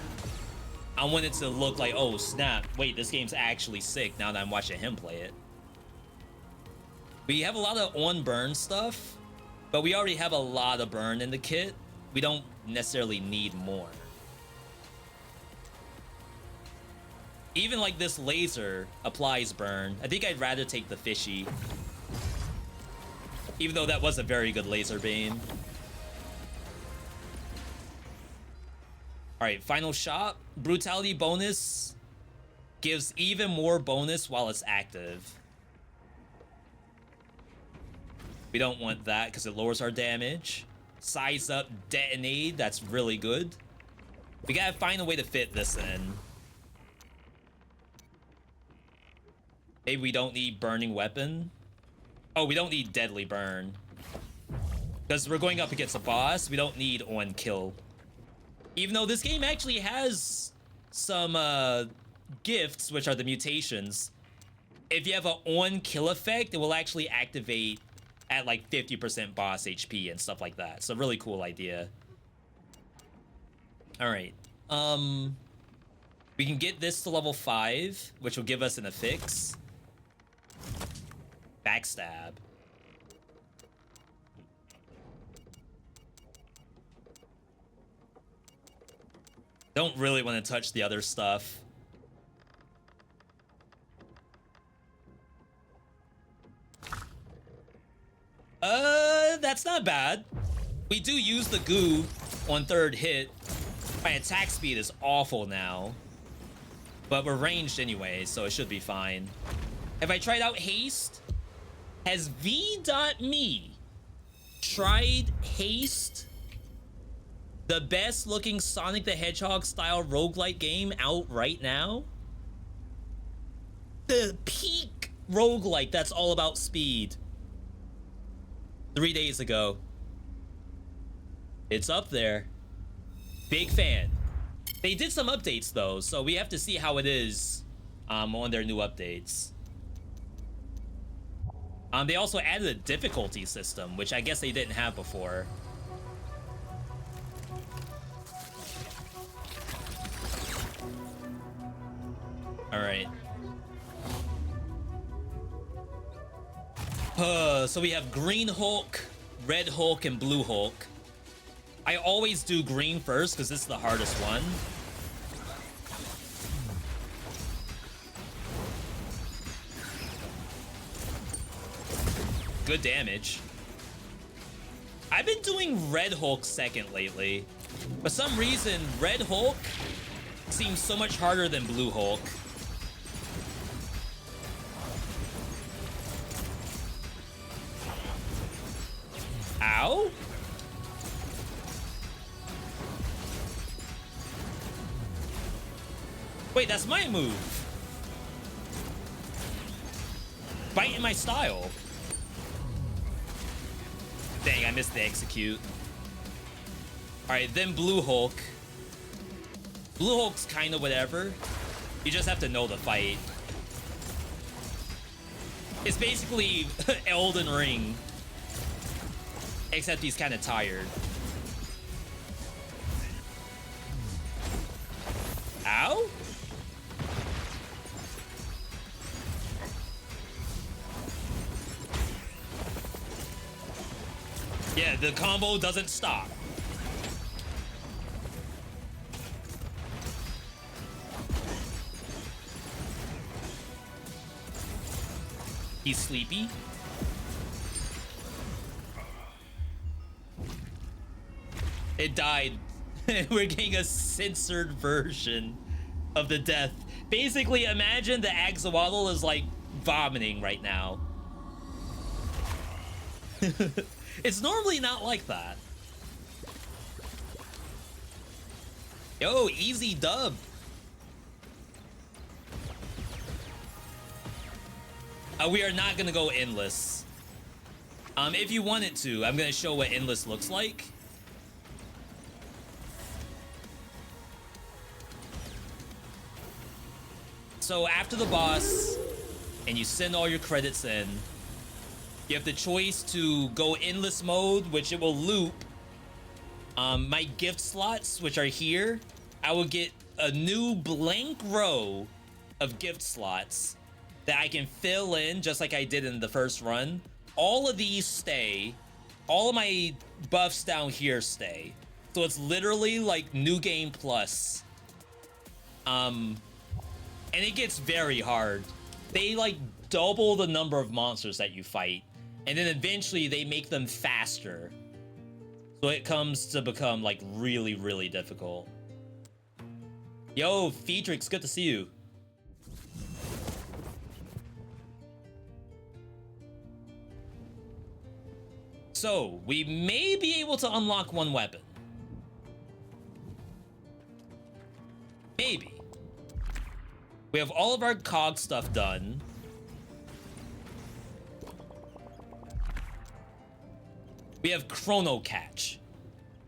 I want it to look like, oh snap, wait, this game's actually sick now that I'm watching him play it. We have a lot of on burn stuff, but we already have a lot of burn in the kit. We don't necessarily need more. Even like this laser applies burn. I think I'd rather take the fishy. Even though that was a very good laser beam. Alright, final shop. Brutality bonus gives even more bonus while it's active. We don't want that because it lowers our damage. Size up detonate, that's really good. We gotta find a way to fit this in. Maybe we don't need burning weapon. Oh, we don't need deadly burn. Because we're going up against a boss, we don't need on kill. Even though this game actually has some gifts, which are the mutations. If you have an on kill effect, it will actually activate at like 50% boss HP and stuff like that. So really cool idea. All right. We can get this to level 5, which will give us an affix. Backstab. Don't really want to touch the other stuff. That's not bad. We do use the goo on third hit. My attack speed is awful now. But we're ranged anyway, so it should be fine. Have I tried out haste? Has VeeDotMe tried haste? The best looking Sonic the Hedgehog style roguelike game out right now? The peak roguelike that's all about speed. 3 days ago. It's up there. Big fan. They did some updates though, so we have to see how it is on their new updates. They also added a difficulty system, which I guess they didn't have before. All right. So we have Green Hulk, Red Hulk, and Blue Hulk. I always do green first because this is the hardest one. Good damage. I've been doing Red Hulk second lately. For some reason, Red Hulk seems so much harder than Blue Hulk. Ow? Wait, that's my move. Bite in my style. Dang, I missed the execute. Alright, then Blue Hulk. Blue Hulk's kind of whatever. You just have to know the fight. It's basically Elden Ring. Except he's kind of tired. Ow? Yeah, the combo doesn't stop. He's sleepy. It died. We're getting a censored version of the death. Basically, imagine the Axolotl is like vomiting right now. It's normally not like that. Yo, easy dub. We are not gonna go endless. If you wanted to, I'm gonna show what endless looks like. So after the boss, and you send all your credits in, you have the choice to go endless mode, which it will loop. My gift slots, which are here, I will get a new blank row of gift slots that I can fill in just like I did in the first run. All of these stay. All of my buffs down here stay. So it's literally like New Game Plus. And it gets very hard. They like double the number of monsters that you fight. And then eventually they make them faster. So it comes to become like really, really difficult. Yo, Pádhraic, good to see you. So, we may be able to unlock one weapon. Maybe. We have all of our cog stuff done. We have Chrono Catch.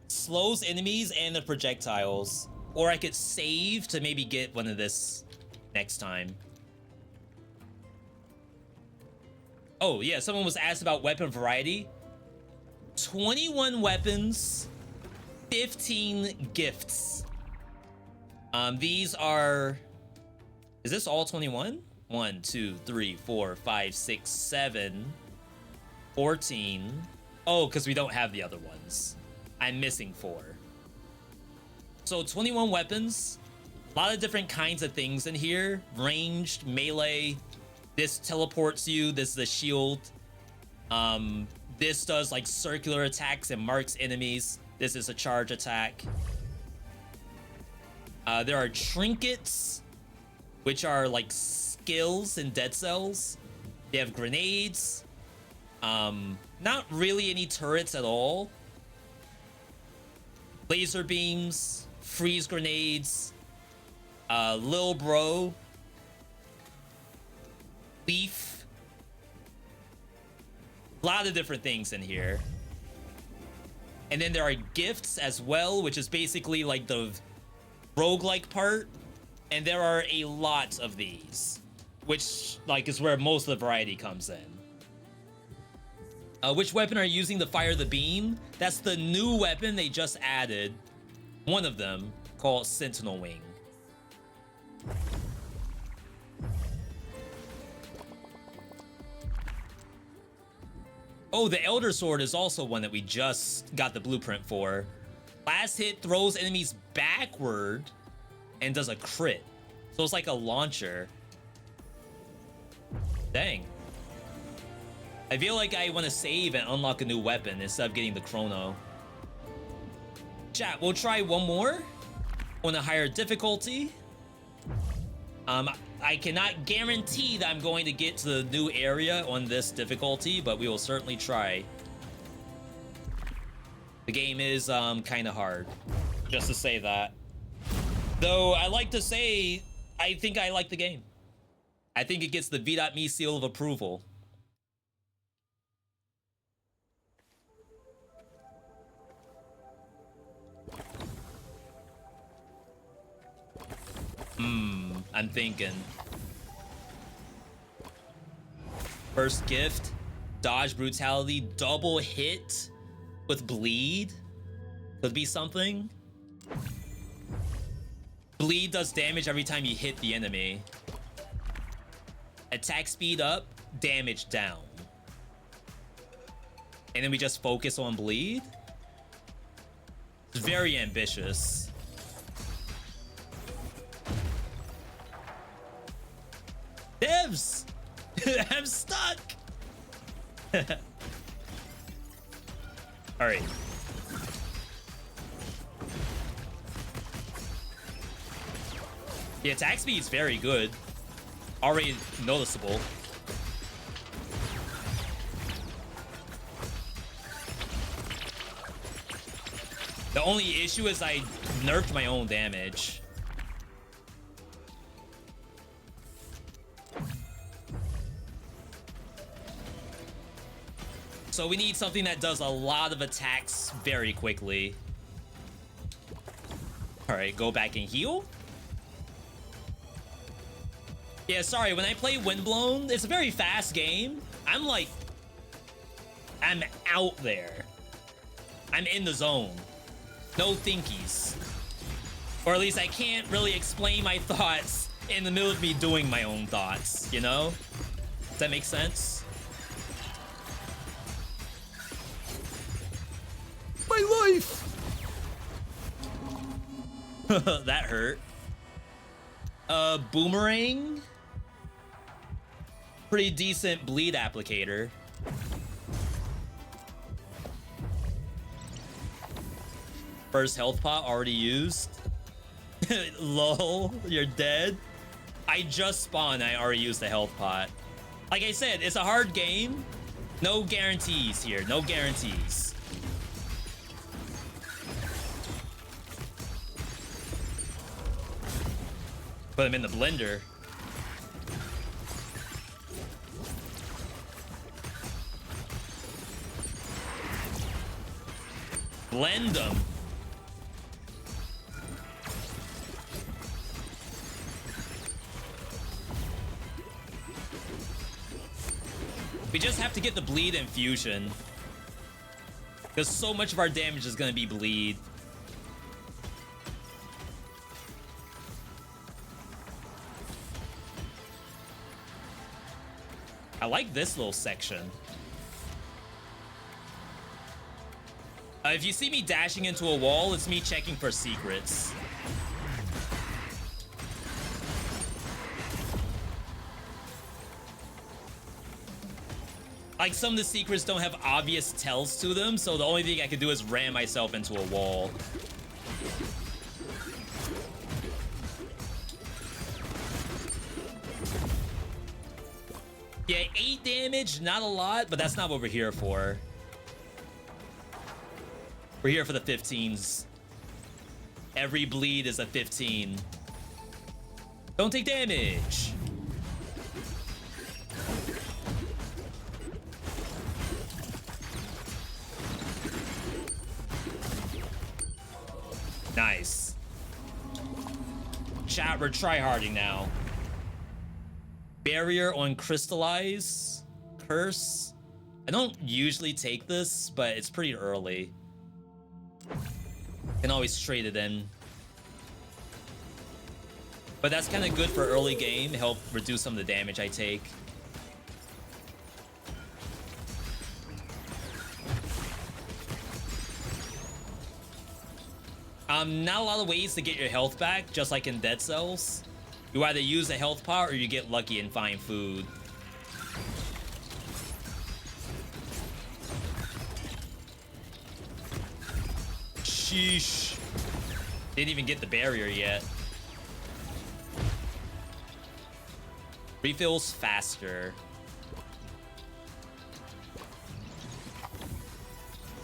Slows enemies and the projectiles. Or I could save to maybe get one of this next time. Oh, yeah, someone was asked about weapon variety. 21 weapons, 15 gifts. These are... Is this all 21? 1, 2, 3, 4, 5, 6, 7, 14. Oh, because we don't have the other ones. I'm missing 4. So 21 weapons. A lot of different kinds of things in here. Ranged, melee. This teleports you. This is a shield. This does like circular attacks and marks enemies. This is a charge attack. There are trinkets, which are like skills in Dead Cells. They have grenades. Not really any turrets at all. Laser beams, freeze grenades, Lil Bro, Leaf. A lot of different things in here. And then there are gifts as well, which is basically like the roguelike part. And there are a lot of these, which like is where most of the variety comes in. Which weapon are you using to fire the beam? That's the new weapon they just added. One of them called Sentinel Wing. Oh, the Elder Sword is also one that we just got the blueprint for. Last hit throws enemies backward and does a crit. So it's like a launcher. Dang. I feel like I want to save and unlock a new weapon instead of getting the chrono. Chat, we'll try one more on a higher difficulty. I cannot guarantee that I'm going to get to the new area on this difficulty, but we will certainly try. The game is kind of hard, just to say that. Though I like to say, I think I like the game. I think it gets the veedotme seal of approval. I'm thinking. First gift, dodge brutality, double hit with bleed. Could be something. Bleed does damage every time you hit the enemy. Attack speed up, damage down. And then we just focus on bleed. It's very ambitious. Devs! I'm stuck! Alright. The attack speed is very good. Already noticeable. The only issue is I nerfed my own damage. So we need something that does a lot of attacks very quickly. All right, go back and heal. Yeah, sorry, when I play Windblown, it's a very fast game. I'm out there. I'm in the zone. No thinkies. Or at least I can't really explain my thoughts in the middle of me doing my own thoughts, you know? Does that make sense? My life! That hurt. Boomerang. Pretty decent bleed applicator. First health pot already used. Lol, you're dead. I just spawned, I already used the health pot. Like I said, it's a hard game. No guarantees here, no guarantees. Put him in the blender. Blend them. We just have to get the bleed infusion. Because so much of our damage is going to be bleed. I like this little section. If you see me dashing into a wall, it's me checking for secrets. Like, some of the secrets don't have obvious tells to them, so the only thing I can do is ram myself into a wall. Yeah, 8 damage, not a lot, but that's not what we're here for. We're here for the 15s. Every bleed is a 15. Don't take damage. Nice. Chat, we're tryharding now. Barrier on crystallize. Curse. I don't usually take this, but it's pretty early. Can always trade it in. But that's kind of good for early game, help reduce some of the damage I take. Not a lot of ways to get your health back, just like in Dead Cells. You either use a health pot or you get lucky and find food. Sheesh. Didn't even get the barrier yet. Refills faster.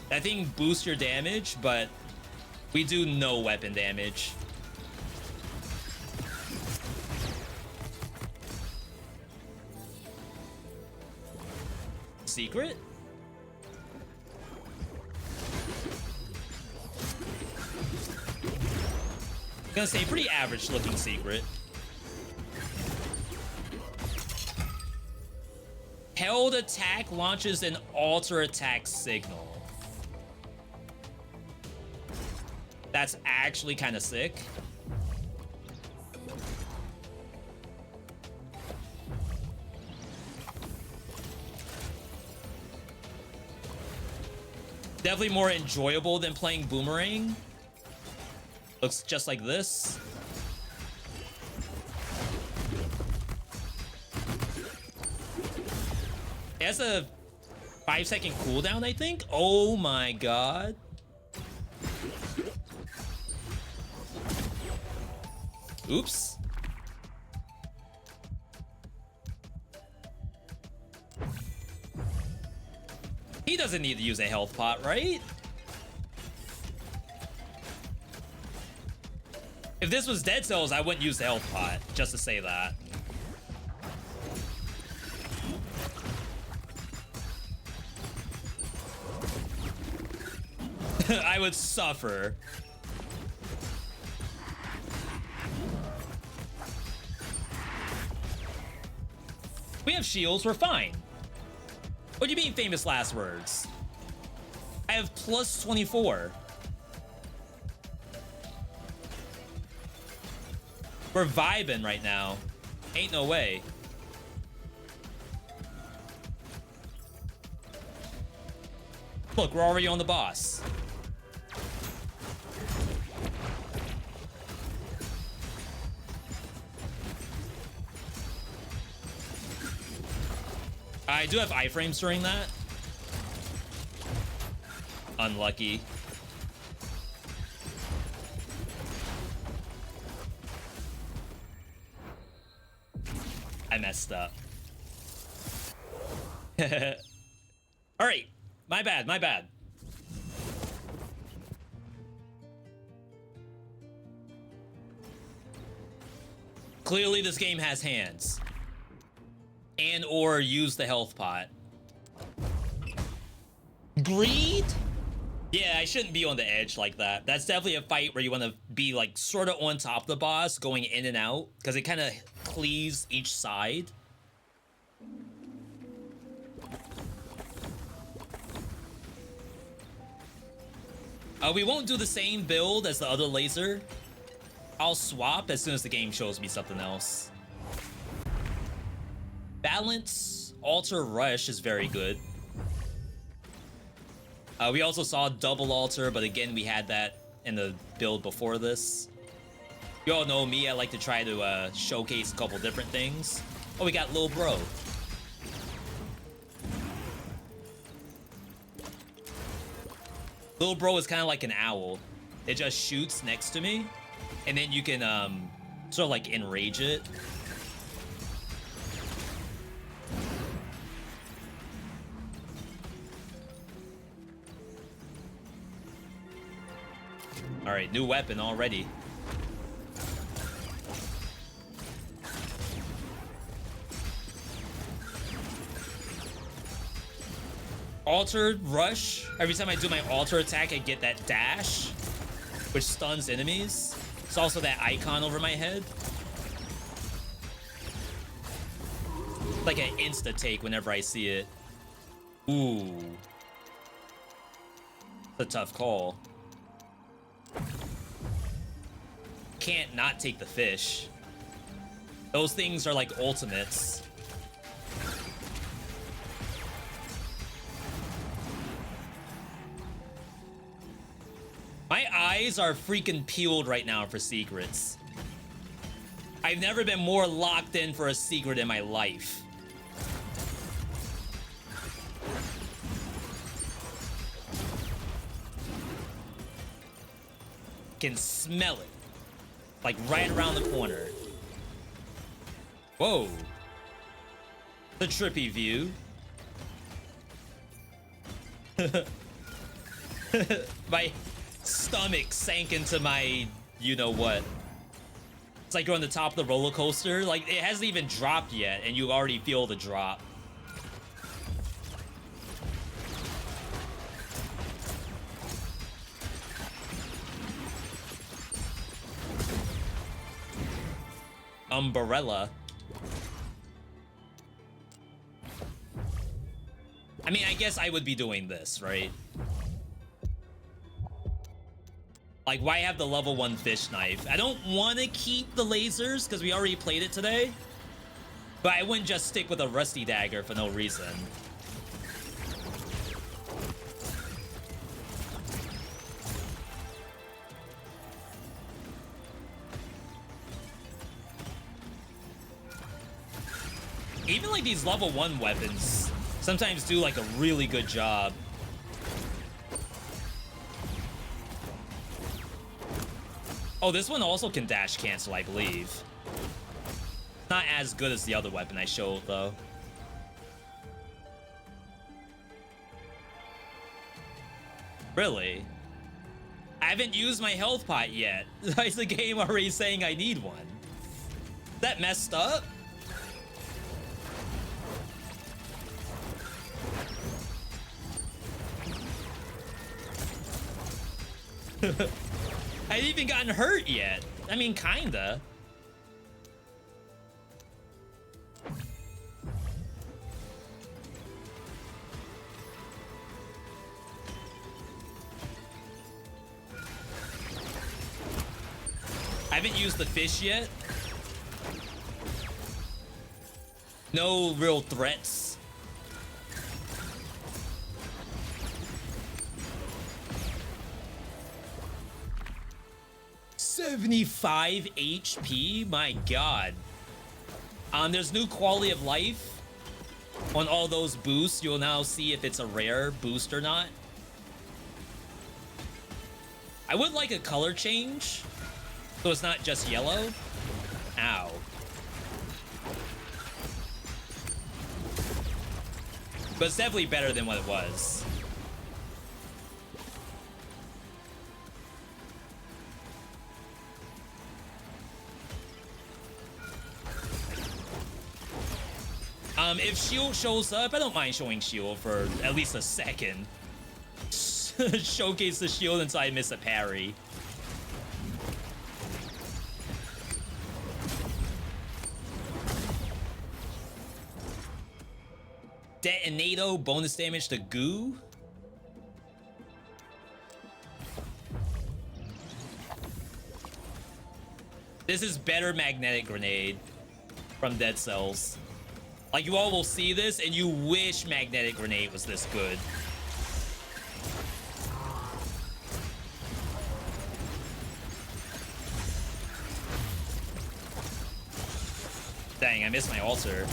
That thing boosts your damage, but we do no weapon damage. Secret? I'm gonna say pretty average looking secret. Held attack launches an alter attack signal. That's actually kind of sick. Definitely more enjoyable than playing Boomerang. Looks just like this. It has a 5-second cooldown, I think. Oh my god. Oops. He doesn't need to use a health pot, right? If this was Dead Cells, I wouldn't use the health pot, just to say that. I would suffer. We have shields, we're fine. What do you mean famous last words? I have plus 24. We're vibing right now. Ain't no way. Look, we're already on the boss. I do have iframes during that. Unlucky. I messed up. All right, my bad, my bad. Clearly this game has hands. And or use the health pot. Greed? Yeah, I shouldn't be on the edge like that. That's definitely a fight where you want to be like sort of on top of the boss, going in and out, because it kind of cleaves each side. We won't do the same build as the other laser. I'll swap as soon as the game shows me something else. Balance, alter, rush is very good. We also saw double alter, but again, we had that in the build before this. You all know me, I like to try to showcase a couple different things. Oh, we got Lil Bro. Lil Bro is kind of like an owl. It just shoots next to me, and then you can sort of like enrage it. All right, new weapon already. Alter rush. Every time I do my alter attack, I get that dash, which stuns enemies. It's also that icon over my head. Like an insta take whenever I see it. Ooh. It's a tough call. Can't not take the fish. Those things are like ultimates. My eyes are freaking peeled right now for secrets. I've never been more locked in for a secret in my life. Can smell it. Like right around the corner. Whoa. The trippy view. My stomach sank into my you-know-what. It's like you're on the top of the roller coaster. Like, it hasn't even dropped yet, and you already feel the drop. Umbrella. I mean, I guess I would be doing this, right? Like, why have the level 1 fish knife? I don't want to keep the lasers because we already played it today. But I wouldn't just stick with a rusty dagger for no reason. Even like these level 1 weapons sometimes do like a really good job. Oh, this one also can dash cancel, I believe. Not as good as the other weapon I showed, though. Really? I haven't used my health pot yet. Why is the game already saying I need one? Is that messed up? I ain't even gotten hurt yet. I mean, kinda. I haven't used the fish yet. No real threats. $75 HP? My god. There's new quality of life on all those boosts. You'll now see if it's a rare boost or not. I would like a color change, so it's not just yellow. Ow. But it's definitely better than what it was. If shield shows up, I don't mind showing shield for at least a second. Showcase the shield until I miss a parry. Detonato, bonus damage to goo. This is better magnetic grenade from Dead Cells. Like, you all will see this and you wish magnetic grenade was this good. Dang, I missed my altar.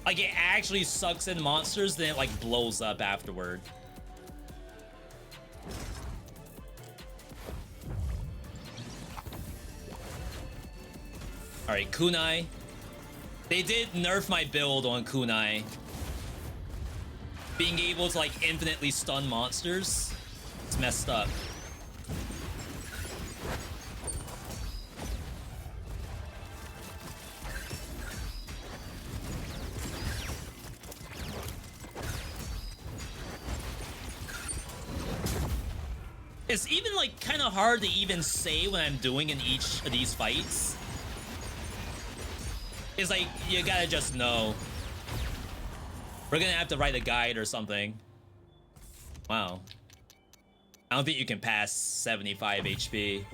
Like, it actually sucks in monsters, then it like blows up afterward. Alright, kunai. They did nerf my build on kunai. Being able to like infinitely stun monsters. It's messed up. It's even like kind of hard to even say what I'm doing in each of these fights. It's like, you gotta just know. We're gonna have to write a guide or something. Wow. I don't think you can pass 75 HP.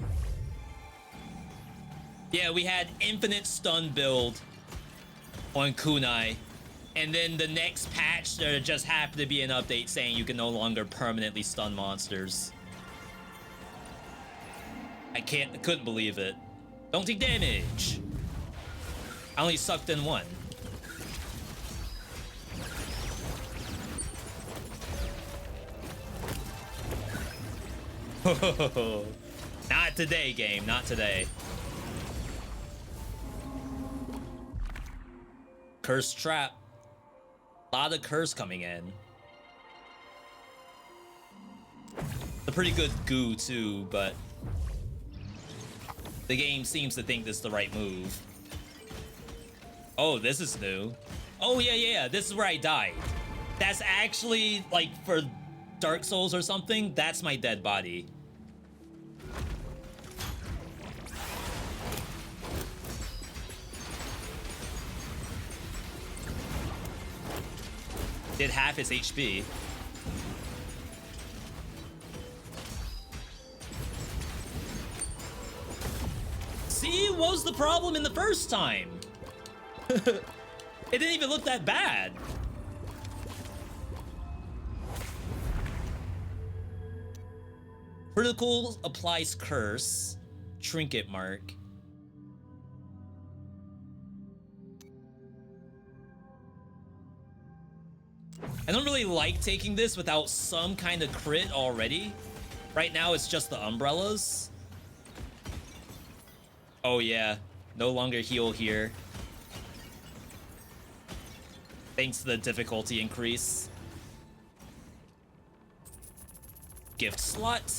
Yeah, we had infinite stun build on kunai. And then the next patch, there just happened to be an update saying you can no longer permanently stun monsters. I couldn't believe it. Don't take damage. I only sucked in one. Not today, game. Not today. Curse trap. A lot of curse coming in. A pretty good goo too, but the game seems to think this is the right move. Oh, this is new. Oh yeah, this is where I died. That's actually like for Dark Souls or something. That's my dead body. Did half his HP. See, what was the problem in the first time? It didn't even look that bad. Critical applies curse. Trinket mark. I don't really like taking this without some kind of crit already. Right now, it's just the umbrellas. Oh yeah, no longer heal here. Thanks to the difficulty increase. Gift slot.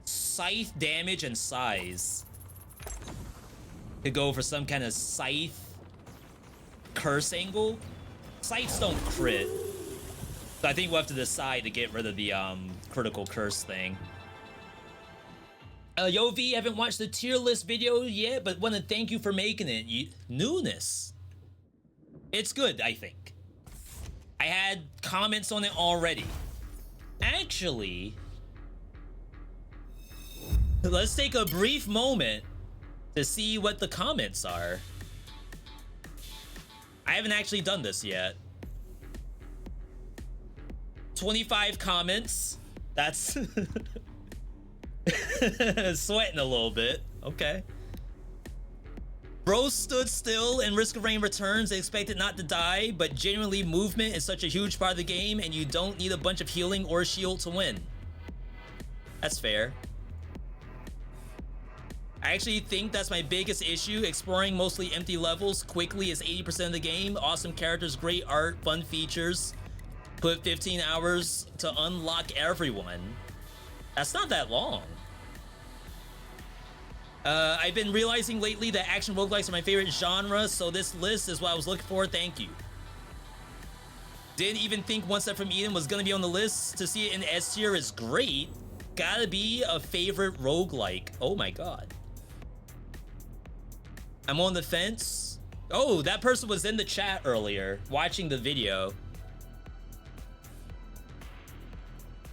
Scythe damage and size. Could go for some kind of scythe curse angle. Scythes don't crit. So I think we'll have to decide to get rid of the critical curse thing. Yo, V, haven't watched the tier list video yet, but want to thank you for making it. Newness. It's good, I think. I had comments on it already. Actually, let's take a brief moment to see what the comments are. I haven't actually done this yet. 25 comments. That's sweating a little bit. Okay. Bro stood still and Risk of Rain returns. They expected not to die, but genuinely movement is such a huge part of the game and you don't need a bunch of healing or shield to win. That's fair. I actually think that's my biggest issue. Exploring mostly empty levels quickly is 80% of the game. Awesome characters, great art, fun features. Put 15 hours to unlock everyone. That's not that long. I've been realizing lately that action roguelikes are my favorite genre, so this list is what I was looking for. Thank you. Didn't even think One Step from Eden was gonna be on the list. To see it in S tier is great. Gotta be a favorite roguelike. Oh my god. I'm on the fence. Oh, that person was in the chat earlier, watching the video.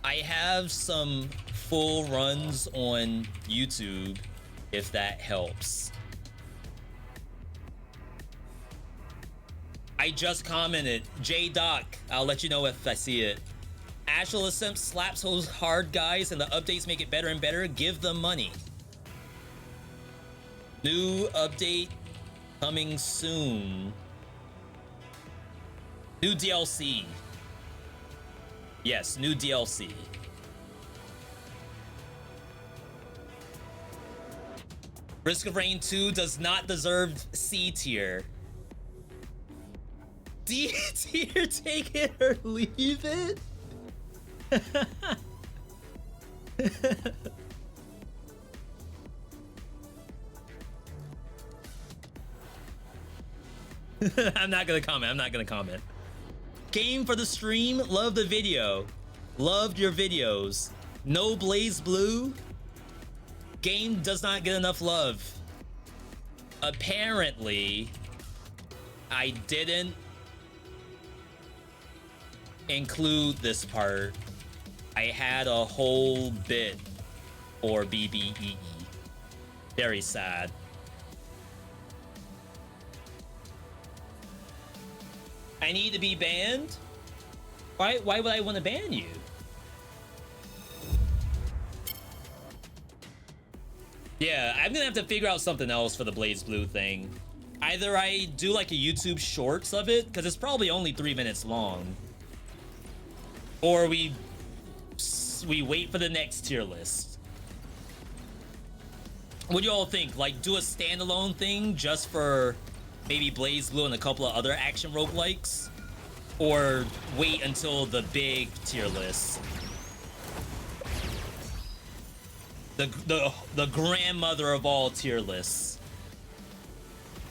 I have some full runs on YouTube, if that helps. I just commented, J-Doc, I'll let you know if I see it. Ashla Simp slaps those hard guys and the updates make it better and better. Give them money. New update coming soon. New DLC. Yes, new DLC. Risk of Rain 2 does not deserve C tier. D tier, take it or leave it? I'm not gonna comment. Game for the stream, love the video. Loved your videos. No Blaze Blue. Game does not get enough love. Apparently, I didn't include this part. I had a whole bit for BBEE. Very sad. I need to be banned? Why would I want to ban you? Yeah, I'm gonna have to figure out something else for the Blaze Blue thing. Either I do like a YouTube shorts of it, because it's probably only 3 minutes long. Or we wait for the next tier list. What do you all think? Like, do a standalone thing just for maybe Blaze Blue and a couple of other action roguelikes? Or wait until the big tier list? The grandmother of all tier lists.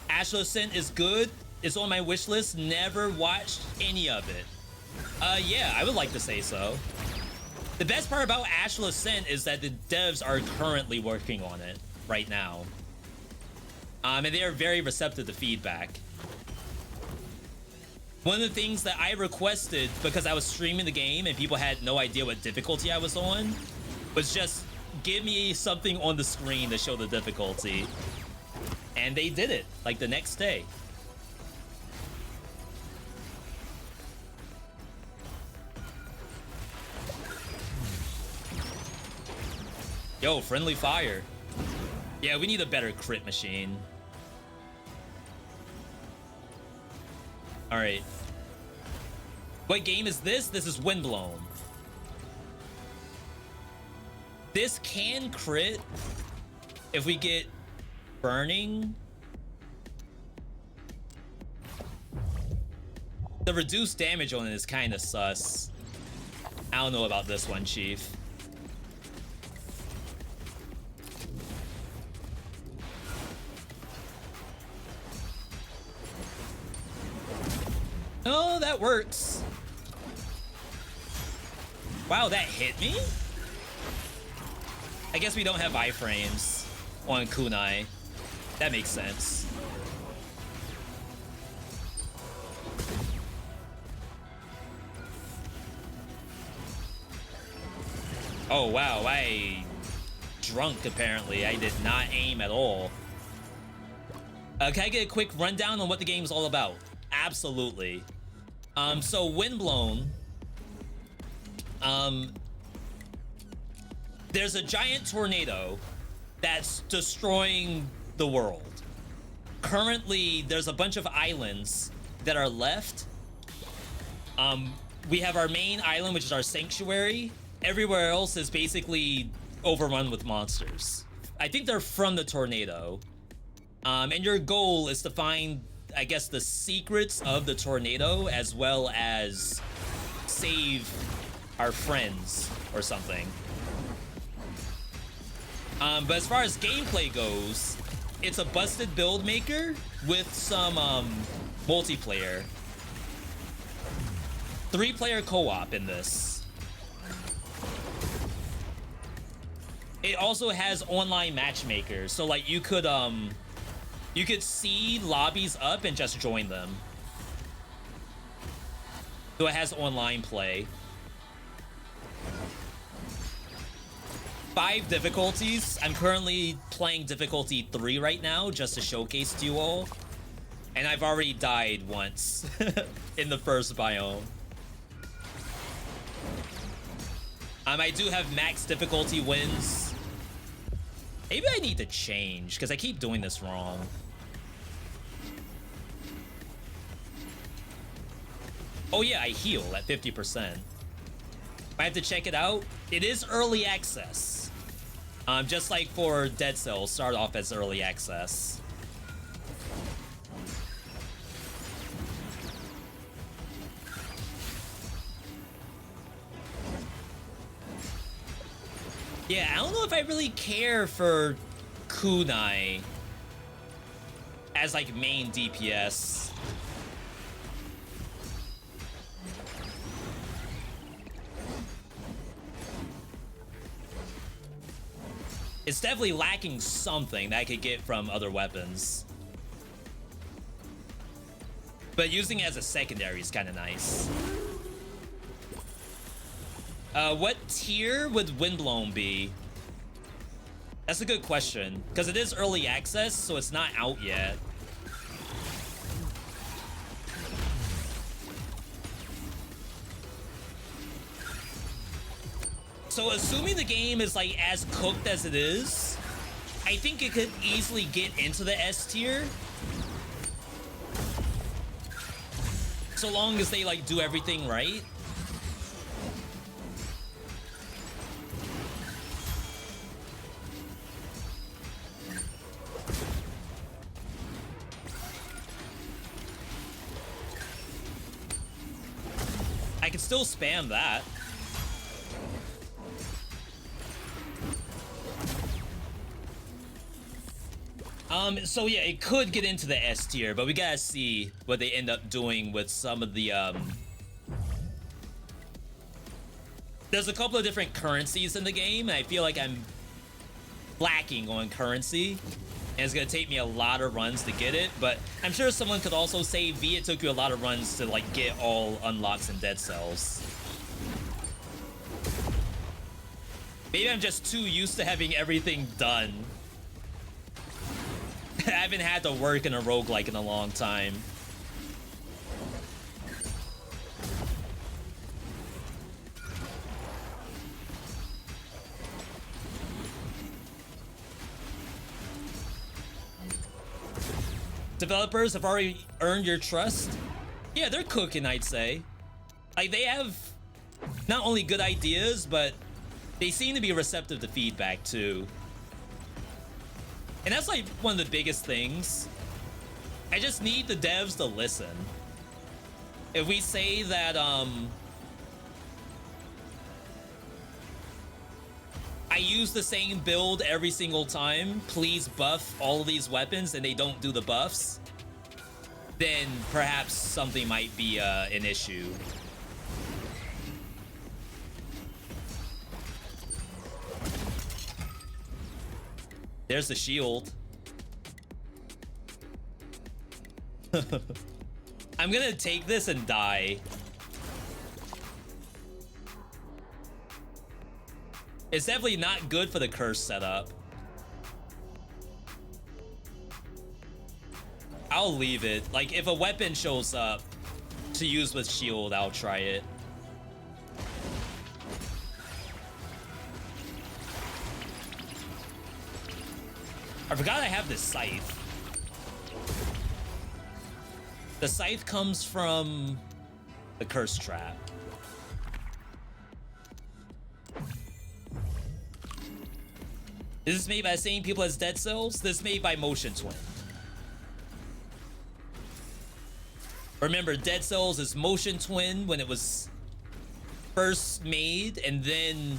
Astral Ascent is good. It's on my wish list. Never watched any of it. Yeah, I would like to say so. The best part about Astral Ascent is that the devs are currently working on it right now. And they are very receptive to feedback. One of the things that I requested, because I was streaming the game and people had no idea what difficulty I was on, was just give me something on the screen to show the difficulty. And they did it, like, the next day. Yo, friendly fire. Yeah, we need a better crit machine. Alright. What game is this? This is Windblown. This can crit if we get burning. The reduced damage on it is kind of sus. I don't know about this one, Chief. Oh, that works. Wow, that hit me? I guess we don't have iframes on kunai. That makes sense. Oh, wow, I drunk apparently. I did not aim at all. Can I get a quick rundown on what the game's all about? Absolutely. So Windblown, there's a giant tornado that's destroying the world. Currently, there's a bunch of islands that are left. We have our main island, which is our sanctuary. Everywhere else is basically overrun with monsters. I think they're from the tornado. And your goal is to find, I guess, the secrets of the tornado, as well as save our friends or something. But as far as gameplay goes, it's a busted build maker with some multiplayer. 3-player co-op in this. It also has online matchmakers, so like you could see lobbies up and just join them. So it has online play. 5 difficulties. I'm currently playing difficulty 3 right now just to showcase to you all. And I've already died once in the first biome. I do have max difficulty wins. Maybe I need to change because I keep doing this wrong. Oh yeah, I heal at 50%. I have to check it out. It is early access. Just like for Dead Cells, start off as early access. Yeah, I don't know if I really care for kunai as like main DPS. It's definitely lacking something that I could get from other weapons. But using it as a secondary is kind of nice. What tier would Windblown be? That's a good question, because it is early access, so it's not out yet. So assuming the game is like as cooked as it is, I think it could easily get into the S tier. So long as they like do everything right. I can still spam that. So yeah, it could get into the S tier, but we gotta see what they end up doing with some of the, There's a couple of different currencies in the game, and I feel like I'm lacking on currency, and it's gonna take me a lot of runs to get it, but I'm sure someone could also say, V, it took you a lot of runs to, like, get all unlocks in Dead Cells. Maybe I'm just too used to having everything done. I haven't had to work in a roguelike in a long time. Developers have already earned your trust. Yeah, they're cooking, I'd say. Like, they have not only good ideas, but they seem to be receptive to feedback, too. And that's like one of the biggest things. I just need the devs to listen. If we say that I use the same build every single time, please buff all of these weapons, and they don't do the buffs, then perhaps something might be an issue. There's the shield. I'm gonna take this and die. It's definitely not good for the curse setup. I'll leave it. Like, if a weapon shows up to use with shield, I'll try it. I forgot I have this scythe. The scythe comes from the curse trap. This is made by the same people as Dead Cells. This is made by Motion Twin. Remember, Dead Cells is Motion Twin when it was first made, and then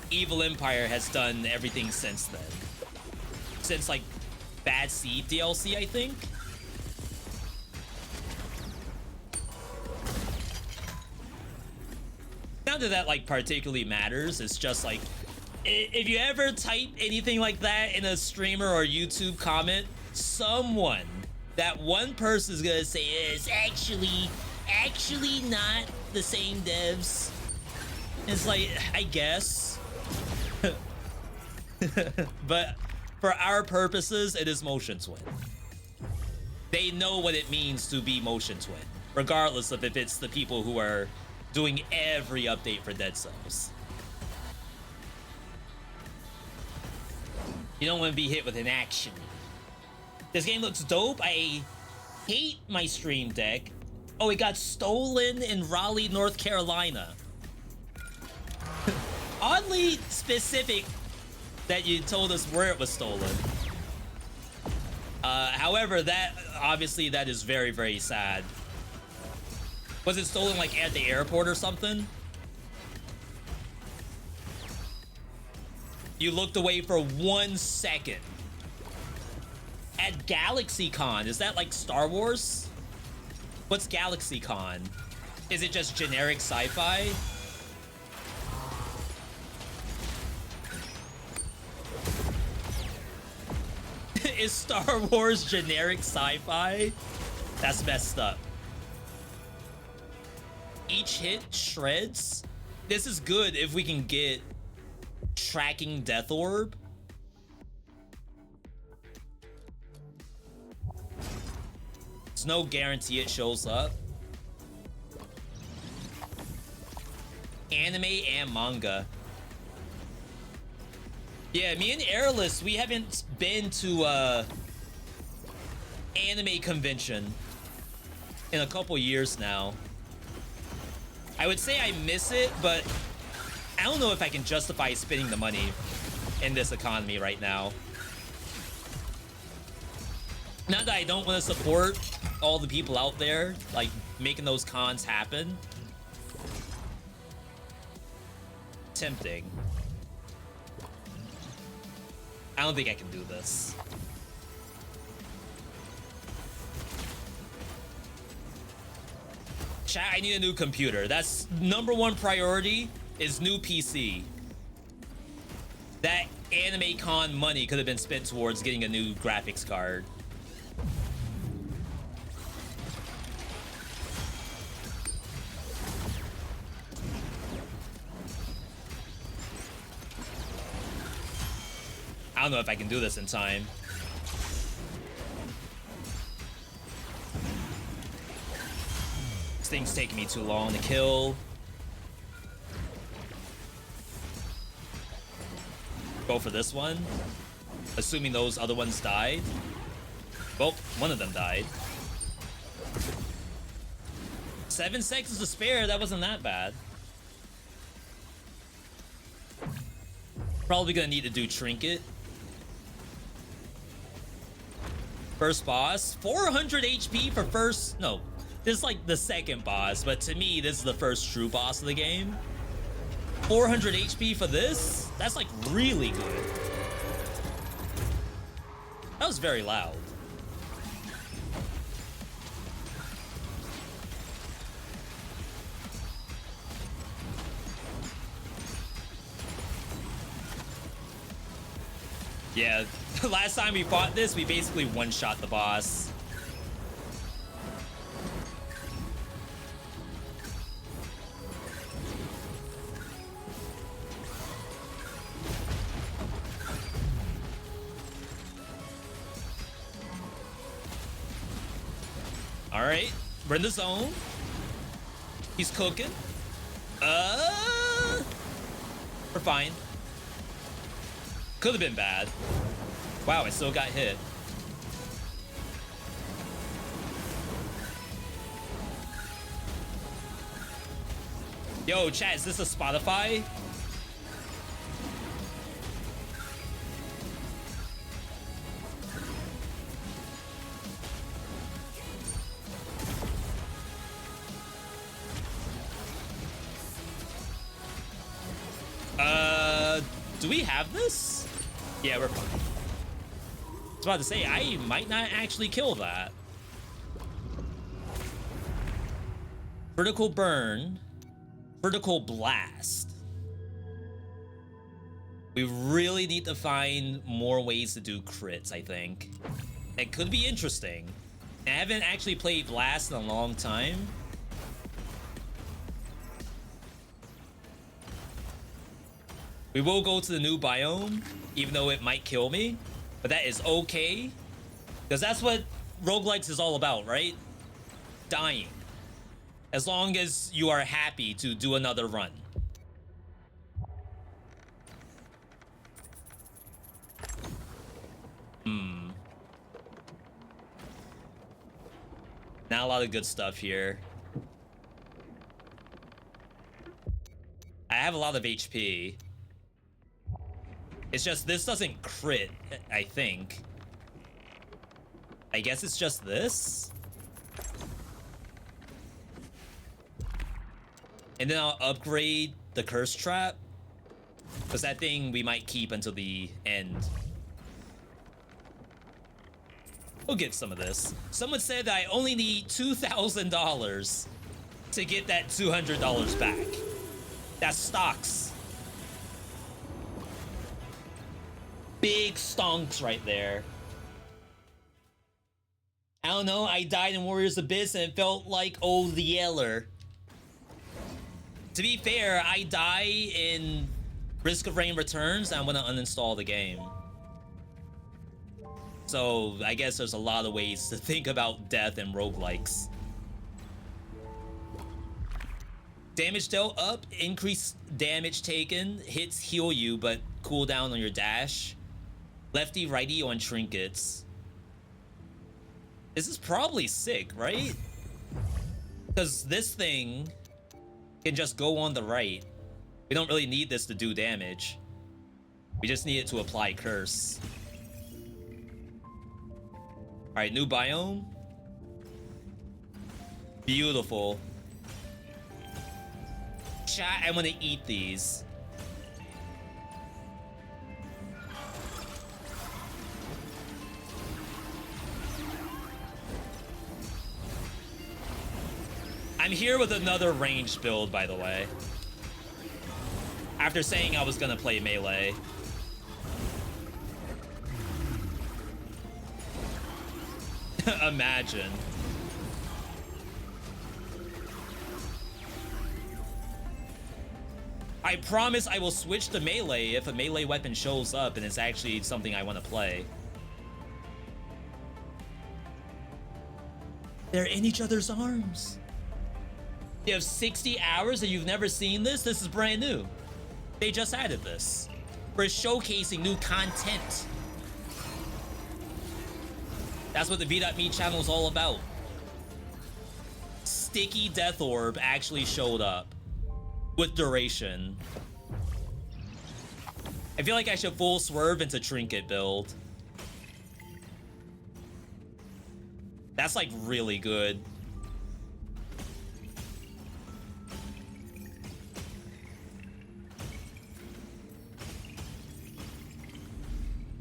Evil Empire has done everything since then. Since, like, Bad Seed DLC, I think. Not that that, like, particularly matters. It's just, like, if you ever type anything like that in a streamer or YouTube comment, someone, that one person is gonna say, it's actually not the same devs. It's like, I guess. But for our purposes, it is Motion Twin. They know what it means to be Motion Twin, regardless of if it's the people who are doing every update for Dead Cells. You don't want to be hit with an action. This game looks dope. I hate my Stream Deck. Oh, it got stolen in Raleigh, North Carolina. Oddly specific that you told us where it was stolen. However, that obviously that is very, very sad. Was it stolen like at the airport or something? You looked away for 1 second. At GalaxyCon, is that like Star Wars? What's GalaxyCon? Is it just generic sci-fi? Is Star Wars generic sci-fi? That's messed up. Each hit shreds. This is good if we can get tracking Death Orb. There's no guarantee it shows up. Anime and manga. Yeah, me and Airless, we haven't been to anime convention in a couple years now. I would say I miss it, but I don't know if I can justify spending the money in this economy right now. Not that I don't want to support all the people out there, like, making those cons happen. Tempting. I don't think I can do this. Chat, I need a new computer. That's #1 priority is new PC. That anime con money could have been spent towards getting a new graphics card. I don't know if I can do this in time. This thing's taking me too long to kill. Go for this one. Assuming those other ones died. Well, one of them died. 7 seconds to spare. That wasn't that bad. Probably gonna need to do Trinket. First boss, 400 HP for first. No, this is like the second boss, but to me, this is the first true boss of the game. 400 HP for this? That's like really good. That was very loud. Yeah, the last time we fought this, we basically one-shot the boss. All right, we're in the zone. He's cooking. We're fine. Could have been bad. Wow, I still got hit. Yo, chat, is this a Spotify? Do we have this? Yeah, we're fine. I was about to say, I might not actually kill that. Vertical burn. Vertical blast. We really need to find more ways to do crits, I think. It could be interesting. I haven't actually played Blast in a long time. We will go to the new biome, even though it might kill me. But that is okay. Because that's what roguelikes is all about, right? Dying. As long as you are happy to do another run. Not a lot of good stuff here. I have a lot of HP. It's just this doesn't crit, I think. I guess it's just this. And then I'll upgrade the curse trap. Because that thing we might keep until the end. We'll get some of this. Someone said that I only need $2,000 to get that $200 back. That's stocks. Big stonks right there. I don't know, I died in Warriors Abyss and it felt like old Yeller. To be fair, I die in Risk of Rain Returns and I'm gonna uninstall the game. So I guess there's a lot of ways to think about death and roguelikes. Damage dealt up, increase damage taken, hits heal you, but cooldown on your dash. Lefty, righty on trinkets. This is probably sick, right? Because this thing can just go on the right. We don't really need this to do damage. We just need it to apply curse. Alright, new biome. Beautiful. Chat, I want to eat these. I'm here with another ranged build, by the way. After saying I was gonna play melee. Imagine. I promise I will switch to melee if a melee weapon shows up and it's actually something I want to play. They're in each other's arms. You have 60 hours and you've never seen this? This is brand new. They just added this. We're showcasing new content. That's what the VeeDotVOD channel is all about. Sticky Death Orb actually showed up. With duration. I feel like I should full swerve into trinket build. That's like really good.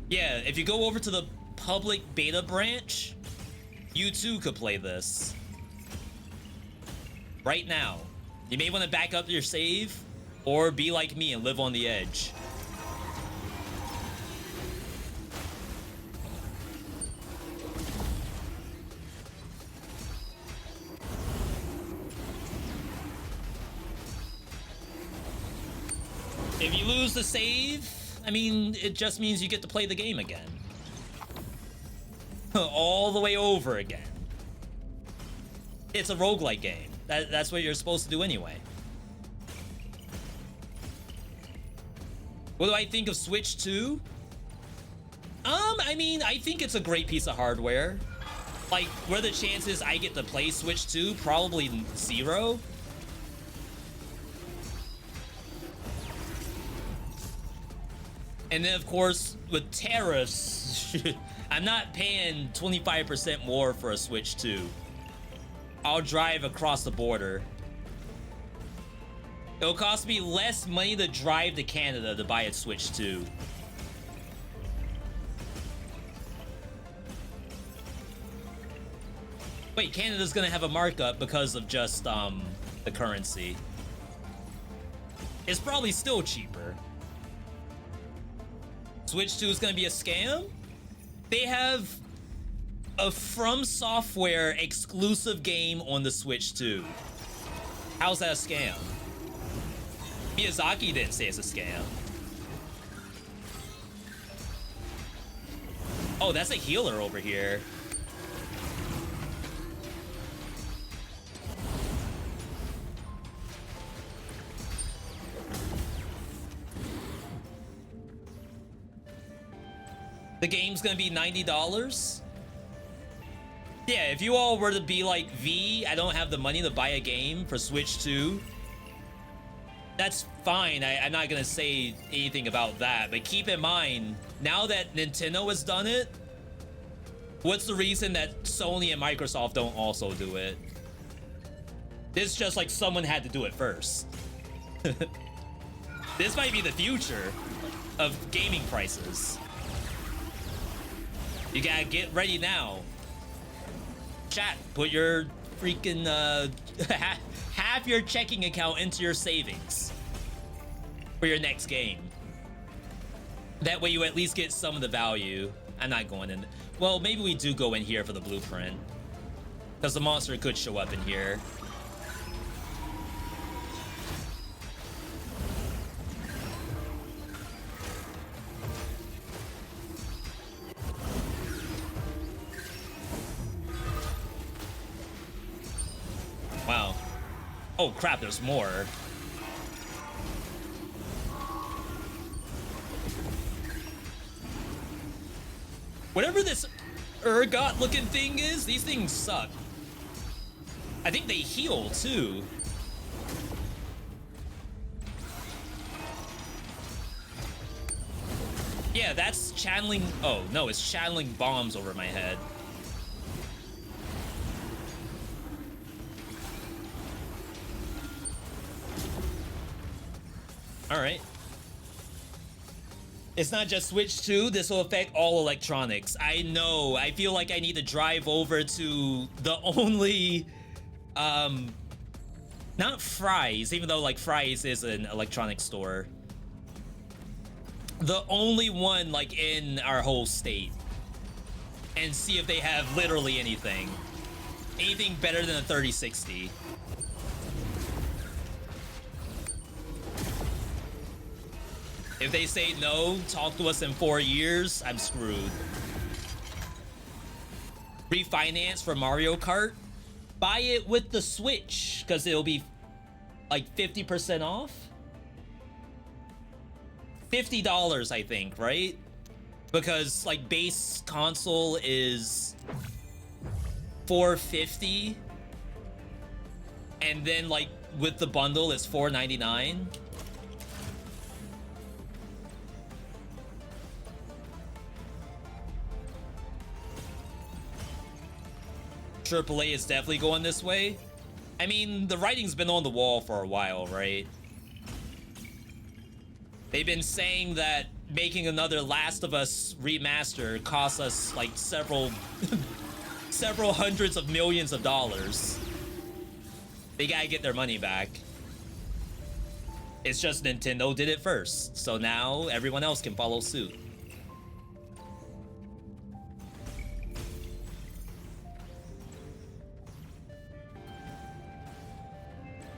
Yeah, if you go over to the public beta branch, you too could play this. Right now. You may want to back up your save, or be like me and live on the edge. If you lose the save, I mean, it just means you get to play the game again. All the way over again. It's a roguelike game. That's what you're supposed to do anyway. What do I think of Switch 2? I mean, I think it's a great piece of hardware. Like, what are the chances I get to play Switch 2? Probably 0. And then, of course, with tariffs, I'm not paying 25% more for a Switch 2. I'll drive across the border. It'll cost me less money to drive to Canada to buy a Switch 2. Wait, Canada's gonna have a markup because of just, the currency. It's probably still cheaper. Switch 2 is gonna be a scam? They have a From Software exclusive game on the Switch 2. How's that a scam? Miyazaki didn't say it's a scam. Oh, that's a healer over here. The game's gonna be $90? Yeah, if you all were to be like, V, I don't have the money to buy a game for Switch 2, that's fine. I'm not gonna say anything about that, but keep in mind, now that Nintendo has done it, what's the reason that Sony and Microsoft don't also do it? This is just like someone had to do it first. This might be the future of gaming prices. You gotta get ready now. Chat, put your freaking half your checking account into your savings for your next game. That way you at least get some of the value. I'm not going in. Well, maybe we do go in here for the blueprint, because the monster could show up in here. Wow. Oh crap, there's more. Whatever this ergot looking thing is, these things suck. I think they heal too. Yeah, that's channeling. Oh no, it's channeling bombs over my head. All right. It's not just Switch 2, this will affect all electronics. I know, I feel like I need to drive over to the only, not Fry's, even though like Fry's is an electronics store. The only one like in our whole state. And see if they have literally anything. Anything better than a 3060. If they say no, talk to us in 4 years, I'm screwed. Refinance for Mario Kart? Buy it with the Switch, because it'll be like 50% off? $50, I think, right? Because like base console is $450, and then like with the bundle it's $499. AAA is definitely going this way. I mean, the writing's been on the wall for a while, right? They've been saying that making another Last of Us remaster costs us like several hundreds of millions of dollars. They gotta get their money back. It's just Nintendo did it first, so now everyone else can follow suit.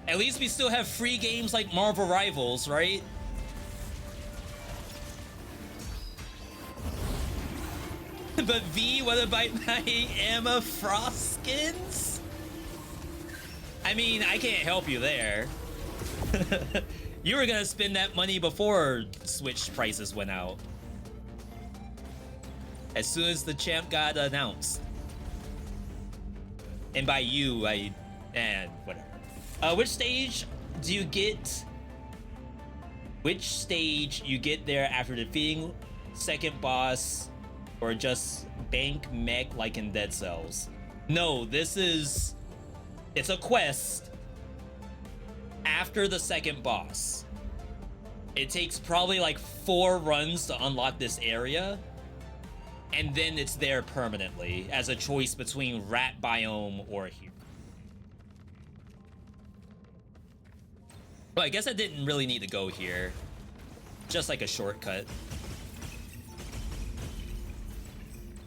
At least we still have free games like Marvel Rivals, right? But V, what about my Emma Frost skins? I mean, I can't help you there. You were gonna spend that money before Switch prices went out. As soon as the champ got announced. And by you, whatever. Which stage do you get? Which stage you get there after defeating second boss, or just bank mech like in Dead Cells? No, it's a quest after the second boss. It takes probably like 4 runs to unlock this area, and then it's there permanently as a choice between rat biome or here. Well, I guess I didn't really need to go here. Just like a shortcut.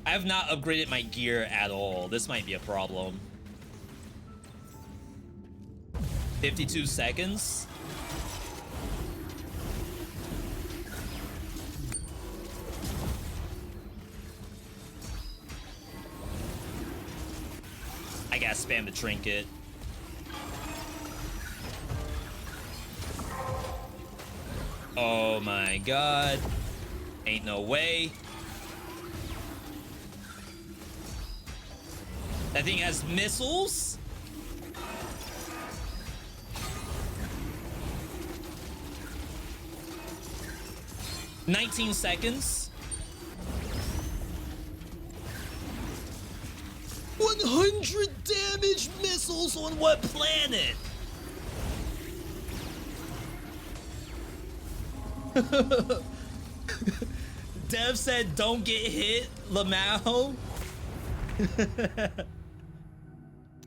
I have not upgraded my gear at all. This might be a problem. 52 seconds? I gotta spam the trinket. Oh my god. Ain't no way. That thing has missiles? "19 seconds. 100 damage missiles on what planet? Dev said don't get hit, Lamau.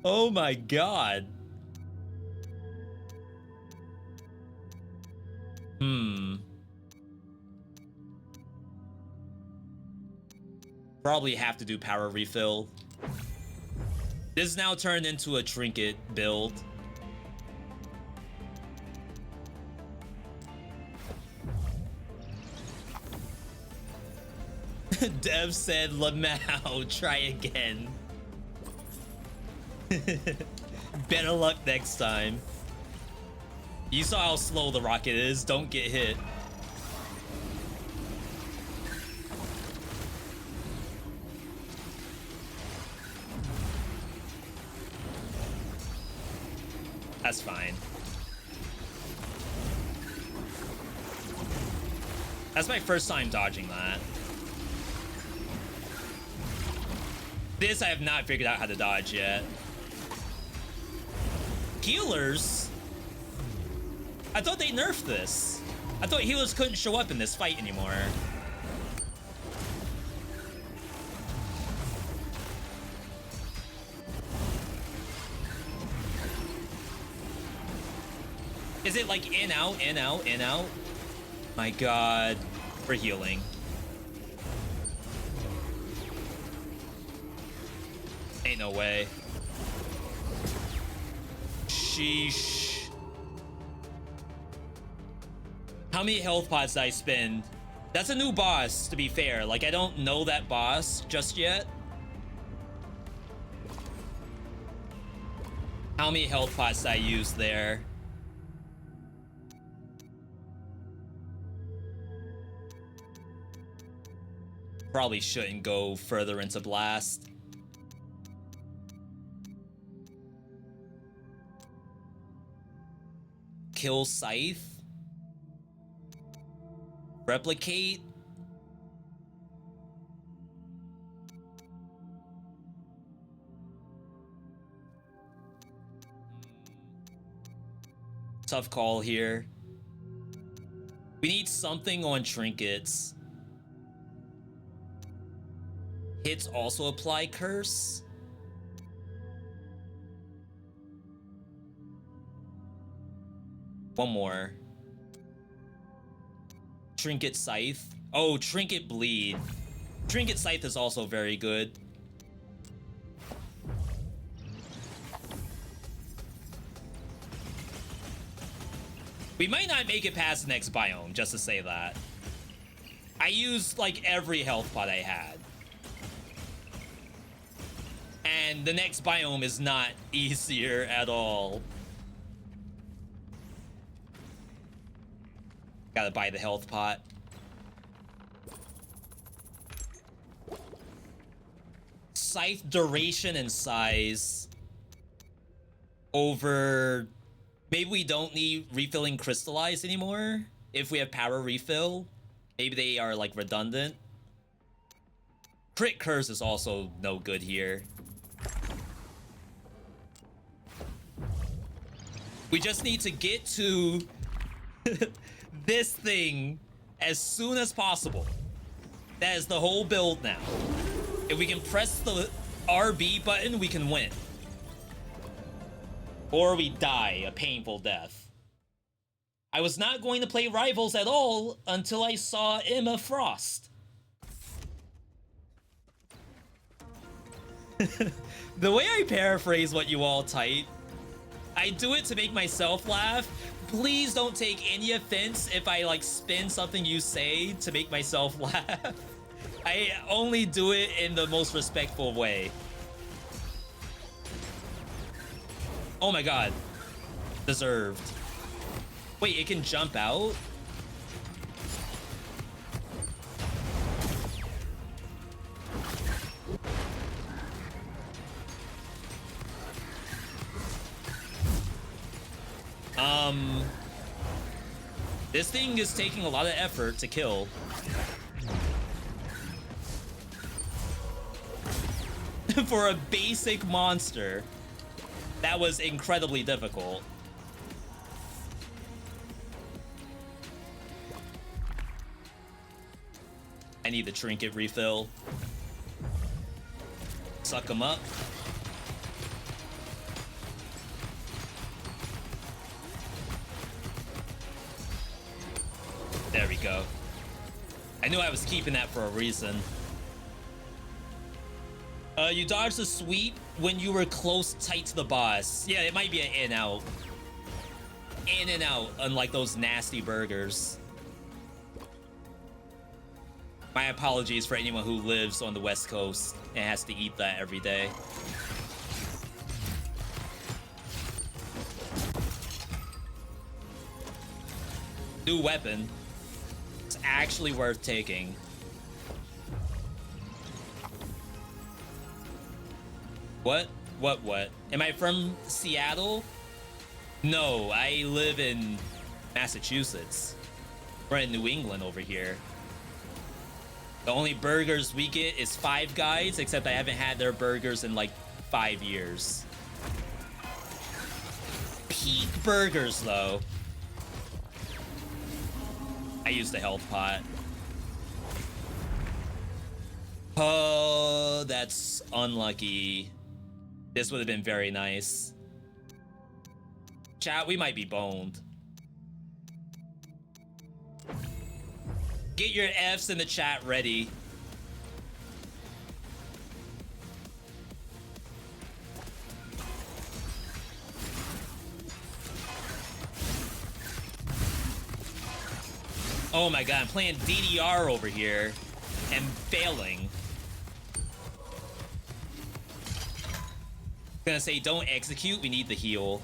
Oh my god. Probably have to do power refill. This is now turned into a trinket build. Dev said, Lamau, try again. Better luck next time. You saw how slow the rocket is. Don't get hit. That's fine. That's my first time dodging that. This I have not figured out how to dodge yet. Healers? I thought they nerfed this. I thought healers couldn't show up in this fight anymore. Is it like in, out, in, out, in, out? My god. For healing. Ain't no way. Sheesh. How many health pots did I spend? That's a new boss, to be fair. Like, I don't know that boss just yet. How many health pots did I use there? Probably shouldn't go further into Blast. Kill Scythe. Replicate. Tough call here. We need something on trinkets. Hits also apply curse. One more. Trinket Scythe. Oh, Trinket Bleed. Trinket Scythe is also very good. We might not make it past the next biome, just to say that. I used like every health pot I had. And the next biome is not easier at all. Gotta buy the health pot. Scythe duration and size over... Maybe we don't need refilling crystallize anymore if we have power refill. Maybe they are like redundant. Crit curse is also no good here. We just need to get to this thing as soon as possible. That is the whole build now. If we can press the RB button, we can win. Or we die a painful death. I was not going to play Rivals at all until I saw Emma Frost. The way I paraphrase what you all type, I do it to make myself laugh. Please don't take any offense if I like spin something you say to make myself laugh. I only do it in the most respectful way. Oh my god. Deserved. Wait, it can jump out? This thing is taking a lot of effort to kill. For a basic monster, that was incredibly difficult. I need the trinket refill. Suck him up. There we go. I knew I was keeping that for a reason. You dodged the sweep when you were close tight to the boss. Yeah, it might be an in-out. In and out, unlike those nasty burgers. My apologies for anyone who lives on the West Coast and has to eat that every day. New weapon. It's actually worth taking. What? What? Am I from Seattle? No, I live in Massachusetts. We're in New England over here. The only burgers we get is Five Guys, except I haven't had their burgers in like 5 years. Peak burgers, though. I used the health pot. Oh, that's unlucky. This would have been very nice. Chat, we might be boned. Get your Fs in the chat ready. Oh my god, I'm playing DDR over here and failing. Gonna say don't execute, we need the heal.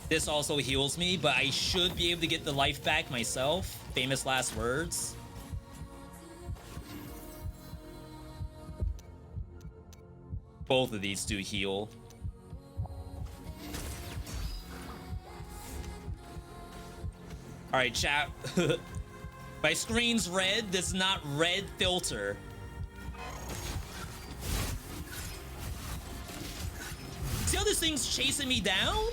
This also heals me, but I should be able to get the life back myself. Famous last words. Both of these do heal. Alright, chat. My screen's red. This is not red filter. See how this thing's chasing me down?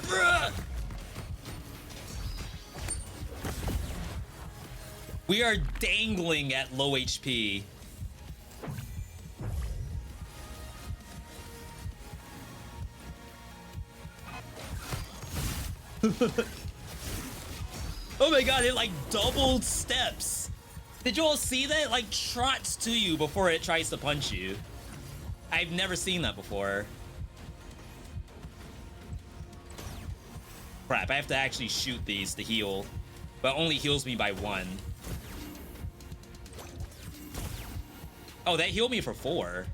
Bruh! We are dangling at low HP. Oh my god, it like doubled steps. Did you all see that? It like trots to you before it tries to punch you. I've never seen that before. Crap, I have to actually shoot these to heal, but only heals me by 1. Oh, that healed me for 4.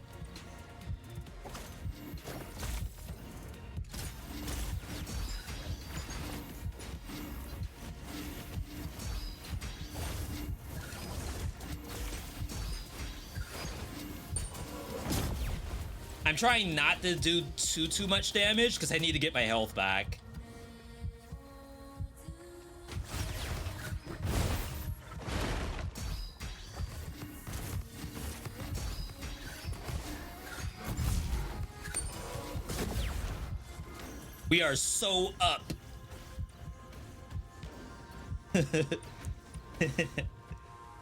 I'm trying not to do too much damage because I need to get my health back. We are so up.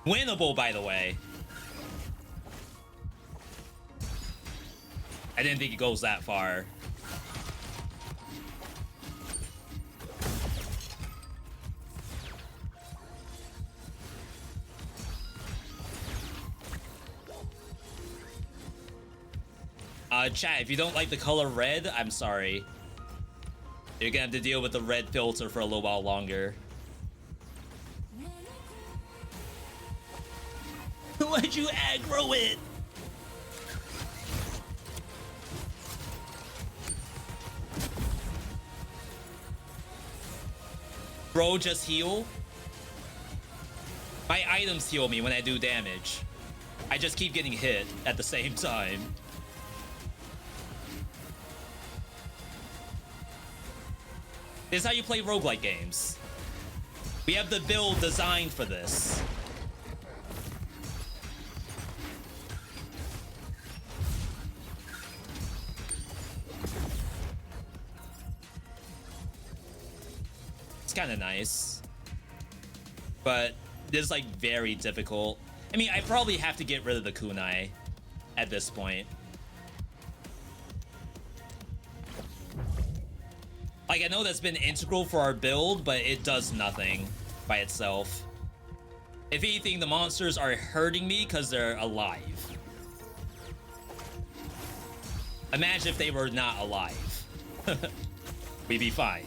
Winnable, by the way. I didn't think it goes that far. Chat, if you don't like the color red, I'm sorry. You're gonna have to deal with the red filter for a little while longer. Why'd you aggro it? Bro, just heal. My items heal me when I do damage. I just keep getting hit at the same time. This is how you play roguelike games. We have the build designed for this. It's kind of nice, but this is like very difficult. I mean, I probably have to get rid of the kunai at this point. Like, I know that's been integral for our build, but it does nothing by itself. If anything, the monsters are hurting me because they're alive. Imagine if they were not alive. We'd be fine.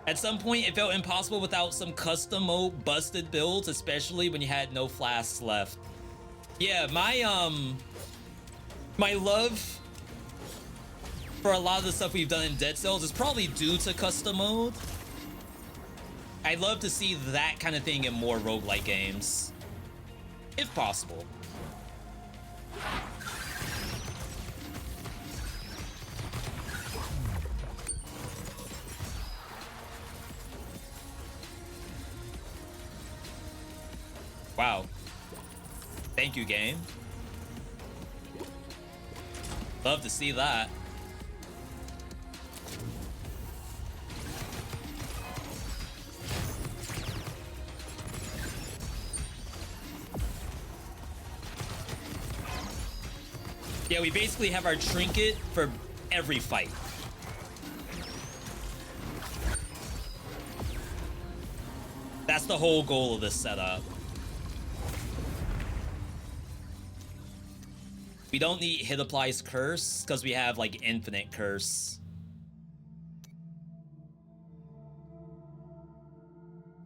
At some point, it felt impossible without some custom mode busted builds, especially when you had no flasks left. Yeah, my love for a lot of the stuff we've done in Dead Cells is probably due to custom mode. I'd love to see that kind of thing in more roguelike games, if possible. Wow. Thank you, game. Love to see that. Yeah, we basically have our trinket for every fight. That's the whole goal of this setup. We don't need Hit Applies Curse because we have like infinite curse.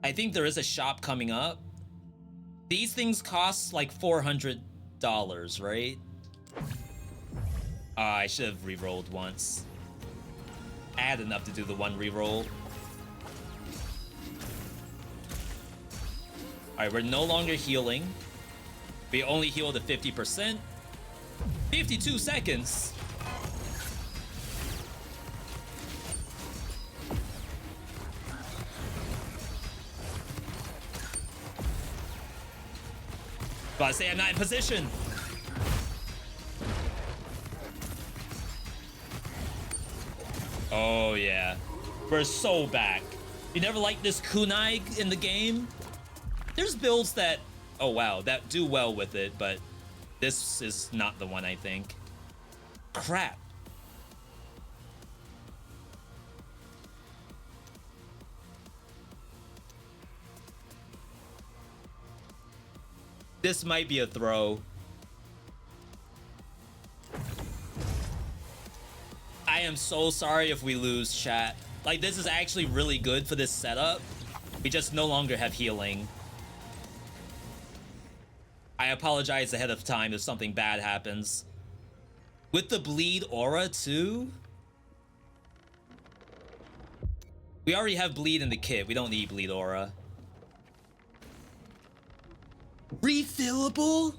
I think there is a shop coming up. These things cost like $400, right? I should have re-rolled once. I had enough to do the one re-roll. Alright, we're no longer healing. We only healed at 50%. 52 seconds. But I say I'm not in position. Oh yeah, we're so back. You never liked this kunai in the game? There's builds that, oh wow, that do well with it, but this is not the one, I think. Crap. This might be a throw. I am so sorry if we lose, chat. Like, this is actually really good for this setup. We just no longer have healing. I apologize ahead of time if something bad happens. With the bleed aura too? We already have bleed in the kit. We don't need bleed aura. Refillable?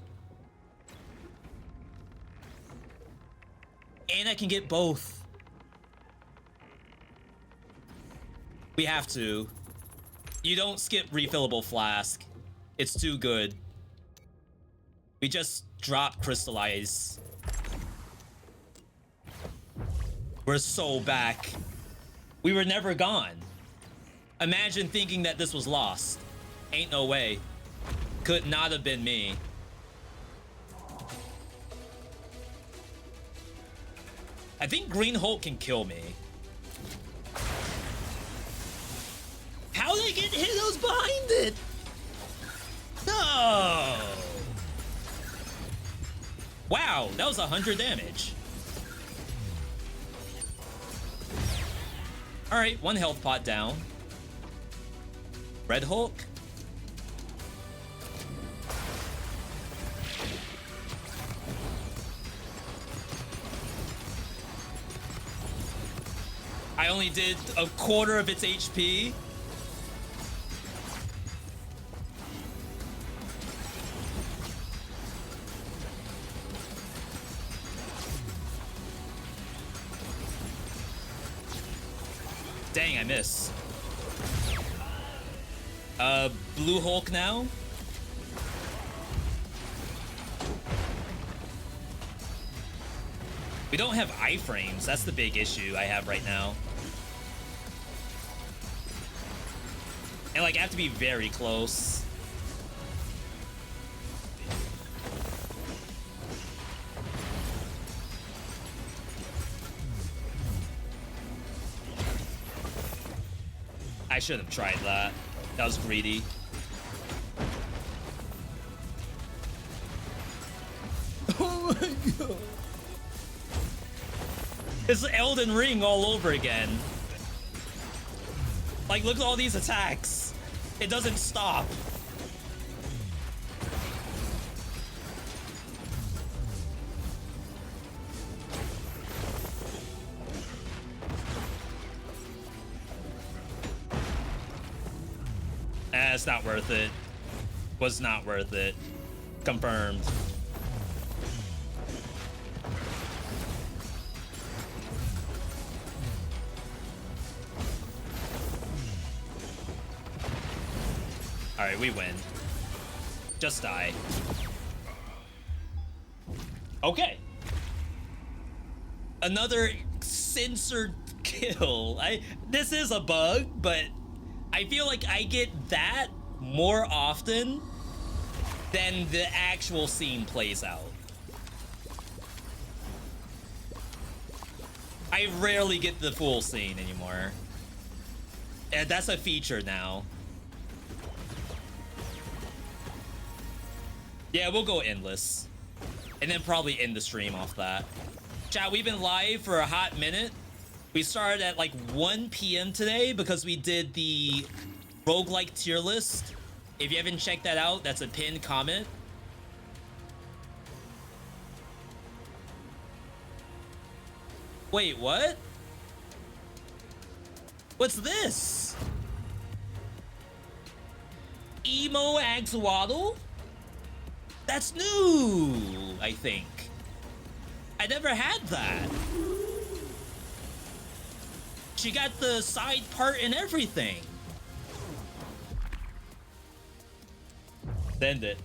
And I can get both. We have to. You don't skip refillable flask. It's too good. We just drop crystallize. We're so back. We were never gone. Imagine thinking that this was lost. Ain't no way. Could not have been me. I think Green Hulk can kill me. How did I get hit? I was behind it. No. Wow, that was 100 damage. All right, one health pot down. Red Hulk. I only did a quarter of its HP. Dang, I miss. Blue Hulk now. We don't have iframes. That's the big issue I have right now. And like, I have to be very close. I should have tried that. That was greedy. Oh my god. It's Elden Ring all over again. Like, look at all these attacks. It doesn't stop. It's not worth it. Was not worth it. Confirmed. All right, we win. Just die. Okay. Another censored kill. This is a bug, but I feel like I get that more often than the actual scene plays out. I rarely get the full scene anymore. And that's a feature now. Yeah, we'll go endless. And then probably end the stream off that. Chat, we've been live for a hot minute. We started at like 1 p.m. today because we did the roguelike tier list. If you haven't checked that out, that's a pinned comment. Wait, what? What's this? Emo Axolotl? That's new, I think. I never had that. She got the side part and everything. Send it.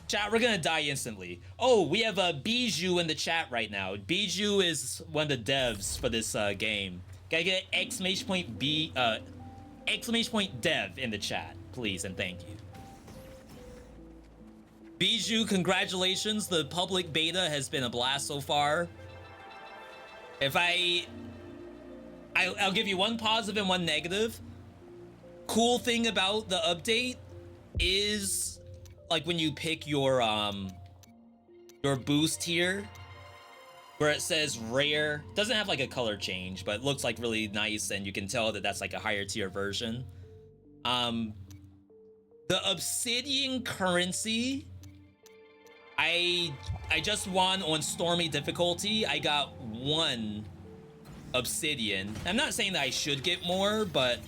Chat, we're gonna die instantly. Oh, we have a Bijou in the chat right now. Bijou is one of the devs for this game. Gotta get exclamation point dev in the chat, please, and thank you. Bijou, congratulations. The public beta has been a blast so far. If I'll give you one positive and one negative. Cool thing about the update is like when you pick your boost here, where it says rare, doesn't have like a color change, but it looks like really nice, and you can tell that that's like a higher tier version. The obsidian currency, I just won on stormy difficulty. I got 1 obsidian. I'm not saying that I should get more, but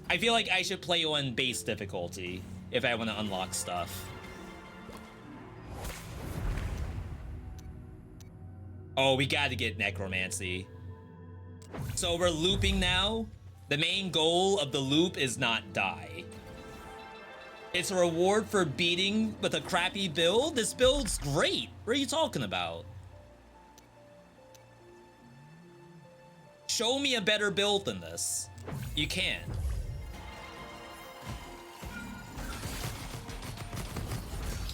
I feel like I should play on base difficulty if I want to unlock stuff. Oh, we got to get necromancy. So we're looping now. The main goal of the loop is not die. It's a reward for beating with a crappy build. This build's great. What are you talking about? Show me a better build than this. You can.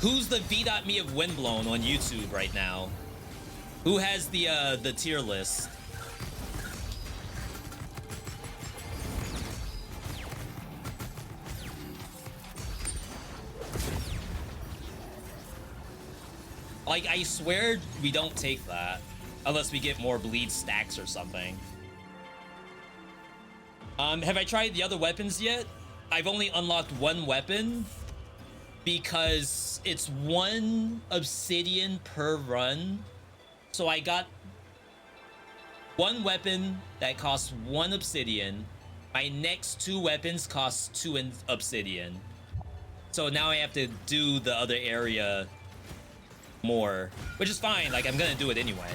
Who's the VeeDotMe of Windblown on YouTube right now? Who has the tier list? Like, I swear we don't take that unless we get more bleed stacks or something. Have I tried the other weapons yet? I've only unlocked 1 weapon because it's 1 obsidian per run. So I got 1 weapon that costs 1 obsidian. My next 2 weapons cost 2 obsidian. So now I have to do the other area more, which is fine. Like, I'm gonna do it anyway.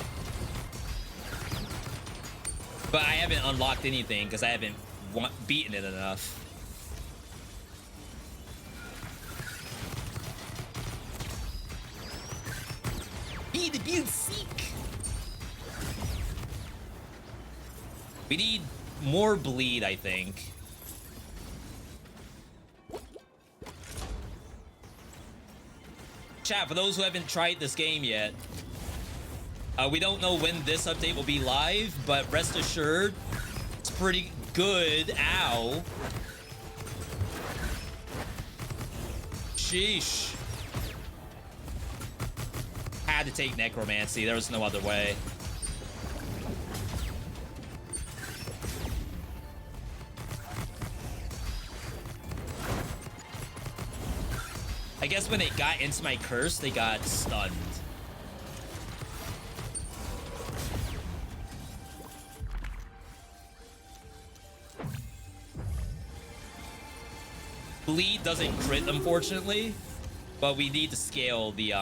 But I haven't unlocked anything because I haven't beaten it enough. Be the build seek. We need more bleed, I think. Chat, for those who haven't tried this game yet, we don't know when this update will be live, but rest assured, it's pretty good. Ow. Sheesh. Had to take necromancy. There was no other way. guess when it got into my curse, they got stunned. Bleed doesn't crit, unfortunately, but we need to scale the,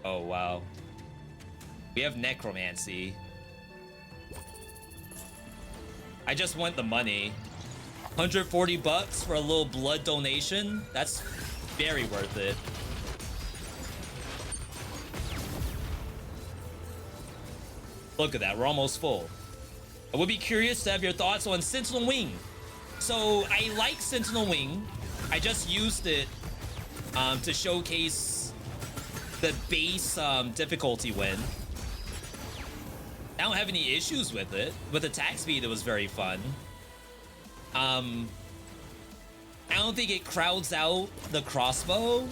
Oh, wow. We have Necromancy. I just want the money. 140 bucks for a little blood donation? That's very worth it. Look at that, we're almost full. I would be curious to have your thoughts on Sentinel Wing. So I like Sentinel Wing. I just used it to showcase the base difficulty win. I don't have any issues with it. With attack speed, it was very fun. I don't think it crowds out the crossbow.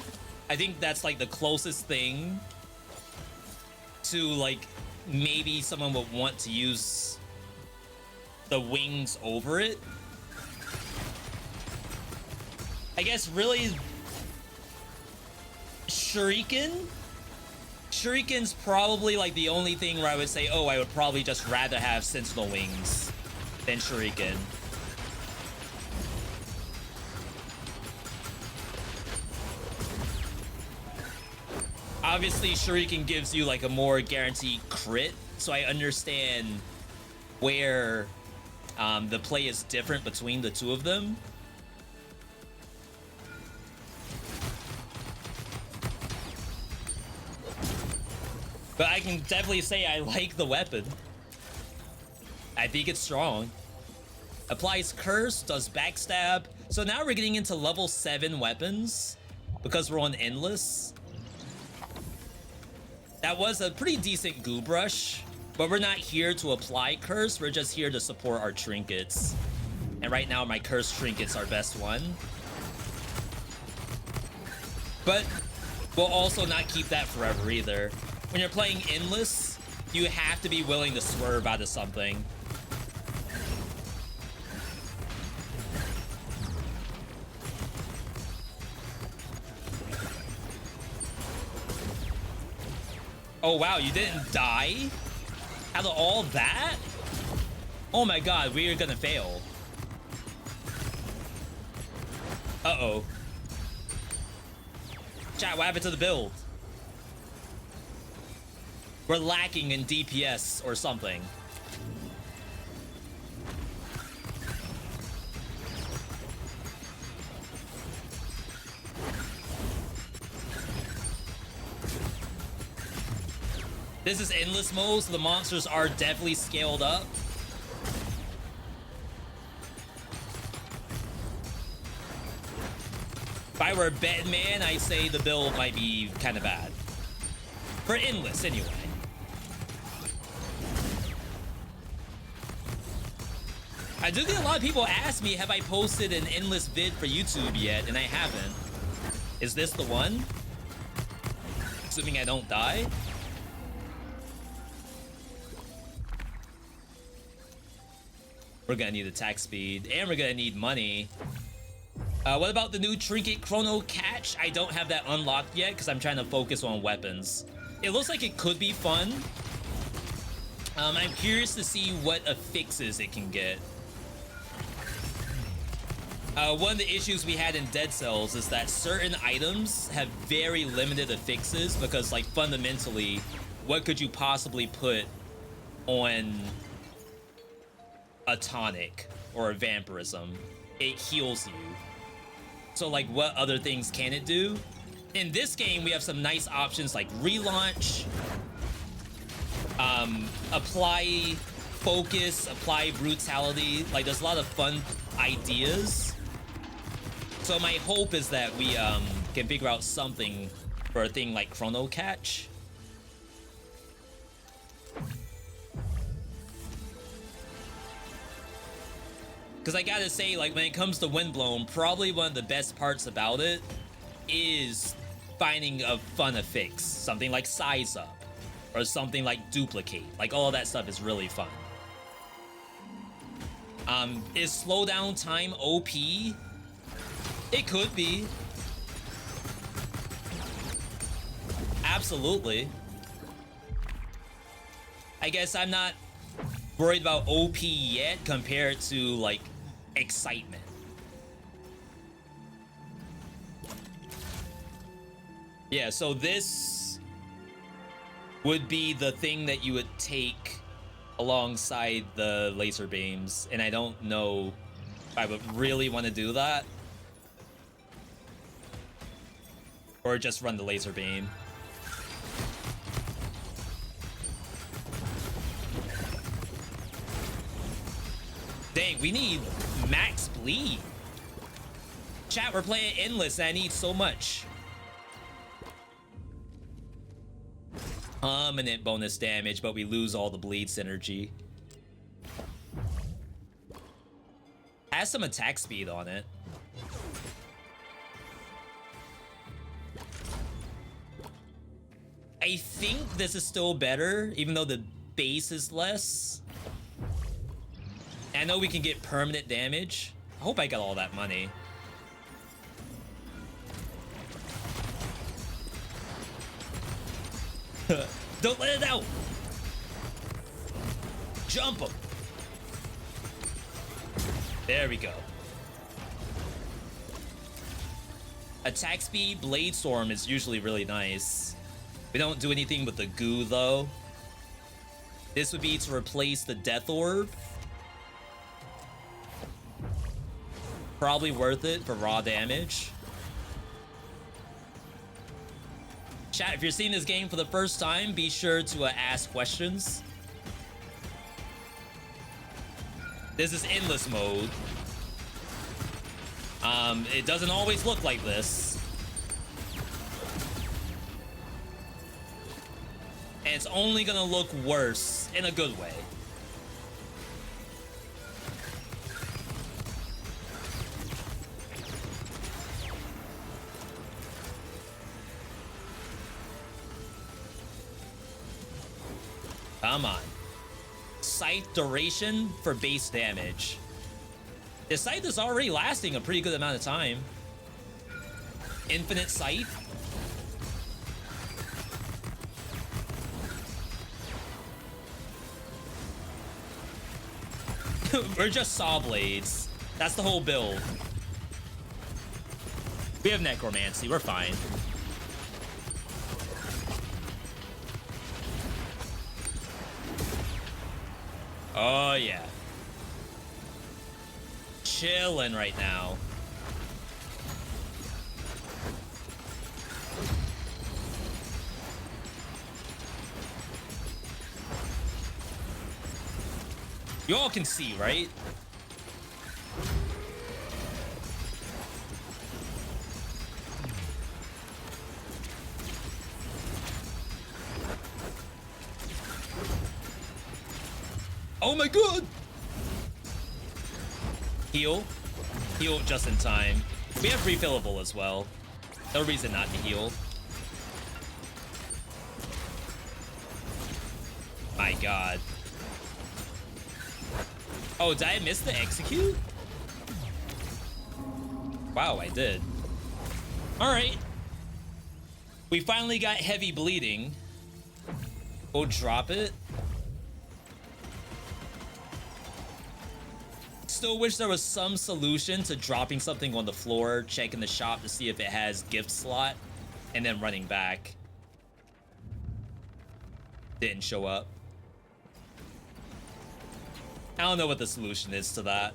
I think that's like the closest thing to like maybe someone would want to use the wings over it. I guess really Shuriken? Shuriken's probably like the only thing where I would say, oh, I would probably just rather have Sentinel Wings than Shuriken. Obviously, Shuriken gives you like a more guaranteed crit, so I understand where the play is different between the two of them. But I can definitely say I like the weapon. I think it's strong. Applies curse, does backstab. So now we're getting into level 7 weapons because we're on endless. That was a pretty decent goob rush, but we're not here to apply curse. We're just here to support our trinkets. And right now my curse trinkets are best one. But we'll also not keep that forever either. When you're playing endless, you have to be willing to swerve out of something. Oh wow, you didn't die? Out of all that? Oh my god, we are gonna fail. Uh-oh. Chat, what happened to the build? We're lacking in DPS or something. This is endless mode, so the monsters are definitely scaled up. If I were a betting man, I'd say the build might be kind of bad. For endless, anyway. I do get a lot of people ask me, have I posted an endless vid for YouTube yet? And I haven't. Is this the one? Assuming I don't die? We're gonna need attack speed, and we're gonna need money. What about the new trinket Chrono Catch? I don't have that unlocked yet because I'm trying to focus on weapons. It looks like it could be fun. I'm curious to see what affixes it can get. One of the issues we had in Dead Cells is that certain items have very limited affixes because, like, fundamentally, what could you possibly put on a tonic or a vampirism? It heals you. So, like, what other things can it do? In this game, we have some nice options like relaunch, apply focus, apply brutality. Like, there's a lot of fun ideas. So my hope is that we can figure out something for a thing like Chrono Catch. Because I gotta say, like, when it comes to Windblown, probably one of the best parts about it is finding a fun affix. Something like Size Up, or something like Duplicate. Like, all of that stuff is really fun. Is slowdown time OP? It could be. absolutely. I guess I'm not worried about OP yet compared to, like, excitement. Yeah, so this would be the thing that you would take alongside the laser beams, and I don't know if I would really want to do that. Or just run the laser beam. Dang, we need max bleed. Chat, we're playing endless and I need so much. Permanent bonus damage, but we lose all the bleed synergy. Has some attack speed on it. I think this is still better, even though the base is less. I know we can get permanent damage. I hope I got all that money. Don't let it out! Jump him! There we go. Attack speed, Blade Storm is usually really nice. We don't do anything with the goo though. This would be to replace the Death Orb. Probably worth it for raw damage. Chat, if you're seeing this game for the first time, be sure to ask questions. This is endless mode. It doesn't always look like this. And it's only gonna look worse in a good way. Come on. Scythe duration for base damage. The scythe is already lasting a pretty good amount of time. Infinite scythe. We're just saw blades. That's the whole build. We have necromancy. We're fine. Oh, yeah. Chilling right now. You all can see, right? Oh my god! Heal. Heal just in time. We have refillable as well. No reason not to heal. My god. Oh, did I miss the execute? Wow, I did. Alright. We finally got heavy bleeding. We'll drop it. Still wish there was some solution to dropping something on the floor, checking the shop to see if it has gift slot, and then running back. Didn't show up. I don't know what the solution is to that.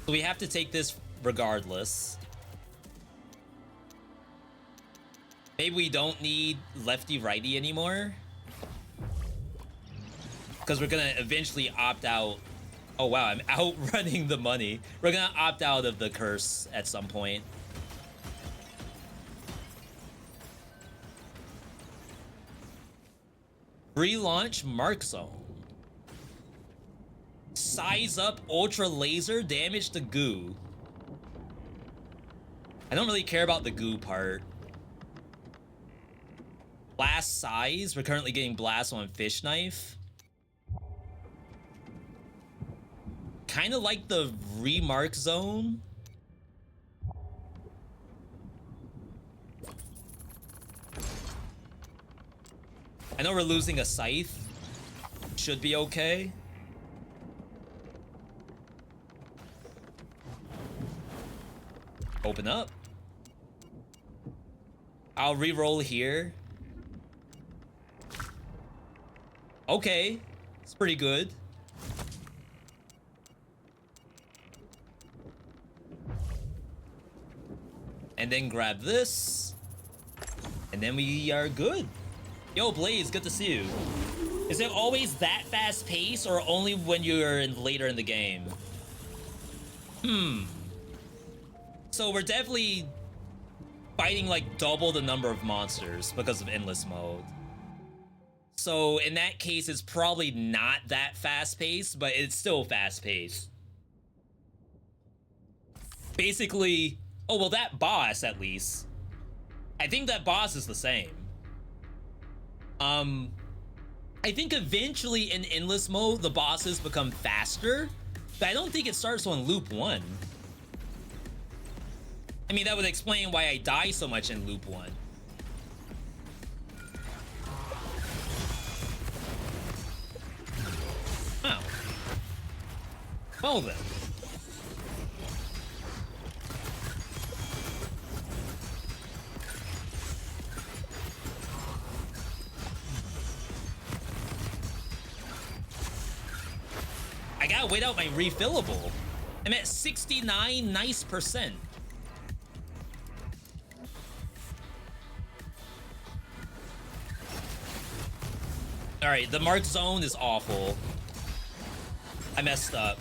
So we have to take this regardless. Maybe we don't need lefty righty anymore. Because we're gonna eventually opt out. Oh wow, I'm outrunning the money. We're gonna opt out of the curse at some point. Relaunch Mark Zone. Size up ultra laser, damage the goo. I don't really care about the goo part. Blast size. We're currently getting blast on fish knife. kind of like the remark zone. I know we're losing a scythe. Should be okay. Open up. I'll re-roll here. Okay. It's pretty good. And then grab this. And then we are good. Yo, Blaze, good to see you. Is it always that fast pace or only when you're later in the game? So we're definitely fighting like double the number of monsters because of endless mode. So in that case, it's probably not that fast paced, but it's still fast paced. Basically, oh, well, that boss at least. I think that boss is the same. I think eventually in endless mode, the bosses become faster, but I don't think it starts on loop 1. I mean, that would explain why I die so much in loop 1. Oh. Well then. I gotta wait out my refillable. I'm at 69 nice %. All right, the mark zone is awful. I messed up.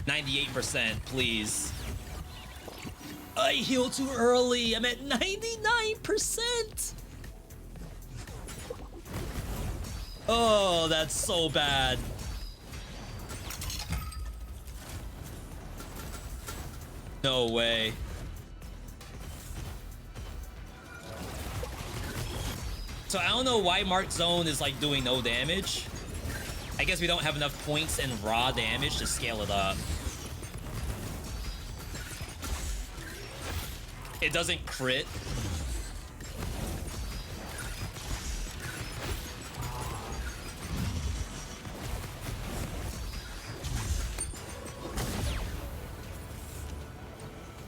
98%, please. I healed too early. I'm at 99%. Oh, that's so bad. No way. So I don't know why Mark Zone is like doing no damage. I guess we don't have enough points in raw damage to scale it up. It doesn't crit.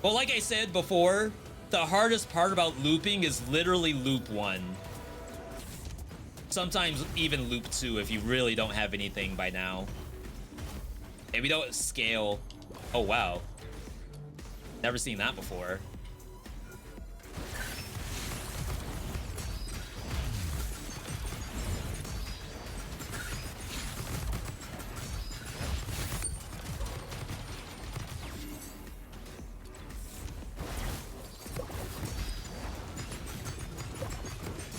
Well, like I said before, the hardest part about looping is literally loop 1. Sometimes even loop 2 if you really don't have anything by now. And we don't scale. Oh, wow. Never seen that before.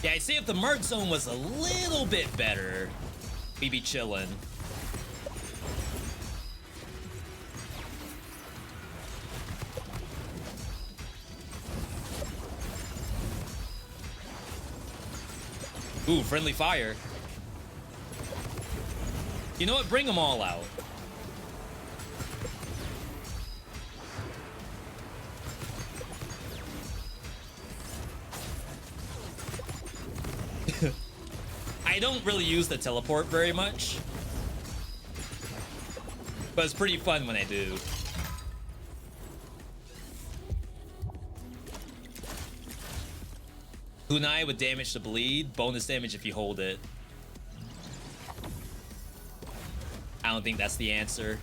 Yeah, I'd say if the Mark Zone was a little bit better, we'd be chillin'. Ooh, friendly fire. You know what? Bring them all out. I don't really use the teleport very much, but it's pretty fun when I do. Kunai with damage to bleed, bonus damage if you hold it. I don't think that's the answer.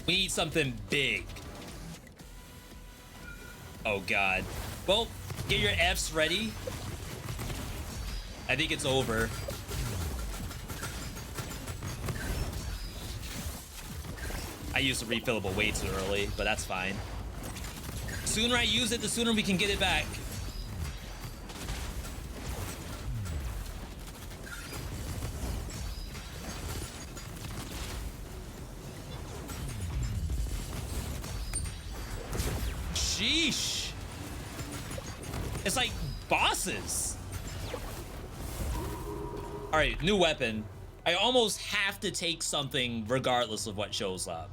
We need something big. Oh god. Well, get your Fs ready. I think it's over. I used the refillable way too early, but that's fine. The sooner I use it, the sooner we can get it back. Sheesh. It's like bosses. All right, new weapon. I almost have to take something regardless of what shows up.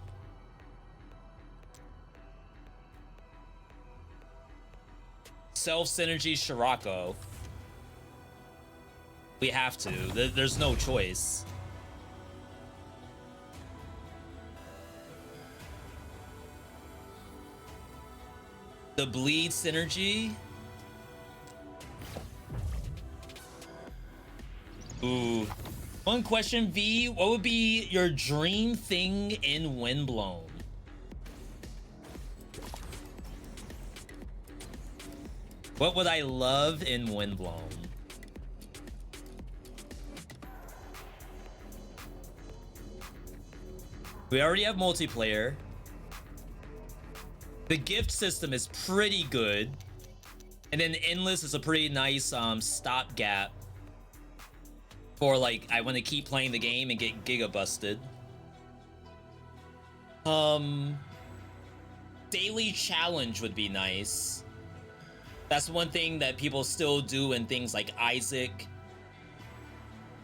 Self-Synergy Shirako. We have to. There's no choice. The Bleed Synergy. Ooh. One question, V. What would be your dream thing in Windblown? What would I love in Windblown? We already have multiplayer. The gift system is pretty good. And then Endless is a pretty nice stopgap for like, I want to keep playing the game and get giga busted. Daily challenge would be nice. That's one thing that people still do in things like Isaac.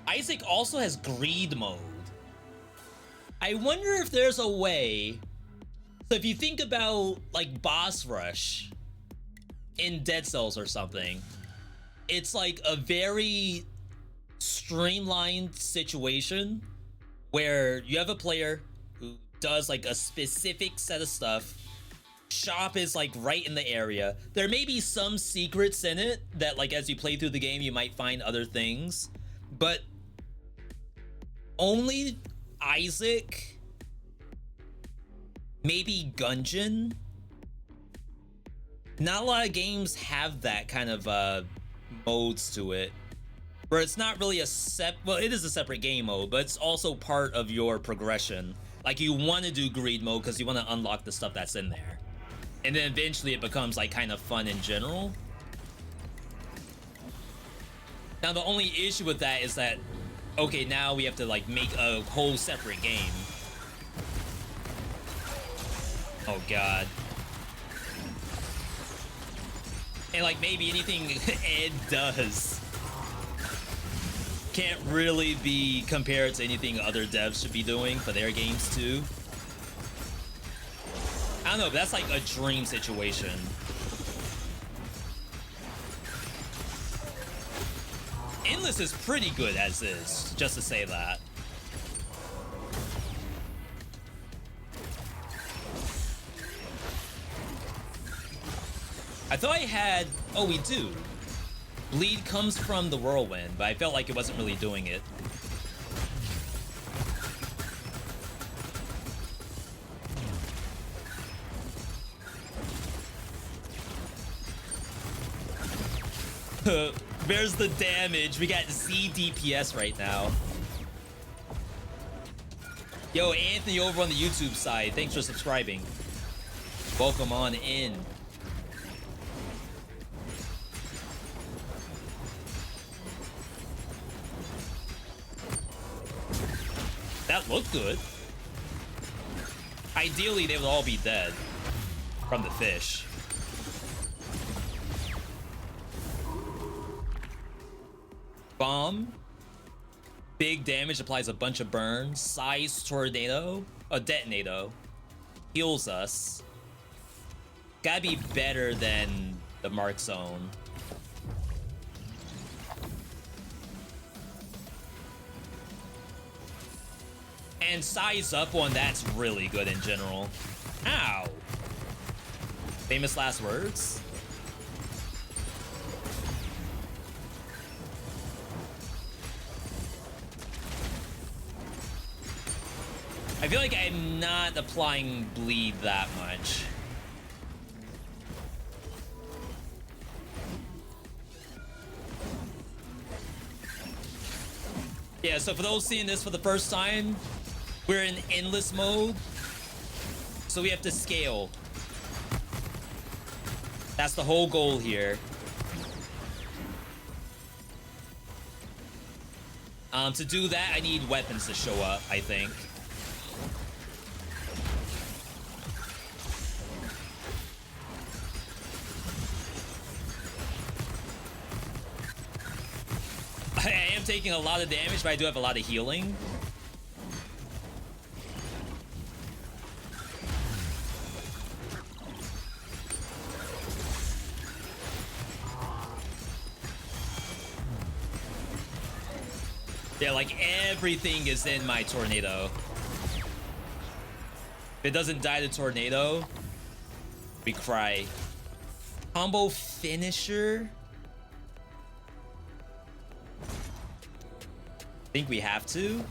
Isaac also has greed mode. I wonder if there's a way. So if you think about like boss rush in Dead Cells or something, it's like a very streamlined situation where you have a player who does like a specific set of stuff. Shop is like right in the area. There may be some secrets in it that like as you play through the game you might find other things, but only Isaac, maybe Gungeon. Not a lot of games have that kind of modes to it, where it's not really well, it is a separate game mode, but it's also part of your progression. Like you want to do greed mode because you want to unlock the stuff that's in there, and then eventually it becomes like kind of fun in general. Now the only issue with that is that, okay, now we have to like make a whole separate game. Oh god. And like maybe anything Ed does can't really be compared to anything other devs should be doing for their games too. I don't know, but that's like a dream situation. Endless is pretty good as is, just to say that. I thought I had... Oh, we do. Bleed comes from the whirlwind, but I felt like it wasn't really doing it. There's the damage. We got Z DPS right now. Yo, Anthony over on the YouTube side, thanks for subscribing. Welcome on in. That looked good. Ideally, they would all be dead from the fish. Bomb. Big damage, applies a bunch of burns. Size tornado. A detonator. Heals us. Gotta be better than the Mark Zone. And size up one, that's really good in general. Ow. Famous last words? I feel like I'm not applying bleed that much. Yeah, so for those seeing this for the first time, we're in endless mode, so we have to scale. That's the whole goal here. To do that, I need weapons to show up, I think. I am taking a lot of damage, but I do have a lot of healing. Yeah, like everything is in my tornado. If it doesn't die to tornado, we cry. Combo finisher? Think we have to?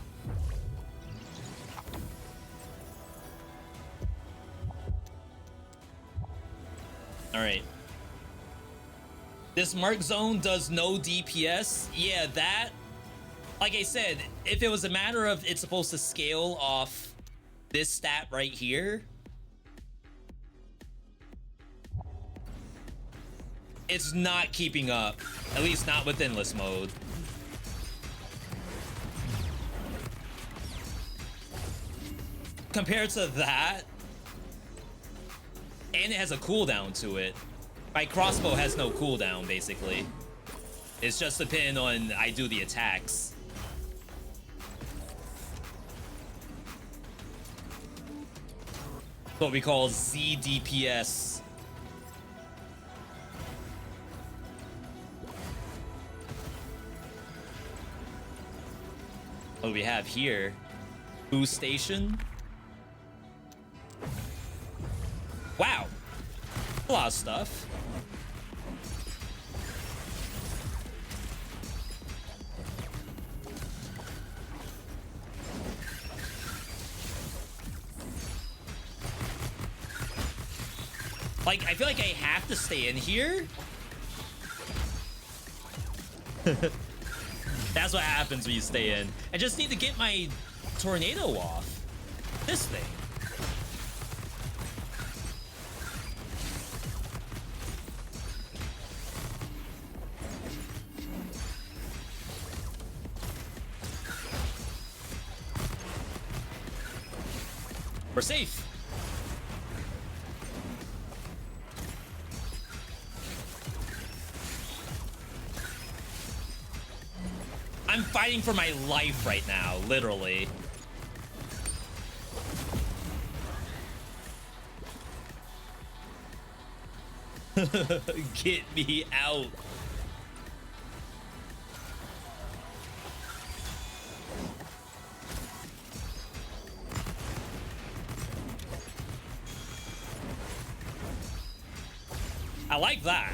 Alright. This mark zone does no DPS? Yeah, that... Like I said, if it was a matter of it's supposed to scale off this stat right here, it's not keeping up. At least not with endless mode. Compared to that, and it has a cooldown to it. My crossbow has no cooldown, basically. It's just depending on I do the attacks. What we call ZDPS. What do we have here? Boost station. Wow. A lot of stuff. Like, I feel like I have to stay in here. That's what happens when you stay in. I just need to get my tornado off. This thing. We're safe. I'm fighting for my life right now, literally. Get me out. I like that.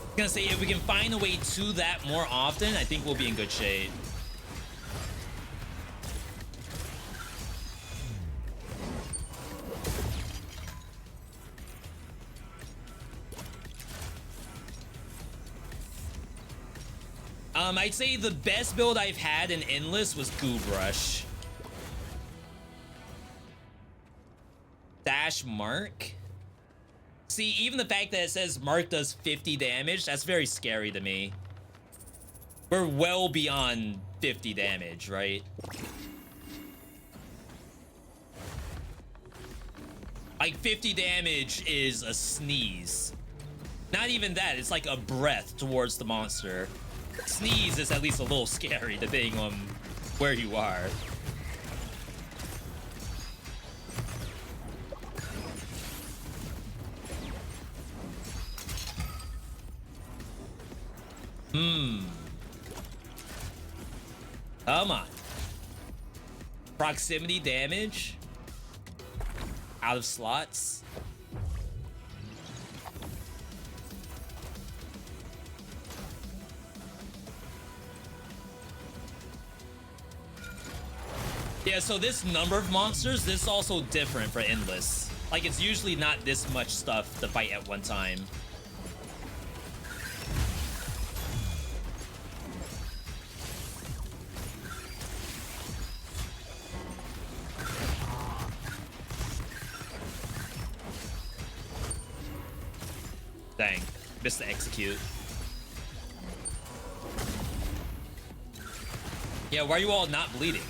I was gonna say, if we can find a way to that more often, I think we'll be in good shape. I'd say the best build I've had in Endless was Goob Rush. Dash Mark? See, even the fact that it says Mark does 50 damage, that's very scary to me. We're well beyond 50 damage, right? Like, 50 damage is a sneeze. Not even that, it's like a breath towards the monster. Sneeze is at least a little scary, depending on where you are. Come on. Proximity damage. Out of slots. Yeah, so this number of monsters, this is also different for Endless. Like, it's usually not this much stuff to fight at one time. Dang, missed to execute. Yeah, why are you all not bleeding?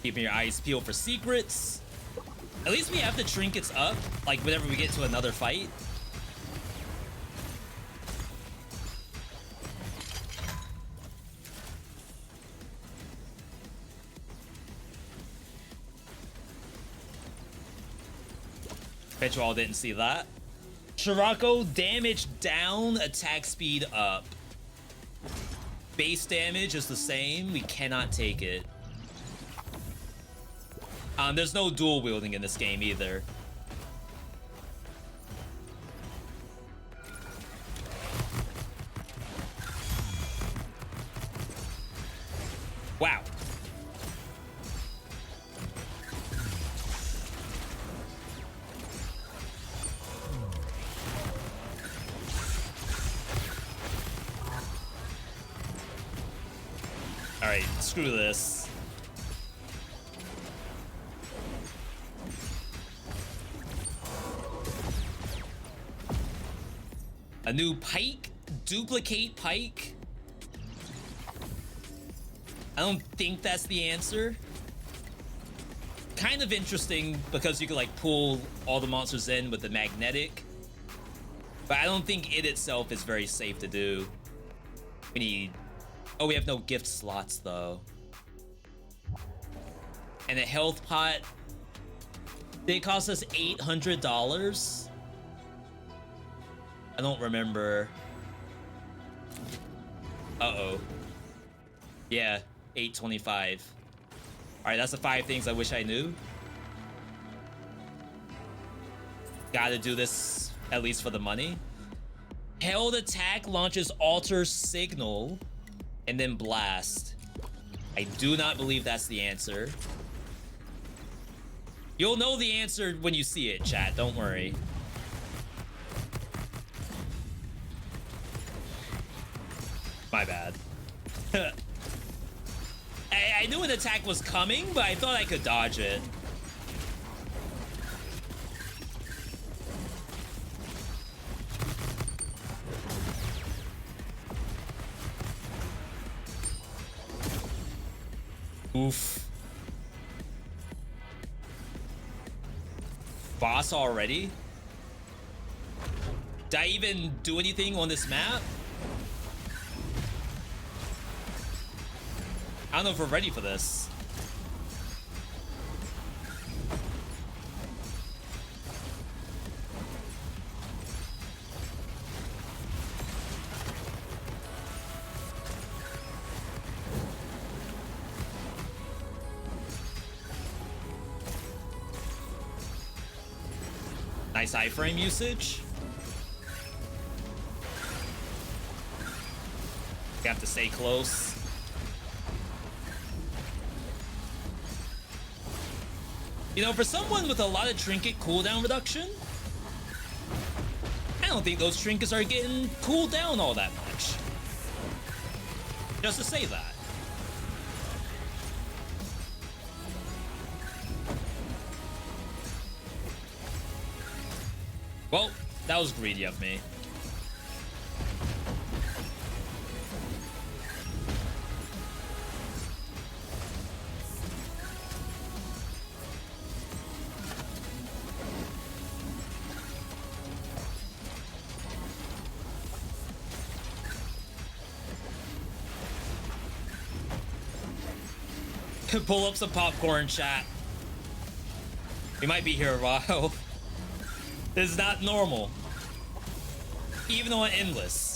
Keeping your eyes peeled for secrets. At least we have the trinkets up, like whenever we get to another fight. Bet you all didn't see that. Scirocco, damage down, attack speed up. Base damage is the same. We cannot take it. There's no dual wielding in this game either. Wow. All right, screw this. A new pike? Duplicate pike? I don't think that's the answer. Kind of interesting because you could like pull all the monsters in with the magnetic. But I don't think it itself is very safe to do. We need... Oh, we have no gift slots though. And a health pot. Did it cost us $800? I don't remember. Uh-oh. Yeah, $825. Alright, that's the 5 things I wish I knew. Gotta do this, at least for the money. Held attack launches alter signal, and then blast. I do not believe that's the answer. You'll know the answer when you see it, chat, don't worry. My bad. I knew an attack was coming, but I thought I could dodge it. Oof. Boss already? Did I even do anything on this map? I don't know if we're ready for this. Nice iframe usage. You have to stay close. You know, for someone with a lot of trinket cooldown reduction, I don't think those trinkets are getting cooled down all that much. Just to say that. Well, that was greedy of me. Pull up some popcorn, chat. We might be here a while. This is not normal. Even on endless.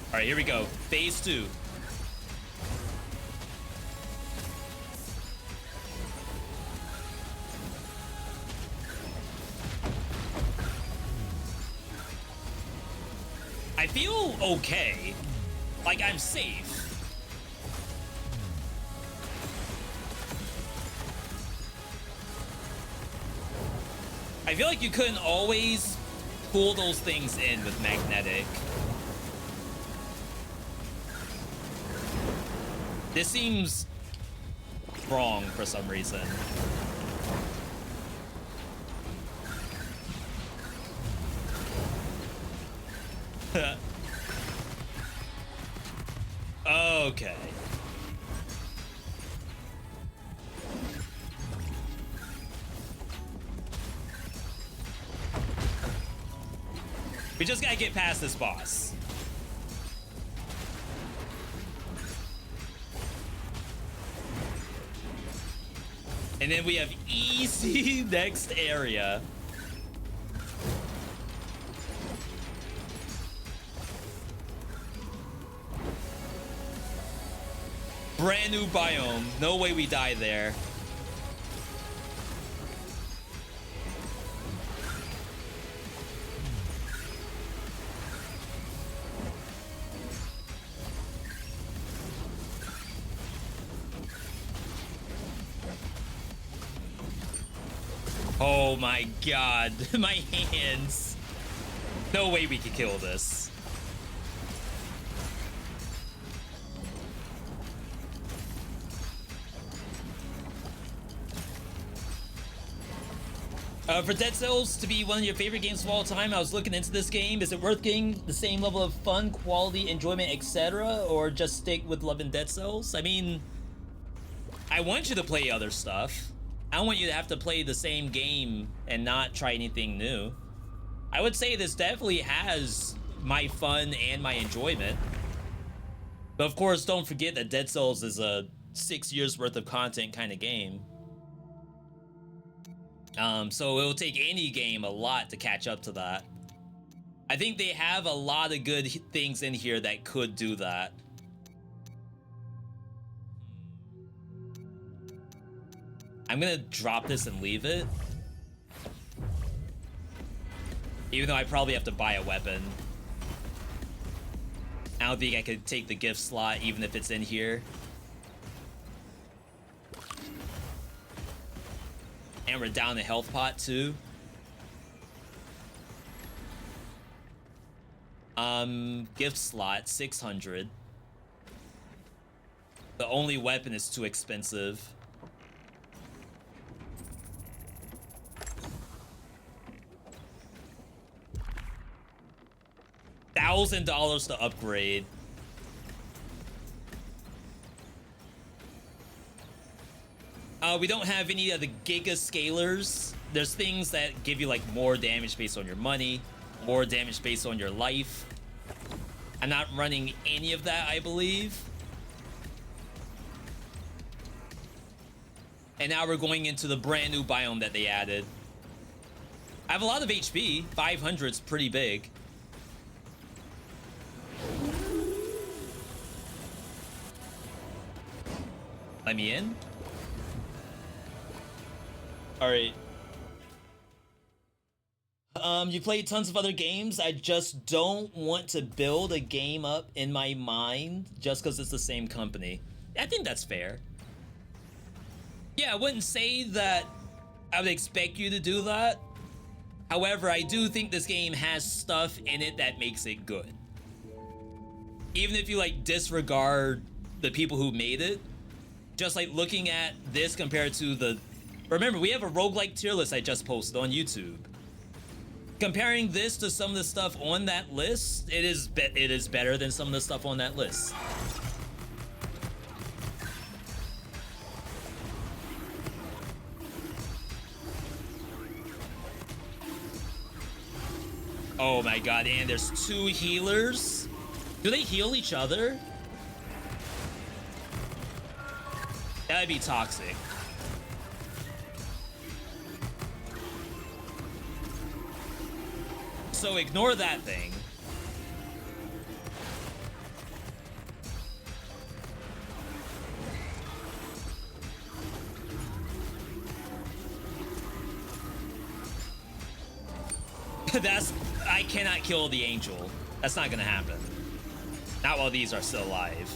All right, here we go. Phase 2. I feel okay. Like I'm safe. I feel like you couldn't always pull those things in with magnetic. This seems wrong for some reason. Okay. We just gotta get past this boss. And then we have easy next area. Brand new biome. No way we die there. Oh my god, my hands. No way we can kill this. For Dead Cells to be one of your favorite games of all time, I was looking into this game. Is it worth getting the same level of fun, quality, enjoyment, etc., or just stick with loving Dead Cells? I mean, I want you to play other stuff. I don't want you to have to play the same game and not try anything new. I would say this definitely has my fun and my enjoyment. But of course, don't forget that Dead Cells is a 6 years worth of content kind of game. So it'll take any game a lot to catch up to that. I think they have a lot of good things in here that could do that. I'm gonna drop this and leave it. Even though I probably have to buy a weapon. I don't think I could take the gift slot even if it's in here. And we're down the health pot too. Gift slot, 600. The only weapon is too expensive. $1,000 to upgrade. We don't have any of the Giga Scalers. There's things that give you like more damage based on your money, more damage based on your life. I'm not running any of that, I believe. And now we're going into the brand new biome that they added. I have a lot of HP. 500 is pretty big. Let me in. All right. You played tons of other games. I just don't want to build a game up in my mind just because it's the same company. I think that's fair. Yeah, I wouldn't say that I would expect you to do that. However, I do think this game has stuff in it that makes it good. Even if you like disregard the people who made it, just like looking at this compared to the... Remember, we have a roguelike tier list I just posted on YouTube. Comparing this to some of the stuff on that list, it is better than some of the stuff on that list. Oh my god, and there's 2 healers. Do they heal each other? That'd be toxic. So ignore that thing. I cannot kill the angel. That's not gonna happen. Not while these are still alive.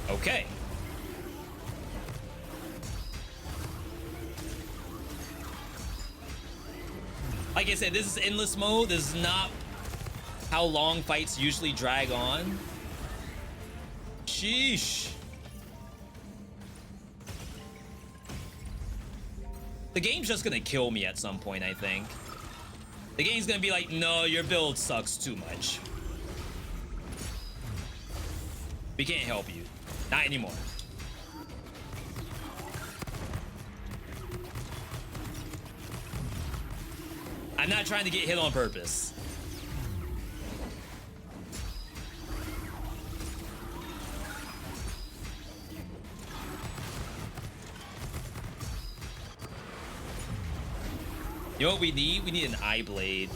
Okay. Like I said, this is endless mode. This is not how long fights usually drag on. Sheesh. The game's just gonna kill me at some point, I think. The game's gonna be like, no, your build sucks too much. We can't help you. Not anymore. I'm not trying to get hit on purpose. You know what we need? We need an eye blade.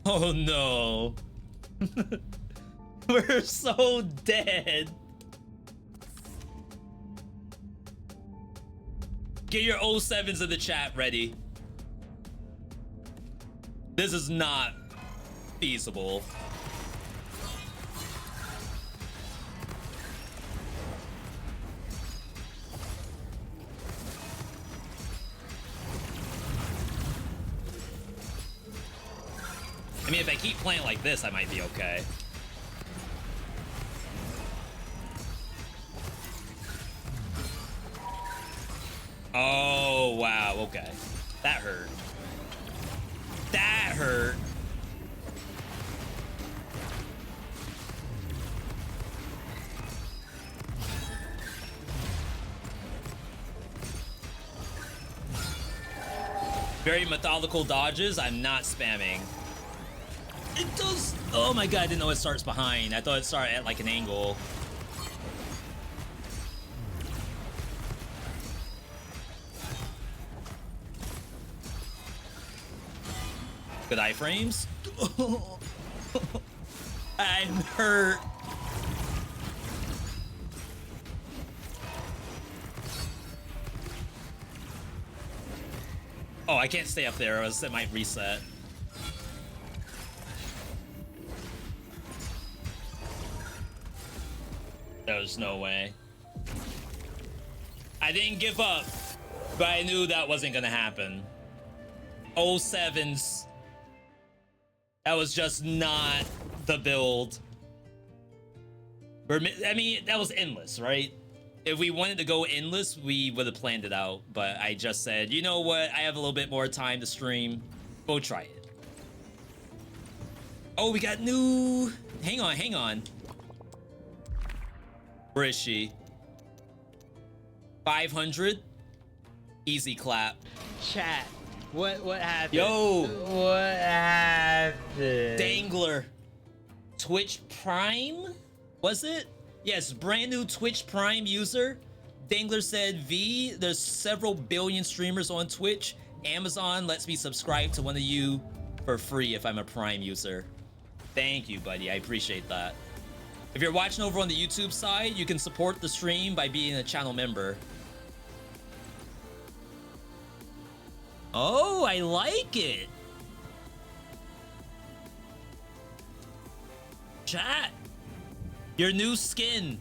Oh no. We're so dead. Get your 07s in the chat ready. This is not feasible. I mean, if I keep playing like this, I might be okay. Oh, wow, okay. That hurt. That hurt. Very methodical dodges. I'm not spamming. It does. Oh my god, I didn't know it starts behind. I thought it started at like an angle. Good iframes. I'm hurt. Oh, I can't stay up there, or else it might reset. There's no way. I didn't give up, but I knew that wasn't gonna happen. 07s. That was just not the build. I mean, that was endless, right? If we wanted to go endless, we would have planned it out. But I just said, you know what? I have a little bit more time to stream. Go try it. Oh, we got new... Hang on, hang on. Where is she? 500? Easy clap. Chat. What happened? Yo! What happened? Dangler. Twitch Prime? Was it? Yes, brand new Twitch Prime user. Dangler said, V, there's several billion streamers on Twitch. Amazon lets me subscribe to one of you for free if I'm a Prime user. Thank you, buddy. I appreciate that. If you're watching over on the YouTube side, you can support the stream by being a channel member. Oh, I like it. Chat. Your new skin.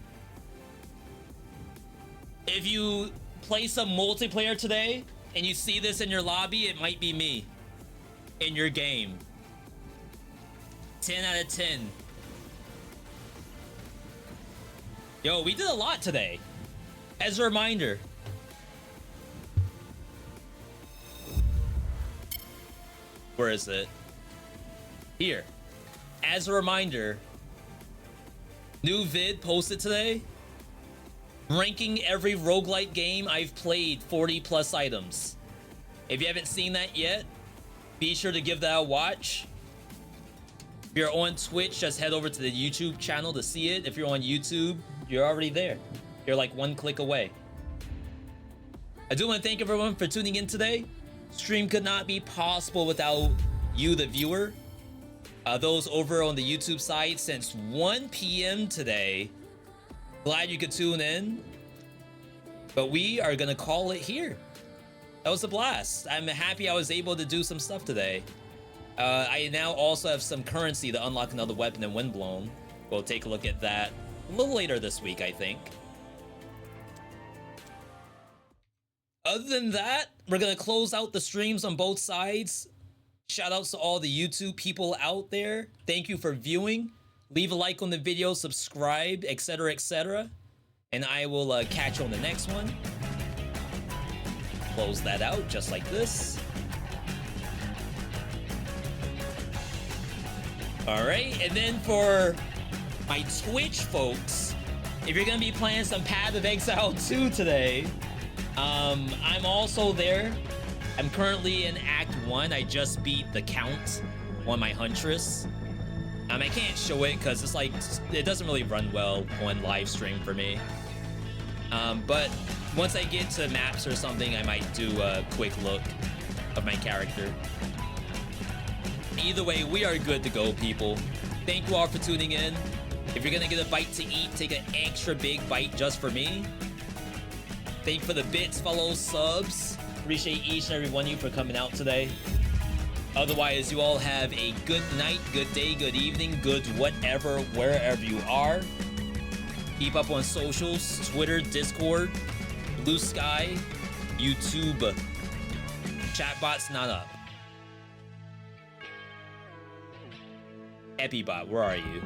If you play some multiplayer today and you see this in your lobby, it might be me in your game. 10 out of 10. Yo, we did a lot today. As a reminder. Where is it? Here. As a reminder, new vid posted today. Ranking every roguelite game I've played 40 plus items. If you haven't seen that yet, be sure to give that a watch. If you're on Twitch, just head over to the YouTube channel to see it. If you're on YouTube, you're already there. You're like one click away. I do want to thank everyone for tuning in today. Stream could not be possible without you, the viewer. Those over on the YouTube side since 1 p.m. today. Glad you could tune in. But we are gonna call it here. That was a blast. I'm happy I was able to do some stuff today. I now also have some currency to unlock another weapon in Windblown. We'll take a look at that a little later this week, I think. Other than that, we're gonna close out the streams on both sides. Shout outs to all the YouTube people out there. Thank you for viewing. Leave a like on the video, subscribe, etc., etc. And I will catch you on the next one. Close that out just like this. Alright, and then for my Twitch folks, if you're gonna be playing some Path of Exile 2 today, I'm also there. I'm currently in Act 1. I just beat the count on my Huntress. I can't show it because it's like, it doesn't really run well on live stream for me. But once I get to maps or something, I might do a quick look of my character. Either way, we are good to go, people. Thank you all for tuning in. If you're gonna get a bite to eat, take an extra big bite just for me. Thank you for the bits, follows, subs. Appreciate each and every one of you for coming out today. Otherwise, you all have a good night, good day, good evening, good whatever, wherever you are. Keep up on socials, Twitter, Discord, Blue Sky, YouTube. Chatbot's not up. Epibot, where are you?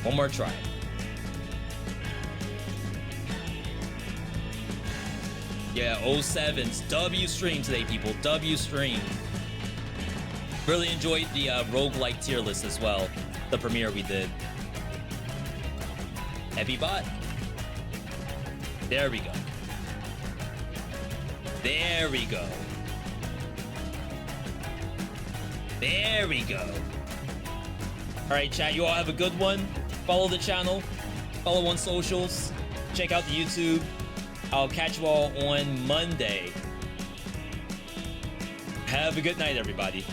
One more try. Yeah, 07's W stream today, people. W stream. Really enjoyed the roguelike tier list as well. The premiere we did. Epibot. There we go. There we go. There we go. Alright, chat, you all have a good one. Follow the channel. Follow on socials. Check out the YouTube. I'll catch you all on Monday. Have a good night, everybody.